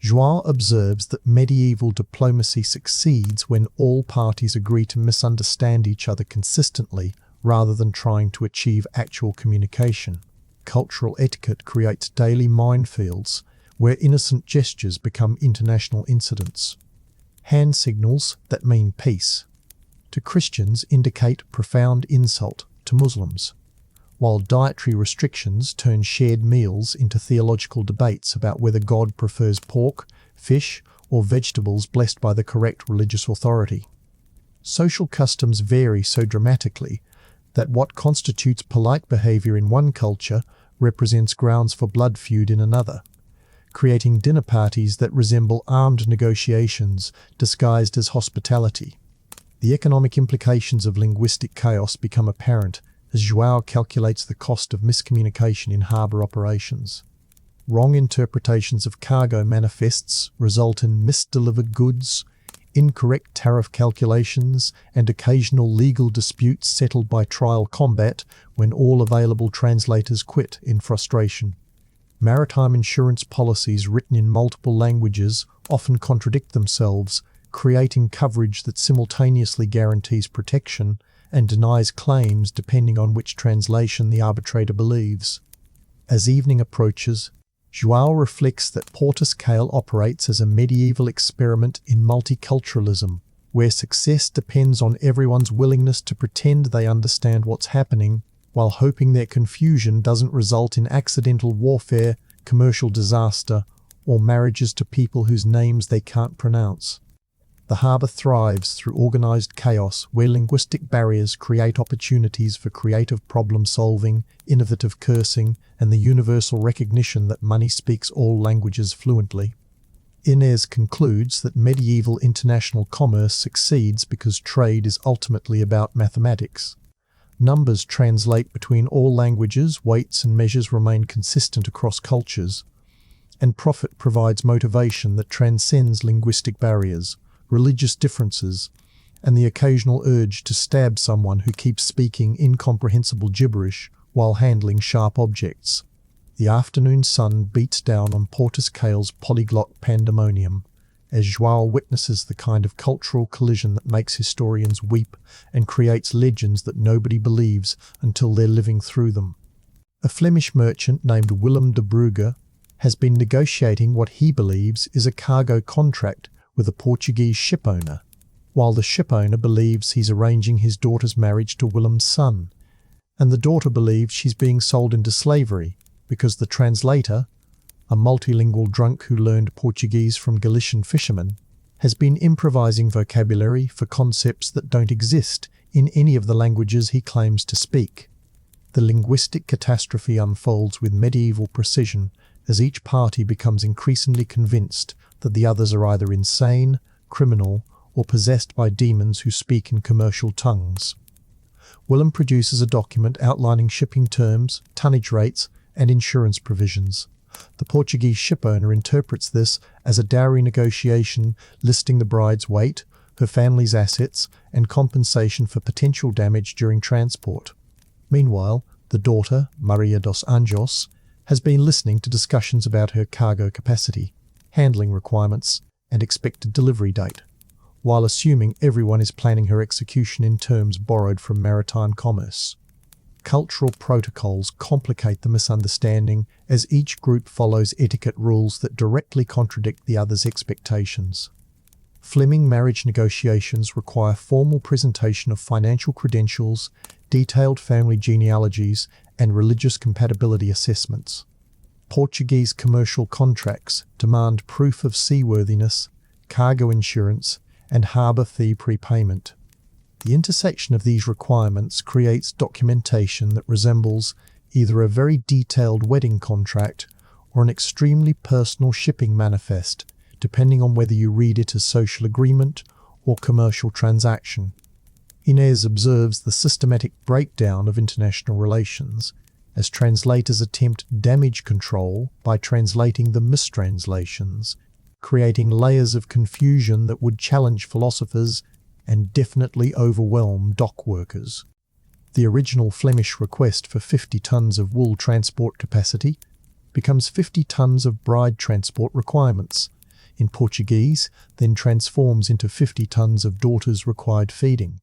João observes that medieval diplomacy succeeds when all parties agree to misunderstand each other consistently rather than trying to achieve actual communication. Cultural etiquette creates daily minefields where innocent gestures become international incidents. Hand signals that mean peace to Christians indicate profound insult to Muslims, while dietary restrictions turn shared meals into theological debates about whether God prefers pork, fish, or vegetables blessed by the correct religious authority. Social customs vary so dramatically that what constitutes polite behavior in one culture represents grounds for blood feud in another, creating dinner parties that resemble armed negotiations disguised as hospitality. The economic implications of linguistic chaos become apparent as João calculates the cost of miscommunication in harbour operations. Wrong interpretations of cargo manifests result in misdelivered goods, incorrect tariff calculations, and occasional legal disputes settled by trial combat when all available translators quit in frustration. Maritime insurance policies written in multiple languages often contradict themselves, creating coverage that simultaneously guarantees protection and denies claims depending on which translation the arbitrator believes. As evening approaches, João reflects that Portus Cale operates as a medieval experiment in multiculturalism, where success depends on everyone's willingness to pretend they understand what's happening, while hoping their confusion doesn't result in accidental warfare, commercial disaster, or marriages to people whose names they can't pronounce. The harbour thrives through organised chaos where linguistic barriers create opportunities for creative problem-solving, innovative cursing, and the universal recognition that money speaks all languages fluently. Inês concludes that medieval international commerce succeeds because trade is ultimately about mathematics. Numbers translate between all languages, weights and measures remain consistent across cultures, and profit provides motivation that transcends linguistic barriers, religious differences, and the occasional urge to stab someone who keeps speaking incomprehensible gibberish while handling sharp objects. The afternoon sun beats down on Portus Cale's polyglot pandemonium as João witnesses the kind of cultural collision that makes historians weep and creates legends that nobody believes until they're living through them. A Flemish merchant named Willem de Brugge has been negotiating what he believes is a cargo contract with a Portuguese shipowner, while the shipowner believes he's arranging his daughter's marriage to Willem's son, and the daughter believes she's being sold into slavery because the translator, a multilingual drunk who learned Portuguese from Galician fishermen, has been improvising vocabulary for concepts that don't exist in any of the languages he claims to speak. The linguistic catastrophe unfolds with medieval precision as each party becomes increasingly convinced that the others are either insane, criminal, or possessed by demons who speak in commercial tongues. Willem produces a document outlining shipping terms, tonnage rates, and insurance provisions. The Portuguese shipowner interprets this as a dowry negotiation listing the bride's weight, her family's assets, and compensation for potential damage during transport. Meanwhile, the daughter, Maria dos Anjos, has been listening to discussions about her cargo capacity, handling requirements, and expected delivery date, while assuming everyone is planning her execution in terms borrowed from maritime commerce. Cultural protocols complicate the misunderstanding as each group follows etiquette rules that directly contradict the other's expectations. Fleming marriage negotiations require formal presentation of financial credentials, detailed family genealogies, and religious compatibility assessments. Portuguese commercial contracts demand proof of seaworthiness, cargo insurance, and harbour fee prepayment. The intersection of these requirements creates documentation that resembles either a very detailed wedding contract or an extremely personal shipping manifest, depending on whether you read it as social agreement or commercial transaction. Inês observes the systematic breakdown of international relations as translators attempt damage control by translating the mistranslations, creating layers of confusion that would challenge philosophers and definitely overwhelm dock workers. The original Flemish request for 50 tons of wool transport capacity becomes 50 tons of bride transport requirements, in Portuguese, then transforms into 50 tons of daughters required feeding.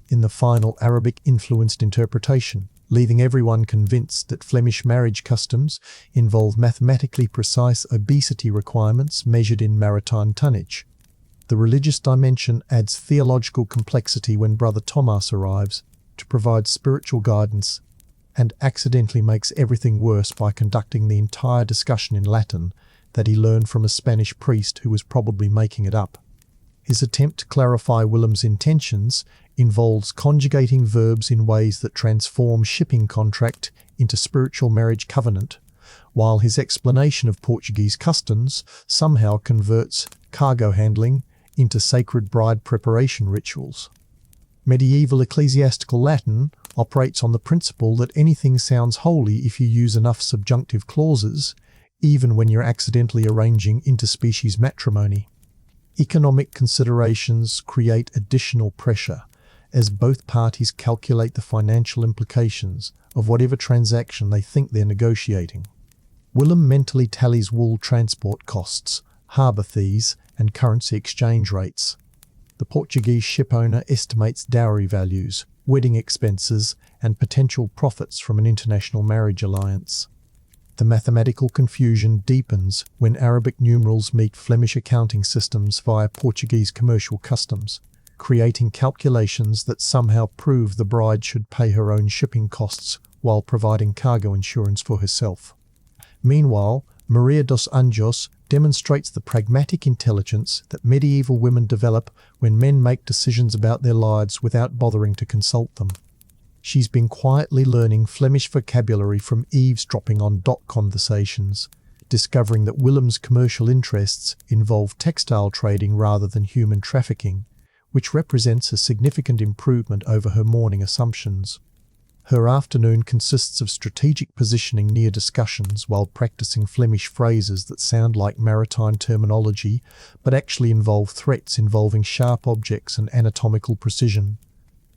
In the final Arabic-influenced interpretation, leaving everyone convinced that Flemish marriage customs involve mathematically precise obesity requirements measured in maritime tonnage. The religious dimension adds theological complexity when Brother Thomas arrives to provide spiritual guidance and accidentally makes everything worse by conducting the entire discussion in Latin that he learned from a Spanish priest who was probably making it up. His attempt to clarify Willem's intentions involves conjugating verbs in ways that transform shipping contract into spiritual marriage covenant, while his explanation of Portuguese customs somehow converts cargo handling into sacred bride preparation rituals. Medieval ecclesiastical Latin operates on the principle that anything sounds holy if you use enough subjunctive clauses, even when you're accidentally arranging interspecies matrimony. Economic considerations create additional pressure as both parties calculate the financial implications of whatever transaction they think they're negotiating. Willem mentally tallies wool transport costs, harbour fees, and currency exchange rates. The Portuguese shipowner estimates dowry values, wedding expenses, and potential profits from an international marriage alliance. The mathematical confusion deepens when Arabic numerals meet Flemish accounting systems via Portuguese commercial customs, creating calculations that somehow prove the bride should pay her own shipping costs while providing cargo insurance for herself. Meanwhile, Maria dos Anjos demonstrates the pragmatic intelligence that medieval women develop when men make decisions about their lives without bothering to consult them. She's been quietly learning Flemish vocabulary from eavesdropping on dock conversations, discovering that Willem's commercial interests involve textile trading rather than human trafficking, which represents a significant improvement over her morning assumptions. Her afternoon consists of strategic positioning near discussions while practicing Flemish phrases that sound like maritime terminology but actually involve threats involving sharp objects and anatomical precision.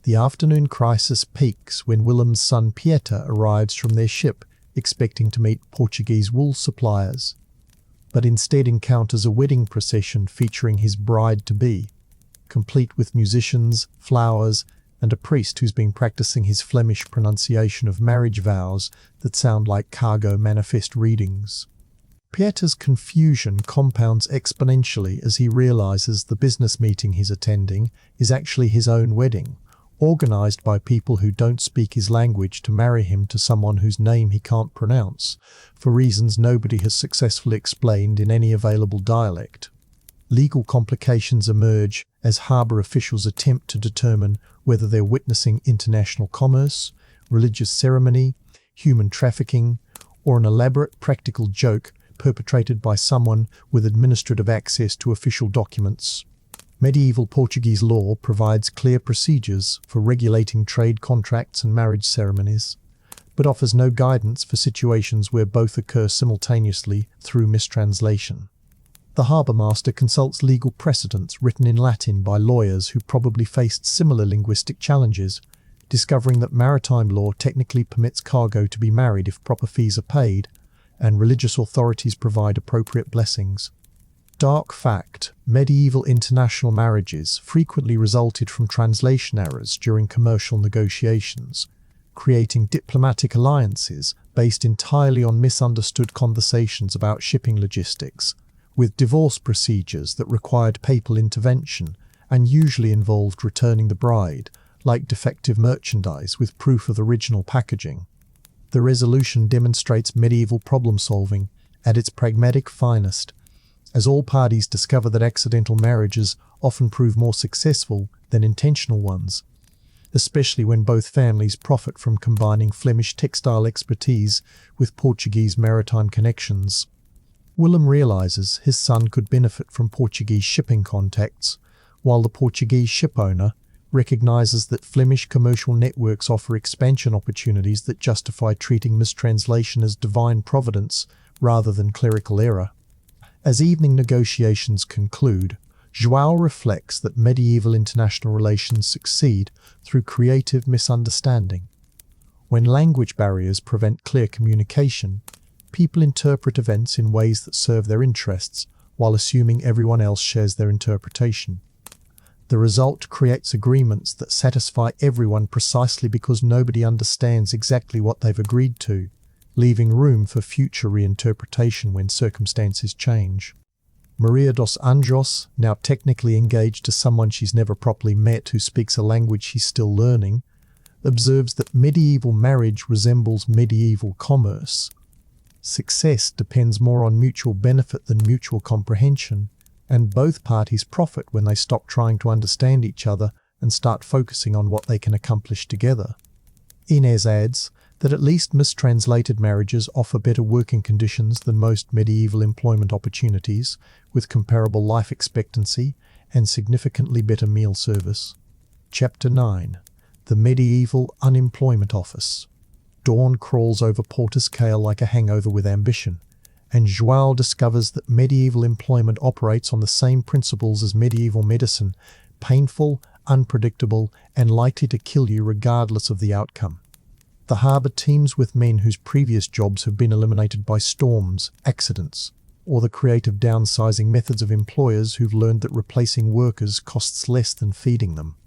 The afternoon crisis peaks when Willem's son Pieter arrives from their ship expecting to meet Portuguese wool suppliers, but instead encounters a wedding procession featuring his bride-to-be, complete with musicians, flowers, and a priest who's been practicing his Flemish pronunciation of marriage vows that sound like cargo manifest readings. Pieter's confusion compounds exponentially as he realizes the business meeting he's attending is actually his own wedding, organized by people who don't speak his language to marry him to someone whose name he can't pronounce, for reasons nobody has successfully explained in any available dialect. Legal complications emerge as harbour officials attempt to determine whether they're witnessing international commerce, religious ceremony, human trafficking, or an elaborate practical joke perpetrated by someone with administrative access to official documents. Medieval Portuguese law provides clear procedures for regulating trade contracts and marriage ceremonies, but offers no guidance for situations where both occur simultaneously through mistranslation. The harbour master consults legal precedents written in Latin by lawyers who probably faced similar linguistic challenges, discovering that maritime law technically permits cargo to be married if proper fees are paid, and religious authorities provide appropriate blessings. Dark fact: medieval international marriages frequently resulted from translation errors during commercial negotiations, creating diplomatic alliances based entirely on misunderstood conversations about shipping logistics, with divorce procedures that required papal intervention and usually involved returning the bride, like defective merchandise with proof of original packaging. The resolution demonstrates medieval problem-solving at its pragmatic finest, as all parties discover that accidental marriages often prove more successful than intentional ones, especially when both families profit from combining Flemish textile expertise with Portuguese maritime connections. Willem realizes his son could benefit from Portuguese shipping contacts, while the Portuguese shipowner recognizes that Flemish commercial networks offer expansion opportunities that justify treating mistranslation as divine providence rather than clerical error. As evening negotiations conclude, João reflects that medieval international relations succeed through creative misunderstanding. When language barriers prevent clear communication, people interpret events in ways that serve their interests, while assuming everyone else shares their interpretation. The result creates agreements that satisfy everyone precisely because nobody understands exactly what they've agreed to, leaving room for future reinterpretation when circumstances change. Maria dos Anjos, now technically engaged to someone she's never properly met who speaks a language she's still learning, observes that medieval marriage resembles medieval commerce. Success depends more on mutual benefit than mutual comprehension, and both parties profit when they stop trying to understand each other and start focusing on what they can accomplish together. Inês adds that at least mistranslated marriages offer better working conditions than most medieval employment opportunities, with comparable life expectancy and significantly better meal service. Chapter 9. The Medieval Unemployment Office. Dawn crawls over Portus Cale like a hangover with ambition, and João discovers that medieval employment operates on the same principles as medieval medicine: painful, unpredictable, and likely to kill you regardless of the outcome. The harbour teems with men whose previous jobs have been eliminated by storms, accidents, or the creative downsizing methods of employers who've learned that replacing workers costs less than feeding them.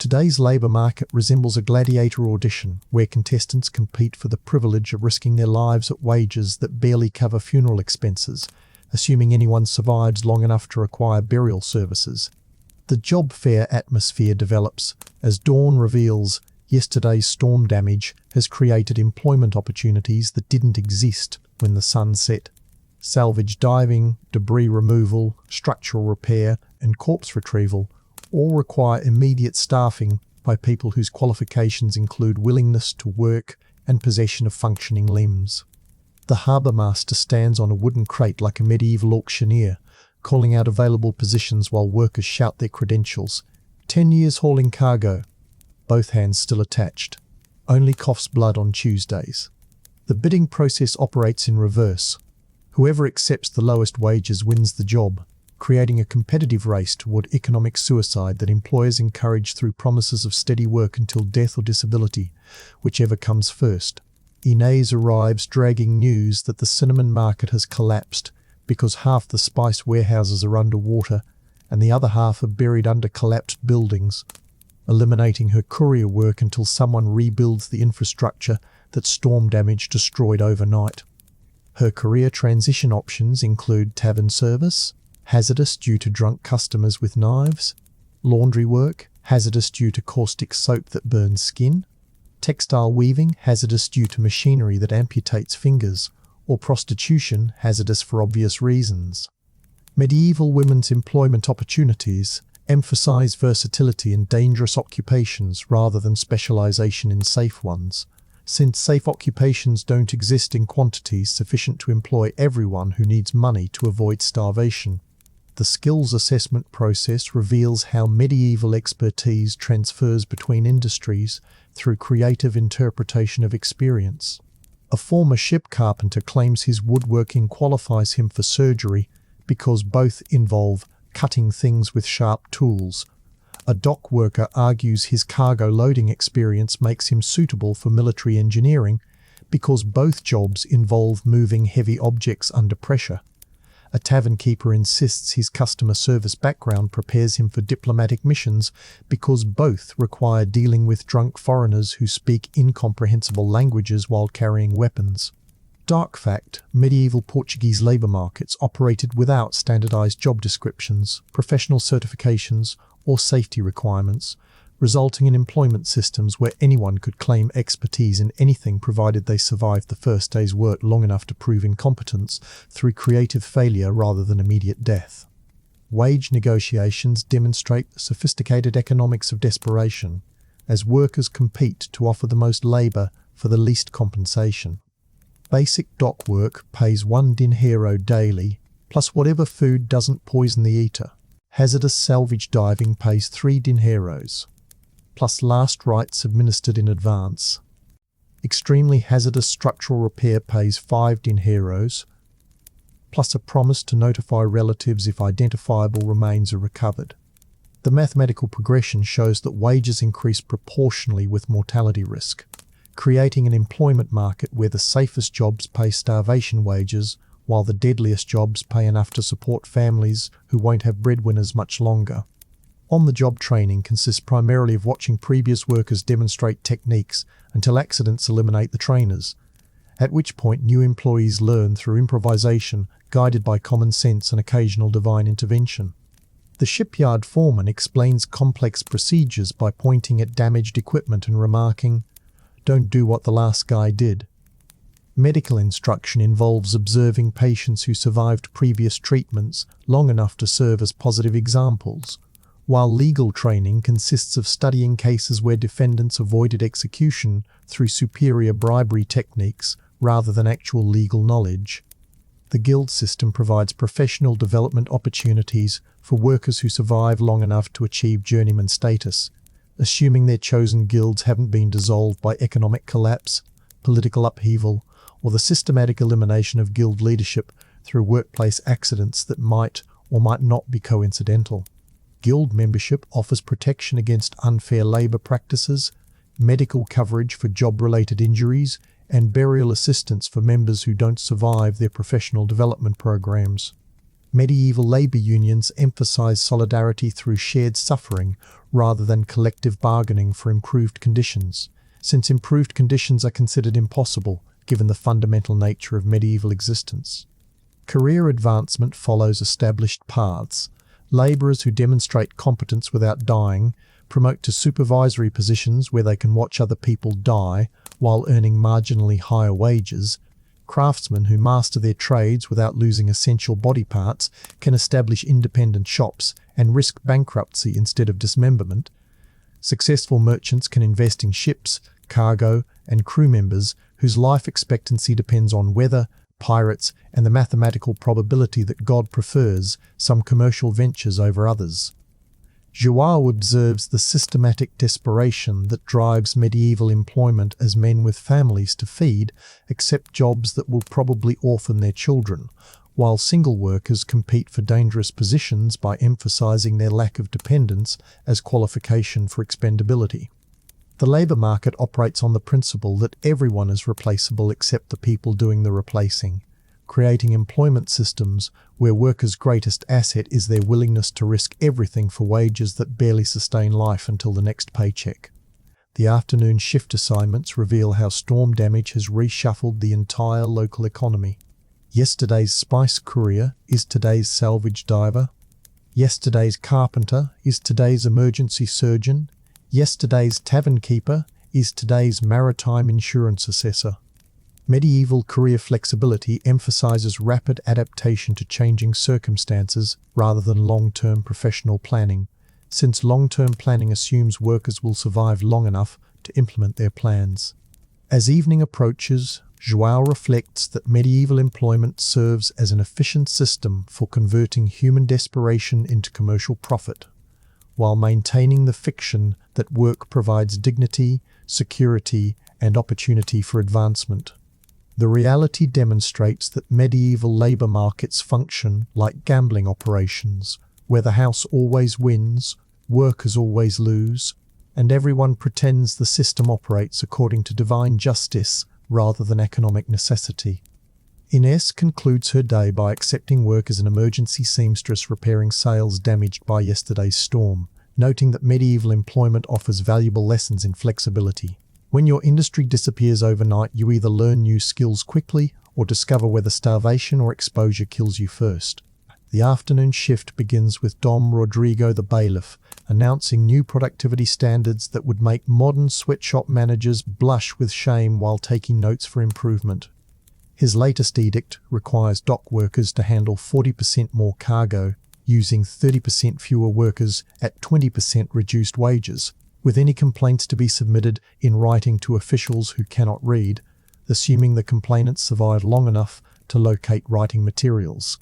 Today's labour market resembles a gladiator audition where contestants compete for the privilege of risking their lives at wages that barely cover funeral expenses, assuming anyone survives long enough to require burial services. The job fair atmosphere develops as Dawn reveals yesterday's storm damage has created employment opportunities that didn't exist when the sun set. Salvage diving, debris removal, structural repair, and corpse retrieval all require immediate staffing by people whose qualifications include willingness to work and possession of functioning limbs. The harbour master stands on a wooden crate like a medieval auctioneer, calling out available positions while workers shout their credentials. 10 years hauling cargo. Both hands still attached. Only coughs blood on Tuesdays. The bidding process operates in reverse. Whoever accepts the lowest wages wins the job, creating a competitive race toward economic suicide that employers encourage through promises of steady work until death or disability, whichever comes first. Inês arrives dragging news that the cinnamon market has collapsed because half the spice warehouses are underwater and the other half are buried under collapsed buildings, eliminating her courier work until someone rebuilds the infrastructure that storm damage destroyed overnight. Her career transition options include tavern service, hazardous due to drunk customers with knives; laundry work, hazardous due to caustic soap that burns skin; textile weaving, hazardous due to machinery that amputates fingers; or prostitution, hazardous for obvious reasons. Medieval women's employment opportunities emphasize versatility in dangerous occupations rather than specialization in safe ones, since safe occupations don't exist in quantities sufficient to employ everyone who needs money to avoid starvation. The skills assessment process reveals how medieval expertise transfers between industries through creative interpretation of experience. A former ship carpenter claims his woodworking qualifies him for surgery because both involve cutting things with sharp tools. A dock worker argues his cargo loading experience makes him suitable for military engineering because both jobs involve moving heavy objects under pressure. A tavern keeper insists his customer service background prepares him for diplomatic missions because both require dealing with drunk foreigners who speak incomprehensible languages while carrying weapons. Dark fact: medieval Portuguese labour markets operated without standardised job descriptions, professional certifications, or safety requirements, resulting in employment systems where anyone could claim expertise in anything provided they survived the first day's work long enough to prove incompetence through creative failure rather than immediate death. Wage negotiations demonstrate the sophisticated economics of desperation, as workers compete to offer the most labour for the least compensation. Basic dock work pays 1 dinheiro daily, plus whatever food doesn't poison the eater. Hazardous salvage diving pays 3 dinheiros, plus last rites administered in advance. Extremely hazardous structural repair pays 5 dinheiros, plus a promise to notify relatives if identifiable remains are recovered. The mathematical progression shows that wages increase proportionally with mortality risk, creating an employment market where the safest jobs pay starvation wages while the deadliest jobs pay enough to support families who won't have breadwinners much longer. On-the-job training consists primarily of watching previous workers demonstrate techniques until accidents eliminate the trainers, at which point new employees learn through improvisation, guided by common sense and occasional divine intervention. The shipyard foreman explains complex procedures by pointing at damaged equipment and remarking, "Don't do what the last guy did." Medical instruction involves observing patients who survived previous treatments long enough to serve as positive examples, while legal training consists of studying cases where defendants avoided execution through superior bribery techniques rather than actual legal knowledge. The guild system provides professional development opportunities for workers who survive long enough to achieve journeyman status, assuming their chosen guilds haven't been dissolved by economic collapse, political upheaval, or the systematic elimination of guild leadership through workplace accidents that might or might not be coincidental. Guild membership offers protection against unfair labor practices, medical coverage for job-related injuries, and burial assistance for members who don't survive their professional development programs. Medieval labor unions emphasize solidarity through shared suffering rather than collective bargaining for improved conditions, since improved conditions are considered impossible given the fundamental nature of medieval existence. Career advancement follows established paths. Labourers who demonstrate competence without dying promote to supervisory positions where they can watch other people die while earning marginally higher wages. Craftsmen who master their trades without losing essential body parts can establish independent shops and risk bankruptcy instead of dismemberment. Successful merchants can invest in ships, cargo, and crew members whose life expectancy depends on weather, pirates, and the mathematical probability that God prefers some commercial ventures over others. João observes the systematic desperation that drives medieval employment as men with families to feed accept jobs that will probably orphan their children, while single workers compete for dangerous positions by emphasizing their lack of dependence as qualification for expendability. The labour market operates on the principle that everyone is replaceable except the people doing the replacing, creating employment systems where workers' greatest asset is their willingness to risk everything for wages that barely sustain life until the next paycheck. The afternoon shift assignments reveal how storm damage has reshuffled the entire local economy. Yesterday's spice courier is today's salvage diver. Yesterday's carpenter is today's emergency surgeon. Yesterday's tavern keeper is today's maritime insurance assessor. Medieval career flexibility emphasizes rapid adaptation to changing circumstances rather than long-term professional planning, since long-term planning assumes workers will survive long enough to implement their plans. As evening approaches, João reflects that medieval employment serves as an efficient system for converting human desperation into commercial profit, while maintaining the fiction that work provides dignity, security, and opportunity for advancement. The reality demonstrates that medieval labour markets function like gambling operations, where the house always wins, workers always lose, and everyone pretends the system operates according to divine justice rather than economic necessity. Inês concludes her day by accepting work as an emergency seamstress repairing sails damaged by yesterday's storm, noting that medieval employment offers valuable lessons in flexibility. When your industry disappears overnight, you either learn new skills quickly or discover whether starvation or exposure kills you first. The afternoon shift begins with Dom Rodrigo the bailiff, announcing new productivity standards that would make modern sweatshop managers blush with shame while taking notes for improvement. His latest edict requires dock workers to handle 40% more cargo, using 30% fewer workers at 20% reduced wages, with any complaints to be submitted in writing to officials who cannot read, assuming the complainants survive long enough to locate writing materials.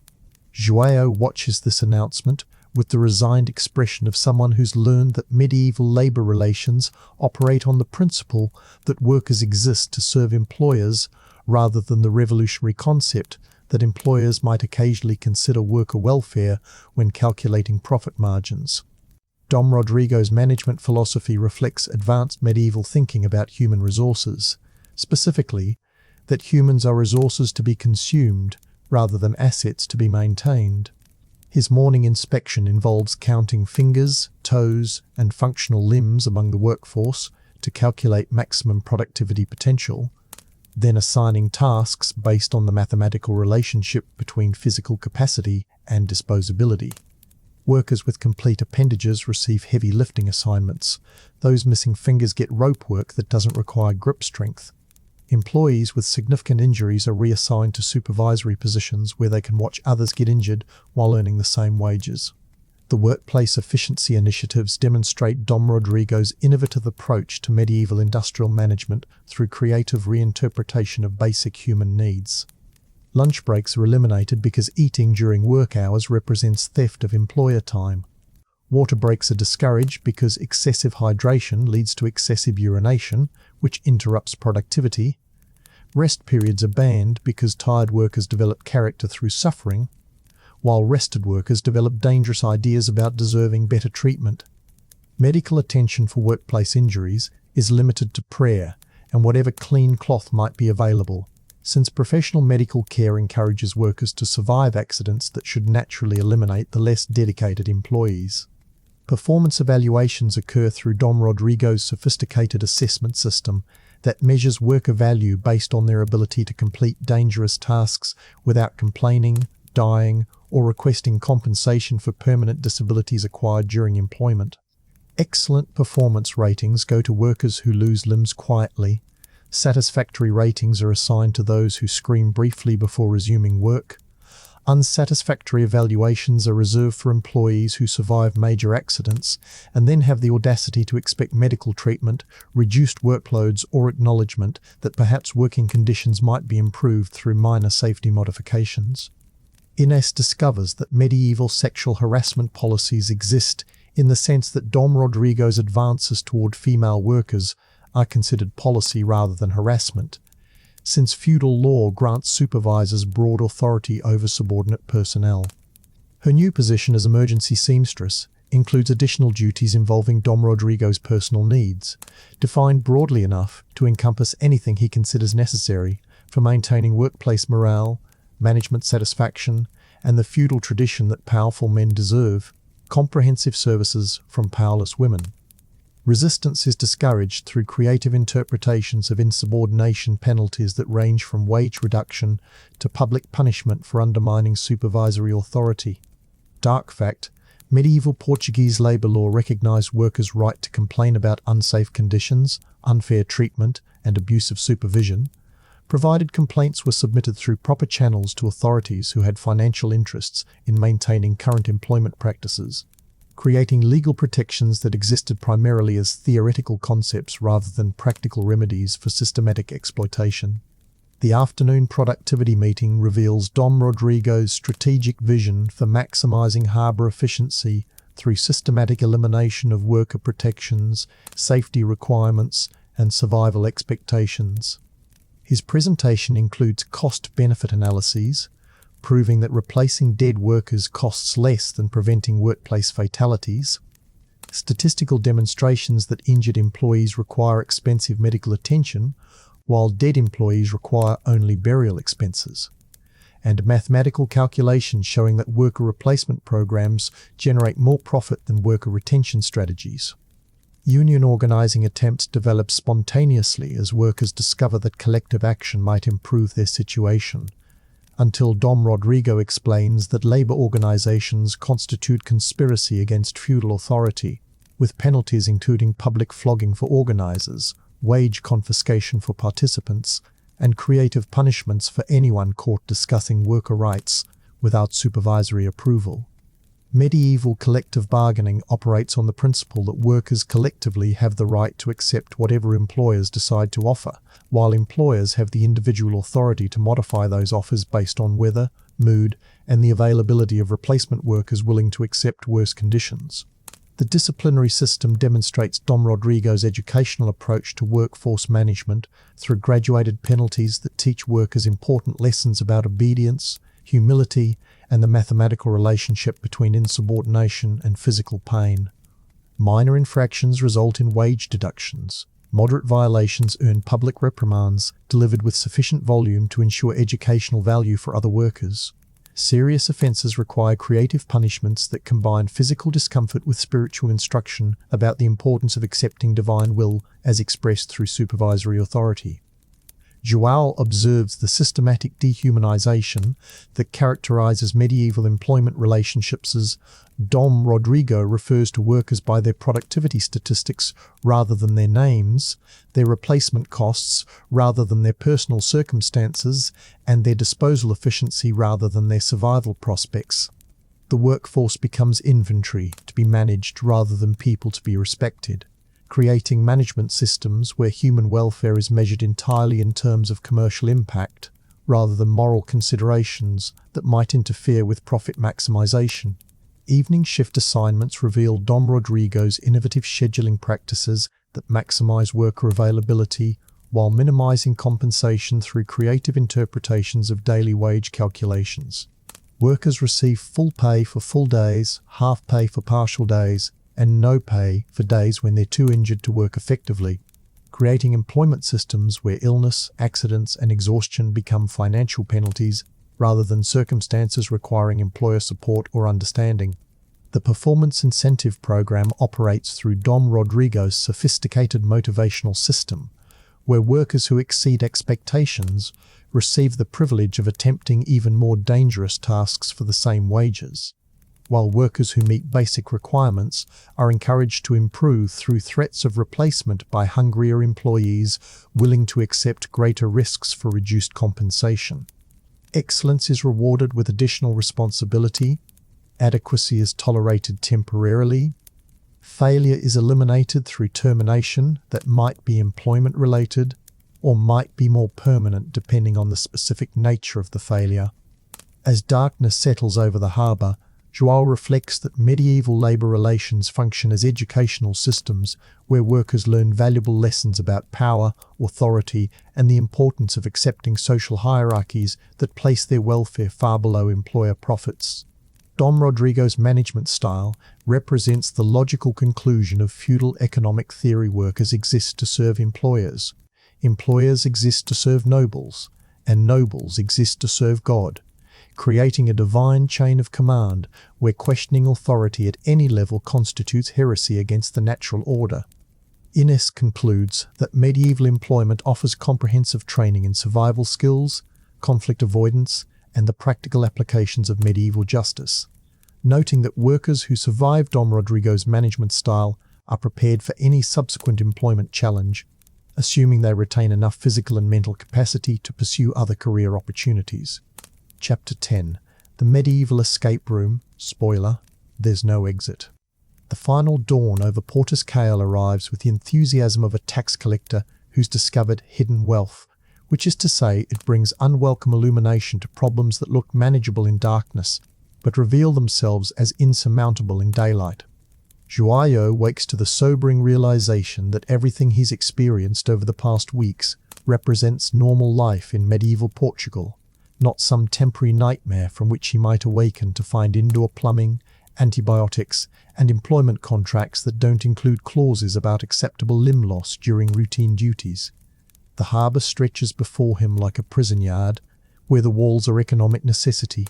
João watches this announcement with the resigned expression of someone who's learned that medieval labour relations operate on the principle that workers exist to serve employers rather than the revolutionary concept that employers might occasionally consider worker welfare when calculating profit margins. Dom Rodrigo's management philosophy reflects advanced medieval thinking about human resources, specifically that humans are resources to be consumed, rather than assets to be maintained. His morning inspection involves counting fingers, toes, and functional limbs among the workforce to calculate maximum productivity potential, then assigning tasks based on the mathematical relationship between physical capacity and disposability. Workers with complete appendages receive heavy lifting assignments. Those missing fingers get rope work that doesn't require grip strength. Employees with significant injuries are reassigned to supervisory positions where they can watch others get injured while earning the same wages. The workplace efficiency initiatives demonstrate Dom Rodrigo's innovative approach to medieval industrial management through creative reinterpretation of basic human needs. Lunch breaks are eliminated because eating during work hours represents theft of employer time. Water breaks are discouraged because excessive hydration leads to excessive urination, which interrupts productivity. Rest periods are banned because tired workers develop character through suffering, while rested workers develop dangerous ideas about deserving better treatment. Medical attention for workplace injuries is limited to prayer and whatever clean cloth might be available, since professional medical care encourages workers to survive accidents that should naturally eliminate the less dedicated employees. Performance evaluations occur through Dom Rodrigo's sophisticated assessment system that measures worker value based on their ability to complete dangerous tasks without complaining, dying, or requesting compensation for permanent disabilities acquired during employment. Excellent performance ratings go to workers who lose limbs quietly. Satisfactory ratings are assigned to those who scream briefly before resuming work. Unsatisfactory evaluations are reserved for employees who survive major accidents and then have the audacity to expect medical treatment, reduced workloads, or acknowledgement that perhaps working conditions might be improved through minor safety modifications. Inês discovers that medieval sexual harassment policies exist in the sense that Dom Rodrigo's advances toward female workers are considered policy rather than harassment, since feudal law grants supervisors broad authority over subordinate personnel. Her new position as emergency seamstress includes additional duties involving Dom Rodrigo's personal needs, defined broadly enough to encompass anything he considers necessary for maintaining workplace morale, management satisfaction, and the feudal tradition that powerful men deserve comprehensive services from powerless women. Resistance is discouraged through creative interpretations of insubordination penalties that range from wage reduction to public punishment for undermining supervisory authority. Dark fact: medieval Portuguese labour law recognised workers' right to complain about unsafe conditions, unfair treatment, and abusive supervision, provided complaints were submitted through proper channels to authorities who had financial interests in maintaining current employment practices, creating legal protections that existed primarily as theoretical concepts rather than practical remedies for systematic exploitation. The afternoon productivity meeting reveals Dom Rodrigo's strategic vision for maximizing harbour efficiency through systematic elimination of worker protections, safety requirements, and survival expectations. His presentation includes cost-benefit analyses, proving that replacing dead workers costs less than preventing workplace fatalities, statistical demonstrations that injured employees require expensive medical attention, while dead employees require only burial expenses, and mathematical calculations showing that worker replacement programs generate more profit than worker retention strategies. Union organizing attempts develop spontaneously as workers discover that collective action might improve their situation, until Dom Rodrigo explains that labor organizations constitute conspiracy against feudal authority, with penalties including public flogging for organizers, wage confiscation for participants, and creative punishments for anyone caught discussing worker rights without supervisory approval. Medieval collective bargaining operates on the principle that workers collectively have the right to accept whatever employers decide to offer, while employers have the individual authority to modify those offers based on weather, mood, and the availability of replacement workers willing to accept worse conditions. The disciplinary system demonstrates Dom Rodrigo's educational approach to workforce management through graduated penalties that teach workers important lessons about obedience, humility, and the mathematical relationship between insubordination and physical pain. Minor infractions result in wage deductions, Moderate violations earn public reprimands, delivered with sufficient volume to ensure educational value for other workers. Serious offences require creative punishments that combine physical discomfort with spiritual instruction about the importance of accepting divine will as expressed through supervisory authority. João observes the systematic dehumanization that characterizes medieval employment relationships as Dom Rodrigo refers to workers by their productivity statistics rather than their names, their replacement costs rather than their personal circumstances, and their disposal efficiency rather than their survival prospects. The workforce becomes inventory to be managed rather than people to be respected, creating management systems where human welfare is measured entirely in terms of commercial impact, rather than moral considerations that might interfere with profit maximization. Evening shift assignments reveal Dom Rodrigo's innovative scheduling practices that maximize worker availability while minimizing compensation through creative interpretations of daily wage calculations. Workers receive full pay for full days, half pay for partial days, and no pay for days when they're too injured to work effectively, creating employment systems where illness, accidents, and exhaustion become financial penalties rather than circumstances requiring employer support or understanding. The performance incentive program operates through Dom Rodrigo's sophisticated motivational system, where workers who exceed expectations receive the privilege of attempting even more dangerous tasks for the same wages, while workers who meet basic requirements are encouraged to improve through threats of replacement by hungrier employees willing to accept greater risks for reduced compensation. Excellence is rewarded with additional responsibility, adequacy is tolerated temporarily, failure is eliminated through termination that might be employment-related or might be more permanent depending on the specific nature of the failure. As darkness settles over the harbour, João reflects that medieval labour relations function as educational systems where workers learn valuable lessons about power, authority, and the importance of accepting social hierarchies that place their welfare far below employer profits. Dom Rodrigo's management style represents the logical conclusion of feudal economic theory: workers exist to serve employers, employers exist to serve nobles, and nobles exist to serve God, creating a divine chain of command where questioning authority at any level constitutes heresy against the natural order. Inês concludes that medieval employment offers comprehensive training in survival skills, conflict avoidance, and the practical applications of medieval justice, noting that workers who survive Dom Rodrigo's management style are prepared for any subsequent employment challenge, assuming they retain enough physical and mental capacity to pursue other career opportunities. Chapter 10. The Medieval Escape Room. Spoiler: there's no exit. The final dawn over Portus Cale arrives with the enthusiasm of a tax collector who's discovered hidden wealth, which is to say it brings unwelcome illumination to problems that look manageable in darkness, but reveal themselves as insurmountable in daylight. João wakes to the sobering realization that everything he's experienced over the past weeks represents normal life in medieval Portugal, not some temporary nightmare from which he might awaken to find indoor plumbing, antibiotics, and employment contracts that don't include clauses about acceptable limb loss during routine duties. The harbour stretches before him like a prison yard, where the walls are economic necessity,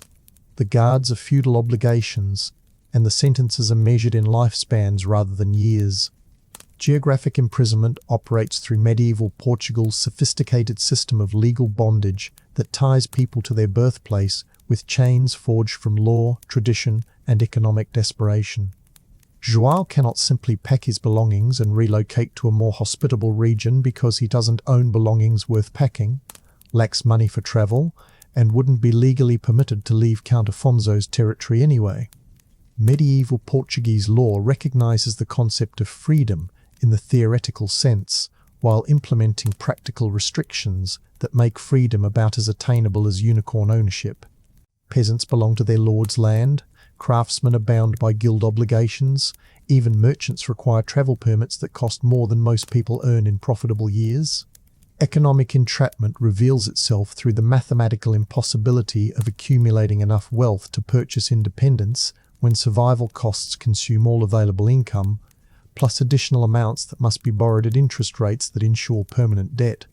the guards are feudal obligations, and the sentences are measured in lifespans rather than years. Geographic imprisonment operates through medieval Portugal's sophisticated system of legal bondage that ties people to their birthplace with chains forged from law, tradition, and economic desperation. João cannot simply pack his belongings and relocate to a more hospitable region because he doesn't own belongings worth packing, lacks money for travel, and wouldn't be legally permitted to leave Count Afonso's territory anyway. Medieval Portuguese law recognizes the concept of freedom in the theoretical sense, while implementing practical restrictions that make freedom about as attainable as unicorn ownership. Peasants belong to their lord's land, craftsmen are bound by guild obligations, even merchants require travel permits that cost more than most people earn in profitable years. Economic entrapment reveals itself through the mathematical impossibility of accumulating enough wealth to purchase independence when survival costs consume all available income, plus additional amounts that must be borrowed at interest rates that ensure permanent debt.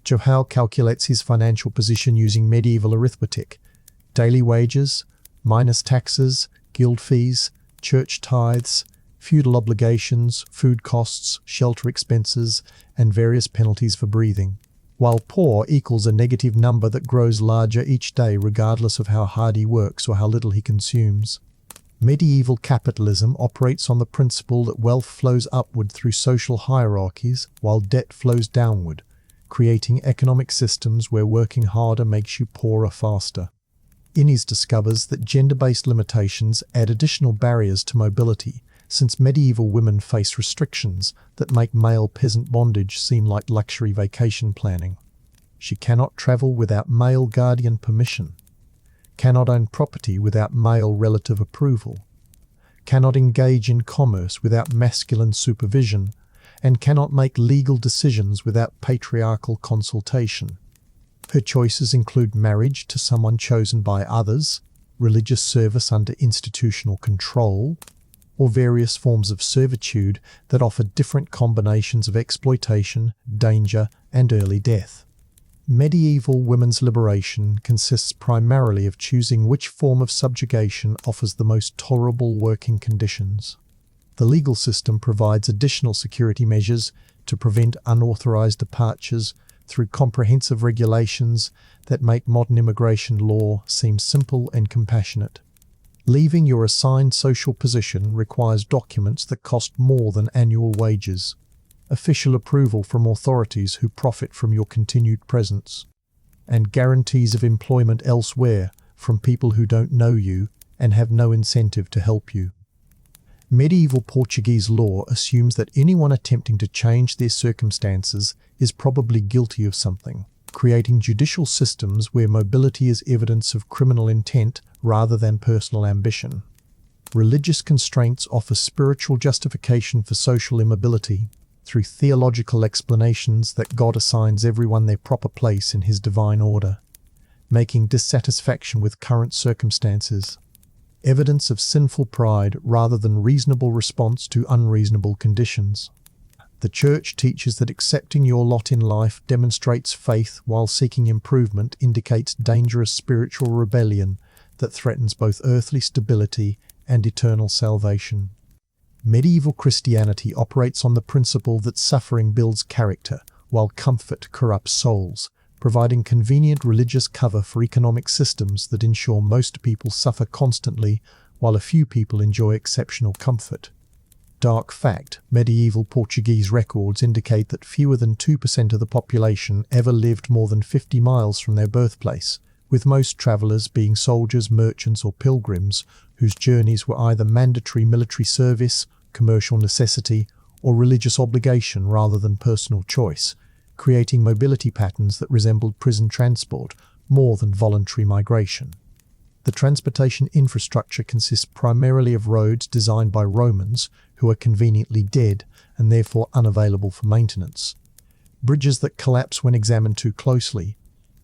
João calculates his financial position using medieval arithmetic: daily wages, minus taxes, guild fees, church tithes, feudal obligations, food costs, shelter expenses, and various penalties for breathing. While poor equals a negative number that grows larger each day regardless of how hard he works or how little he consumes. Medieval capitalism operates on the principle that wealth flows upward through social hierarchies while debt flows downward, creating economic systems where working harder makes you poorer faster. Inês discovers that gender-based limitations add additional barriers to mobility, since medieval women face restrictions that make male peasant bondage seem like luxury vacation planning. She cannot travel without male guardian permission, cannot own property without male relative approval, cannot engage in commerce without masculine supervision, and cannot make legal decisions without patriarchal consultation. Her choices include marriage to someone chosen by others, religious service under institutional control, or various forms of servitude that offer different combinations of exploitation, danger, and early death. Medieval women's liberation consists primarily of choosing which form of subjugation offers the most tolerable working conditions. The legal system provides additional security measures to prevent unauthorized departures through comprehensive regulations that make modern immigration law seem simple and compassionate. Leaving your assigned social position requires documents that cost more than annual wages, official approval from authorities who profit from your continued presence, and guarantees of employment elsewhere from people who don't know you and have no incentive to help you. Medieval Portuguese law assumes that anyone attempting to change their circumstances is probably guilty of something, creating judicial systems where mobility is evidence of criminal intent rather than personal ambition. Religious constraints offer spiritual justification for social immobility through theological explanations that God assigns everyone their proper place in his divine order, making dissatisfaction with current circumstances evidence of sinful pride rather than reasonable response to unreasonable conditions. The Church teaches that accepting your lot in life demonstrates faith, while seeking improvement indicates dangerous spiritual rebellion that threatens both earthly stability and eternal salvation. Medieval Christianity operates on the principle that suffering builds character, while comfort corrupts souls, providing convenient religious cover for economic systems that ensure most people suffer constantly while a few people enjoy exceptional comfort. Dark fact: medieval Portuguese records indicate that fewer than 2% of the population ever lived more than 50 miles from their birthplace, with most travellers being soldiers, merchants, or pilgrims whose journeys were either mandatory military service, commercial necessity, or religious obligation rather than personal choice, creating mobility patterns that resembled prison transport more than voluntary migration. The transportation infrastructure consists primarily of roads designed by Romans who are conveniently dead and therefore unavailable for maintenance, bridges that collapse when examined too closely,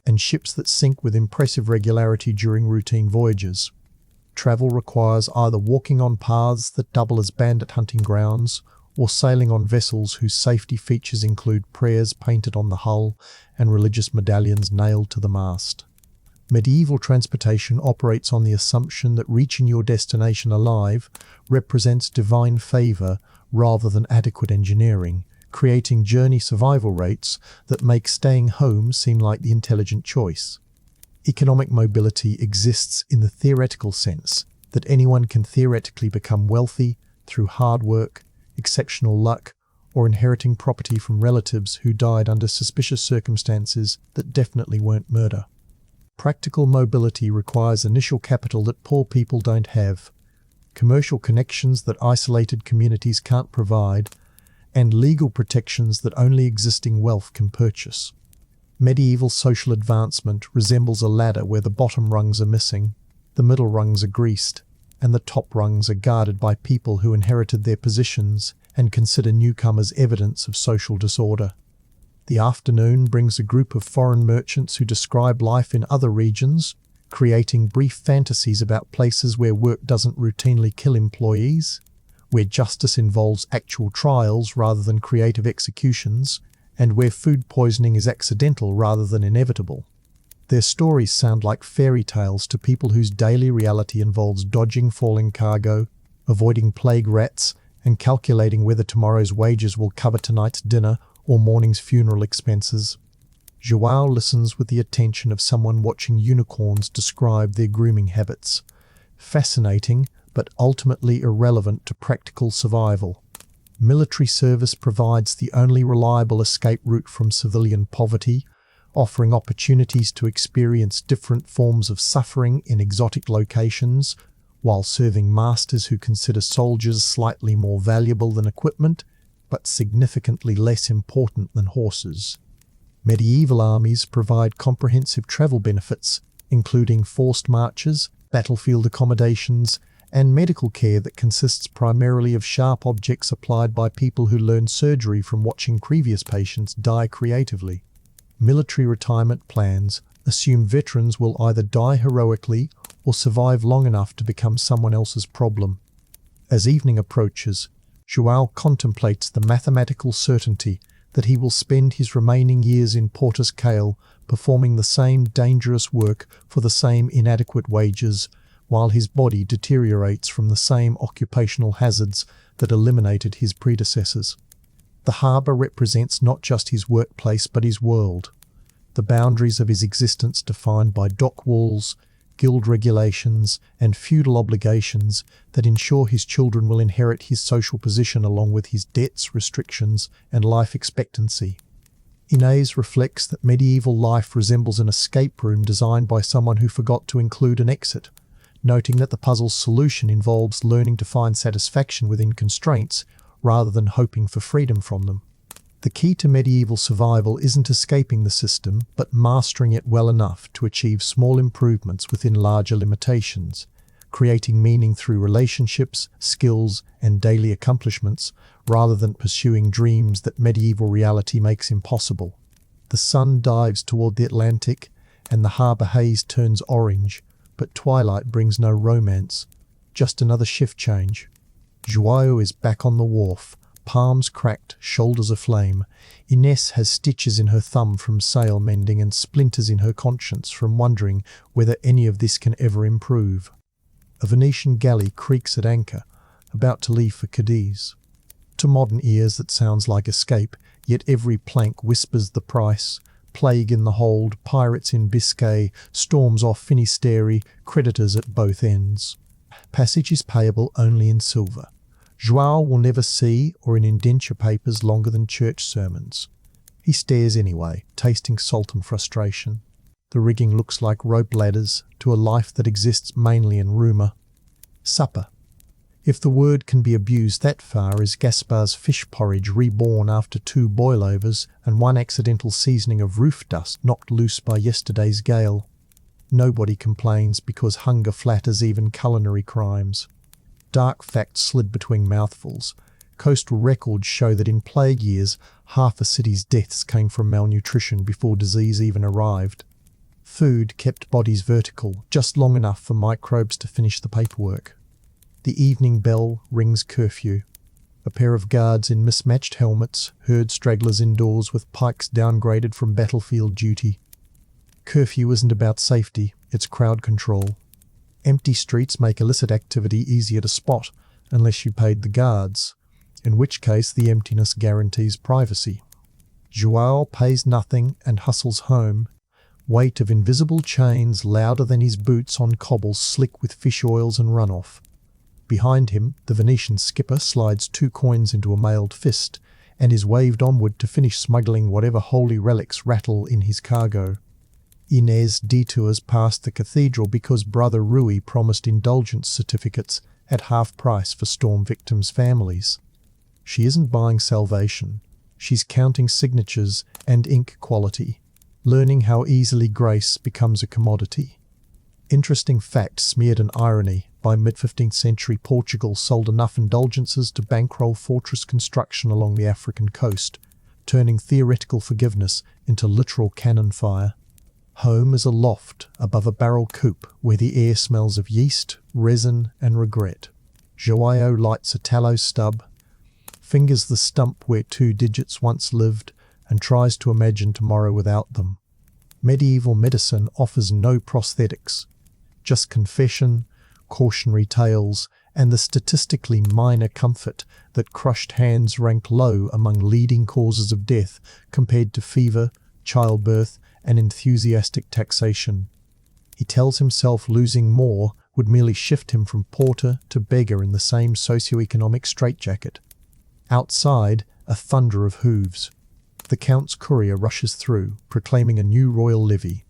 and ships that sink with impressive regularity during routine voyages. Travel requires either walking on paths that double as bandit hunting grounds, or sailing on vessels whose safety features include prayers painted on the hull and religious medallions nailed to the mast. Medieval transportation operates on the assumption that reaching your destination alive represents divine favor rather than adequate engineering, creating journey survival rates that make staying home seem like the intelligent choice. Economic mobility exists in the theoretical sense that anyone can theoretically become wealthy through hard work, exceptional luck, or inheriting property from relatives who died under suspicious circumstances that definitely weren't murder. Practical mobility requires initial capital that poor people don't have, commercial connections that isolated communities can't provide, and legal protections that only existing wealth can purchase. Medieval social advancement resembles a ladder where the bottom rungs are missing, the middle rungs are greased, and the top rungs are guarded by people who inherited their positions and consider newcomers evidence of social disorder. The afternoon brings a group of foreign merchants who describe life in other regions, creating brief fantasies about places where work doesn't routinely kill employees, where justice involves actual trials rather than creative executions, and where food poisoning is accidental rather than inevitable. Their stories sound like fairy tales to people whose daily reality involves dodging falling cargo, avoiding plague rats, and calculating whether tomorrow's wages will cover tonight's dinner or morning's funeral expenses. João listens with the attention of someone watching unicorns describe their grooming habits. Fascinating, but ultimately irrelevant to practical survival. Military service provides the only reliable escape route from civilian poverty, offering opportunities to experience different forms of suffering in exotic locations, while serving masters who consider soldiers slightly more valuable than equipment, but significantly less important than horses. Medieval armies provide comprehensive travel benefits, including forced marches, battlefield accommodations, and medical care that consists primarily of sharp objects applied by people who learn surgery from watching previous patients die creatively. Military retirement plans assume veterans will either die heroically or survive long enough to become someone else's problem. As evening approaches, João contemplates the mathematical certainty that he will spend his remaining years in Portus Cale performing the same dangerous work for the same inadequate wages, while his body deteriorates from the same occupational hazards that eliminated his predecessors. The harbour represents not just his workplace but his world, the boundaries of his existence defined by dock walls, guild regulations, and feudal obligations that ensure his children will inherit his social position along with his debts, restrictions, and life expectancy. Inês reflects that medieval life resembles an escape room designed by someone who forgot to include an exit, noting that the puzzle's solution involves learning to find satisfaction within constraints rather than hoping for freedom from them. The key to medieval survival isn't escaping the system, but mastering it well enough to achieve small improvements within larger limitations, creating meaning through relationships, skills, and daily accomplishments, rather than pursuing dreams that medieval reality makes impossible. The sun dives toward the Atlantic, and the harbour haze turns orange, but twilight brings no romance, just another shift change. João is back on the wharf, palms cracked, shoulders aflame. Inês has stitches in her thumb from sail mending and splinters in her conscience from wondering whether any of this can ever improve. A Venetian galley creaks at anchor, about to leave for Cadiz. To modern ears that sounds like escape, yet every plank whispers the price. Plague in the hold, pirates in Biscay, storms off Finisterre, creditors at both ends. Passage is payable only in silver. João will never see or in indenture papers longer than church sermons. He stares anyway, tasting salt and frustration. The rigging looks like rope ladders to a life that exists mainly in rumour. Supper. If the word can be abused that far, is Gaspar's fish porridge reborn after 2 boilovers and 1 accidental seasoning of roof dust knocked loose by yesterday's gale. Nobody complains because hunger flatters even culinary crimes. Dark facts slid between mouthfuls. Coastal records show that in plague years, half a city's deaths came from malnutrition before disease even arrived. Food kept bodies vertical, just long enough for microbes to finish the paperwork. The evening bell rings curfew. A pair of guards in mismatched helmets herd stragglers indoors with pikes downgraded from battlefield duty. Curfew isn't about safety, it's crowd control. Empty streets make illicit activity easier to spot, unless you paid the guards, in which case the emptiness guarantees privacy. João pays nothing and hustles home, weight of invisible chains louder than his boots on cobbles slick with fish oils and runoff. Behind him, the Venetian skipper slides 2 coins into a mailed fist, and is waved onward to finish smuggling whatever holy relics rattle in his cargo. Inês detours past the cathedral because Brother Rui promised indulgence certificates at half price for storm victims' families. She isn't buying salvation. She's counting signatures and ink quality, learning how easily grace becomes a commodity. Interesting fact smeared in irony, by mid-15th century Portugal sold enough indulgences to bankroll fortress construction along the African coast, turning theoretical forgiveness into literal cannon fire. Home is a loft above a barrel coop where the air smells of yeast, resin, and regret. João lights a tallow stub, fingers the stump where 2 digits once lived, and tries to imagine tomorrow without them. Medieval medicine offers no prosthetics, just confession, cautionary tales, and the statistically minor comfort that crushed hands rank low among leading causes of death compared to fever, childbirth, and enthusiastic taxation. He tells himself losing more would merely shift him from porter to beggar in the same socio-economic straitjacket. Outside, a thunder of hooves. The Count's courier rushes through, proclaiming a new royal levy.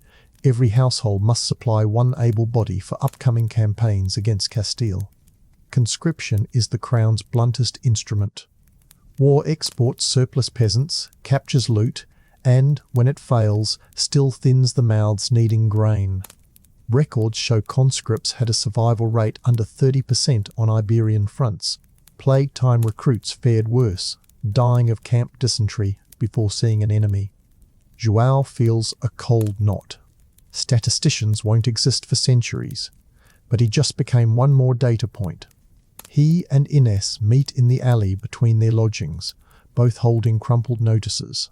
Every household must supply 1 able body for upcoming campaigns against Castile. Conscription is the crown's bluntest instrument. War exports surplus peasants, captures loot, and, when it fails, still thins the mouths needing grain. Records show conscripts had a survival rate under 30% on Iberian fronts. Plague-time recruits fared worse, dying of camp dysentery before seeing an enemy. João feels a cold knot. Statisticians won't exist for centuries, but he just became one more data point. He and Inês meet in the alley between their lodgings, both holding crumpled notices.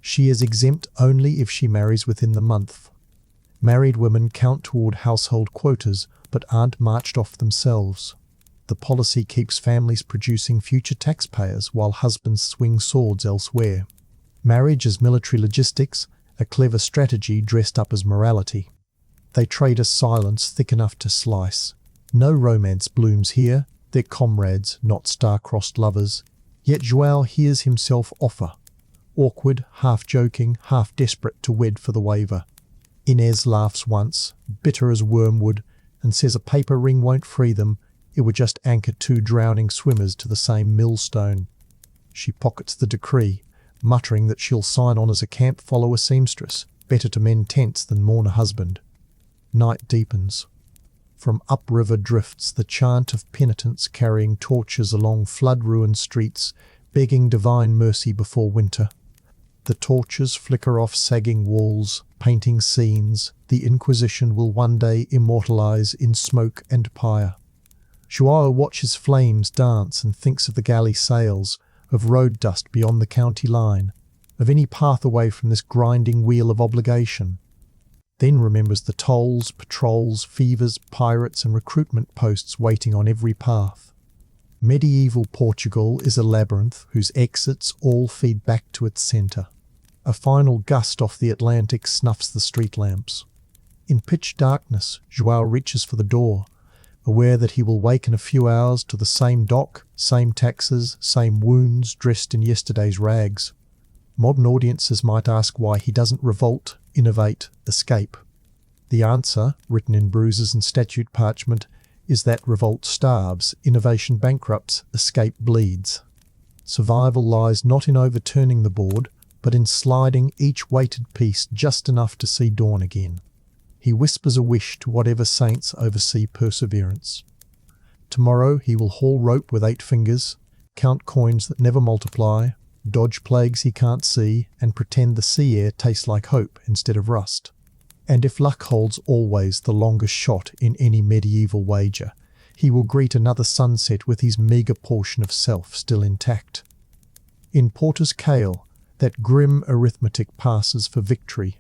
She is exempt only if she marries within the month. Married women count toward household quotas but aren't marched off themselves. The policy keeps families producing future taxpayers while husbands swing swords elsewhere. Marriage is military logistics, a clever strategy dressed up as morality. They trade a silence thick enough to slice. No romance blooms here, they're comrades, not star-crossed lovers. Yet João hears himself offer. Awkward, half-joking, half-desperate to wed for the waiver. Inês laughs once, bitter as wormwood, and says a paper ring won't free them, it would just anchor 2 drowning swimmers to the same millstone. She pockets the decree, muttering that she'll sign on as a camp-follower seamstress, better to mend tents than mourn a husband. Night deepens. From upriver drifts the chant of penitents carrying torches along flood-ruined streets, begging divine mercy before winter. The torches flicker off sagging walls, painting scenes the Inquisition will one day immortalize in smoke and pyre. João watches flames dance and thinks of the galley sails, of road dust beyond the county line, of any path away from this grinding wheel of obligation. Then remembers the tolls, patrols, fevers, pirates and recruitment posts waiting on every path. Medieval Portugal is a labyrinth whose exits all feed back to its centre. A final gust off the Atlantic snuffs the street lamps. In pitch darkness, João reaches for the door, aware that he will wake in a few hours to the same dock, same taxes, same wounds dressed in yesterday's rags. Modern audiences might ask why he doesn't revolt, innovate, escape. The answer, written in bruises and statute parchment, is that revolt starves, innovation bankrupts, escape bleeds. Survival lies not in overturning the board, but in sliding each weighted piece just enough to see dawn again. He whispers a wish to whatever saints oversee perseverance. Tomorrow he will haul rope with 8 fingers, count coins that never multiply, dodge plagues he can't see, and pretend the sea air tastes like hope instead of rust. And if luck holds always the longest shot in any medieval wager, he will greet another sunset with his meagre portion of self still intact. In Portus Cale, that grim arithmetic passes for victory.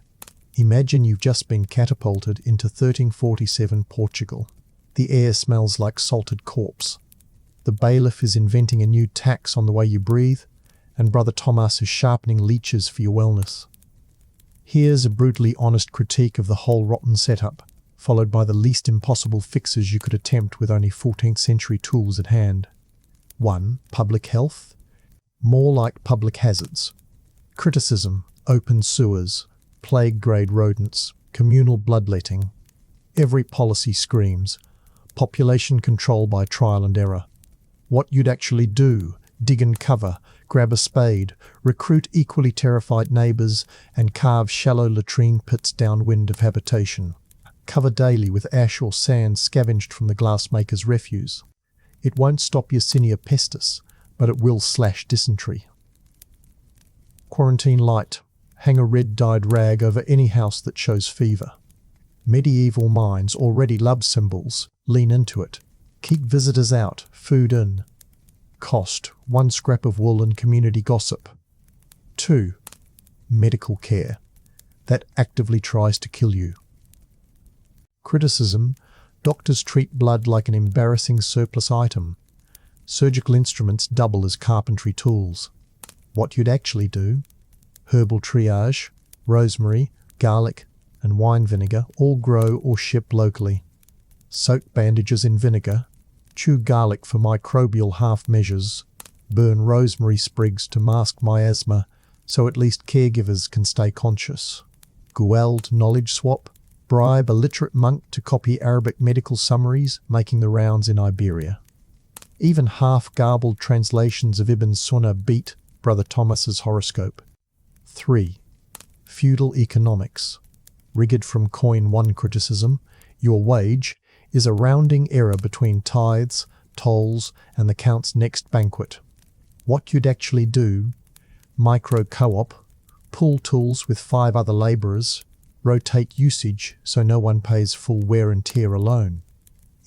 Imagine you've just been catapulted into 1347 Portugal. The air smells like salted corpse. The bailiff is inventing a new tax on the way you breathe, and Brother Thomas is sharpening leeches for your wellness. Here's a brutally honest critique of the whole rotten setup, followed by the least impossible fixes you could attempt with only 14th century tools at hand. 1. Public health. More like public hazards. Criticism, open sewers, plague-grade rodents, communal bloodletting. Every policy screams, population control by trial and error. What you'd actually do, dig and cover, grab a spade, recruit equally terrified neighbours, and carve shallow latrine pits downwind of habitation. Cover daily with ash or sand scavenged from the glassmaker's refuse. It won't stop Yersinia pestis, but it will slash dysentery. Quarantine light. Hang a red-dyed rag over any house that shows fever. Medieval minds already love symbols. Lean into it. Keep visitors out, food in. Cost, 1 scrap of wool and community gossip. 2. Medical care. That actively tries to kill you. Criticism. Doctors treat blood like an embarrassing surplus item. Surgical instruments double as carpentry tools. What you'd actually do. Herbal triage, rosemary, garlic, and wine vinegar all grow or ship locally. Soak bandages in vinegar. Chew garlic for microbial half measures. Burn rosemary sprigs to mask miasma, so at least caregivers can stay conscious. Gueld knowledge swap. Bribe a literate monk to copy Arabic medical summaries, making the rounds in Iberia. Even half-garbled translations of Ibn Sunnah beat Brother Thomas's horoscope. 3. Feudal economics. Rigged from coin 1 criticism, your wage is a rounding error between tithes, tolls, and the count's next banquet. What you'd actually do. Micro-co-op. Pull tools with 5 other labourers. Rotate usage so no one pays full wear and tear alone.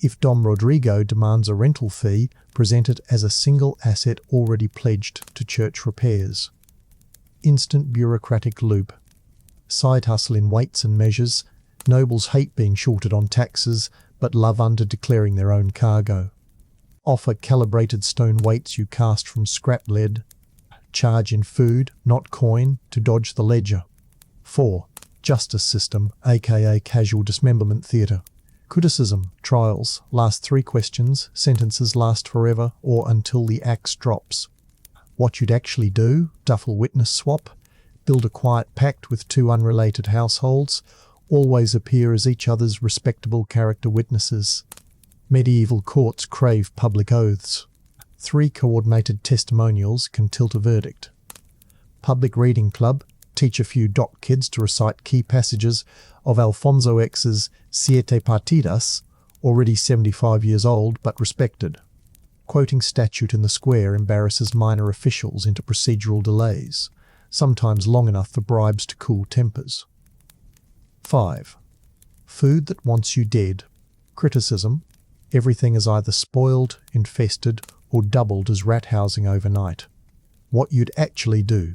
If Dom Rodrigo demands a rental fee, present it as a single asset already pledged to church repairs. Instant bureaucratic loop. Side hustle in weights and measures. Nobles hate being shorted on taxes, but love under-declaring their own cargo. Offer calibrated stone weights you cast from scrap lead. Charge in food, not coin, to dodge the ledger. 4. Justice system, aka casual dismemberment theatre. Criticism, trials, last 3 questions, sentences last forever or until the axe drops. What you'd actually do, duffel witness swap, build a quiet pact with 2 unrelated households, always appear as each other's respectable character witnesses. Medieval courts crave public oaths. 3 coordinated testimonials can tilt a verdict. Public reading club, teach a few doc kids to recite key passages of Alfonso X's Siete Partidas, already 75 years old but respected. Quoting statute in the square embarrasses minor officials into procedural delays, sometimes long enough for bribes to cool tempers. 5. Food that wants you dead. Criticism. Everything is either spoiled, infested, or doubled as rat housing overnight. What you'd actually do.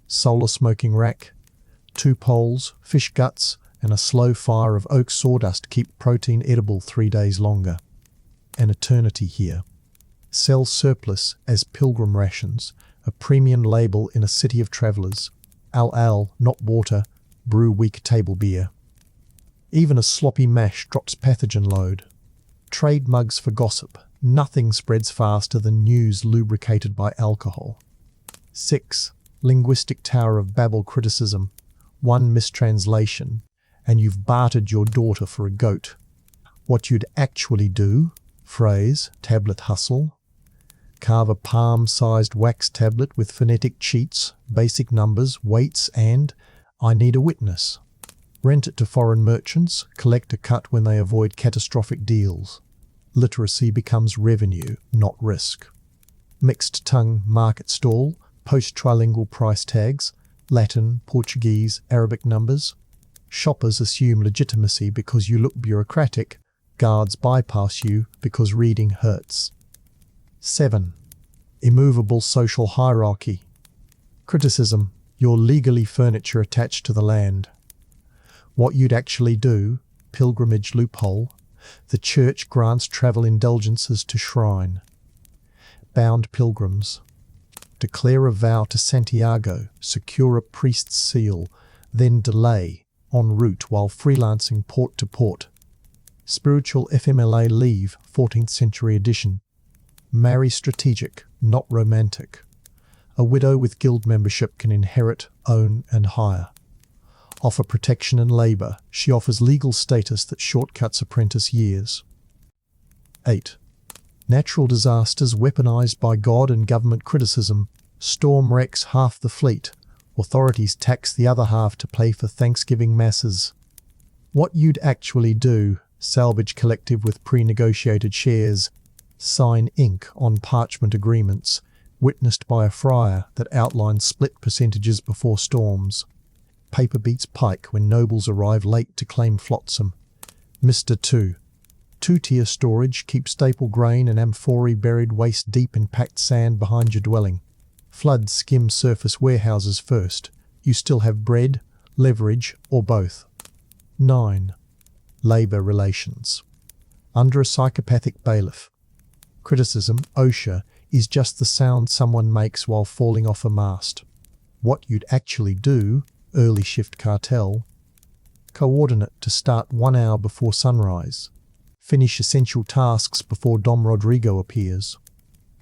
Solar smoking rack, 2 poles, fish guts, and a slow fire of oak sawdust keep protein edible 3 days longer. An eternity here. Sell surplus as pilgrim rations, a premium label in a city of travellers. Al, not water, brew weak table beer. Even a sloppy mash drops pathogen load. Trade mugs for gossip. Nothing spreads faster than news lubricated by alcohol. 6. Linguistic Tower of Babel criticism. 1 mistranslation, and you've bartered your daughter for a goat. What you'd actually do. Phrase, tablet hustle. Carve a palm-sized wax tablet with phonetic cheats, basic numbers, weights, and I need a witness. Rent it to foreign merchants, collect a cut when they avoid catastrophic deals. Literacy becomes revenue, not risk. Mixed tongue market stall, post trilingual price tags, Latin, Portuguese, Arabic numbers. Shoppers assume legitimacy because you look bureaucratic. Guards bypass you because reading hurts. 7. Immovable social hierarchy. Criticism. You're legally furniture attached to the land. What you'd actually do. Pilgrimage loophole. The church grants travel indulgences to shrine. Bound pilgrims. Declare a vow to Santiago, secure a priest's seal, then delay, en route while freelancing port to port. Spiritual FMLA leave, 14th century edition. Marry strategic, not romantic. A widow with guild membership can inherit, own, and hire. Offer protection and labour. She offers legal status that shortcuts apprentice years. 8. Natural disasters weaponized by God and government criticism. Storm wrecks half the fleet. Authorities tax the other half to pay for Thanksgiving masses. What you'd actually do. Salvage collective with pre-negotiated shares. Sign ink on parchment agreements, witnessed by a friar that outlines split percentages before storms. Paper beats pike when nobles arrive late to claim flotsam. Mr. 2. Two-tier storage, keep staple grain and amphorae buried waist-deep in packed sand behind your dwelling. Flood skim surface warehouses first. You still have bread, leverage, or both. 9. Labour relations. Under a psychopathic bailiff. Criticism, OSHA, is just the sound someone makes while falling off a mast. What you'd actually do, early shift cartel. Coordinate to start 1 hour before sunrise. Finish essential tasks before Dom Rodrigo appears.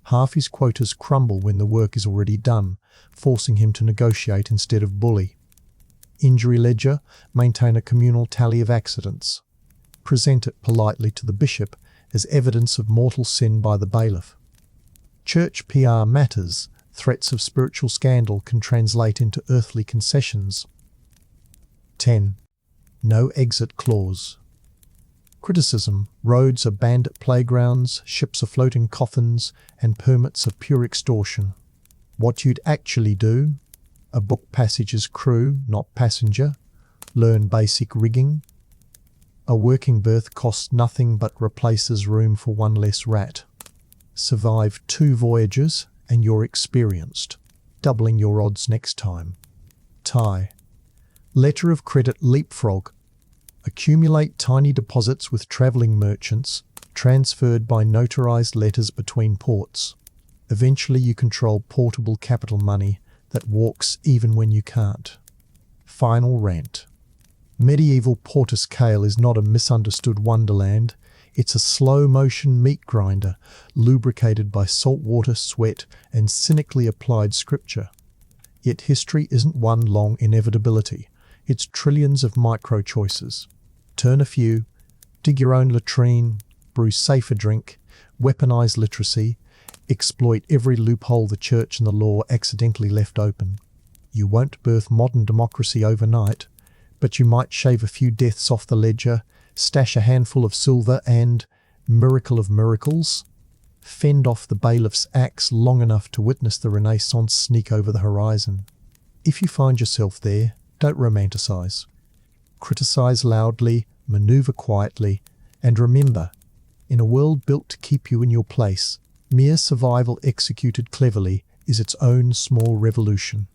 Half his quotas crumble when the work is already done, forcing him to negotiate instead of bully. Injury ledger, maintain a communal tally of accidents. Present it politely to the bishop as evidence of mortal sin by the bailiff. Church PR matters. Threats of spiritual scandal can translate into earthly concessions. 10. No exit clause. Criticism, roads are bandit playgrounds, ships are floating coffins, and permits are pure extortion. What you'd actually do? A book passage's crew, not passenger. Learn basic rigging. A working berth costs nothing but replaces room for one less rat. Survive 2 voyages and you're experienced, doubling your odds next time. Tie. Letter of credit leapfrog. Accumulate tiny deposits with travelling merchants, transferred by notarized letters between ports. Eventually you control portable capital money that walks even when you can't. Final rant. Medieval Portus Cale is not a misunderstood wonderland. It's a slow-motion meat grinder, lubricated by salt water, sweat, and cynically applied scripture. Yet history isn't one long inevitability. It's trillions of micro-choices. Turn a few, dig your own latrine, brew safer drink, weaponize literacy, exploit every loophole the church and the law accidentally left open. You won't birth modern democracy overnight, but you might shave a few deaths off the ledger, stash a handful of silver and, miracle of miracles, fend off the bailiff's axe long enough to witness the Renaissance sneak over the horizon. If you find yourself there, don't romanticize. Criticize loudly, maneuver quietly, and remember, in a world built to keep you in your place, mere survival executed cleverly is its own small revolution.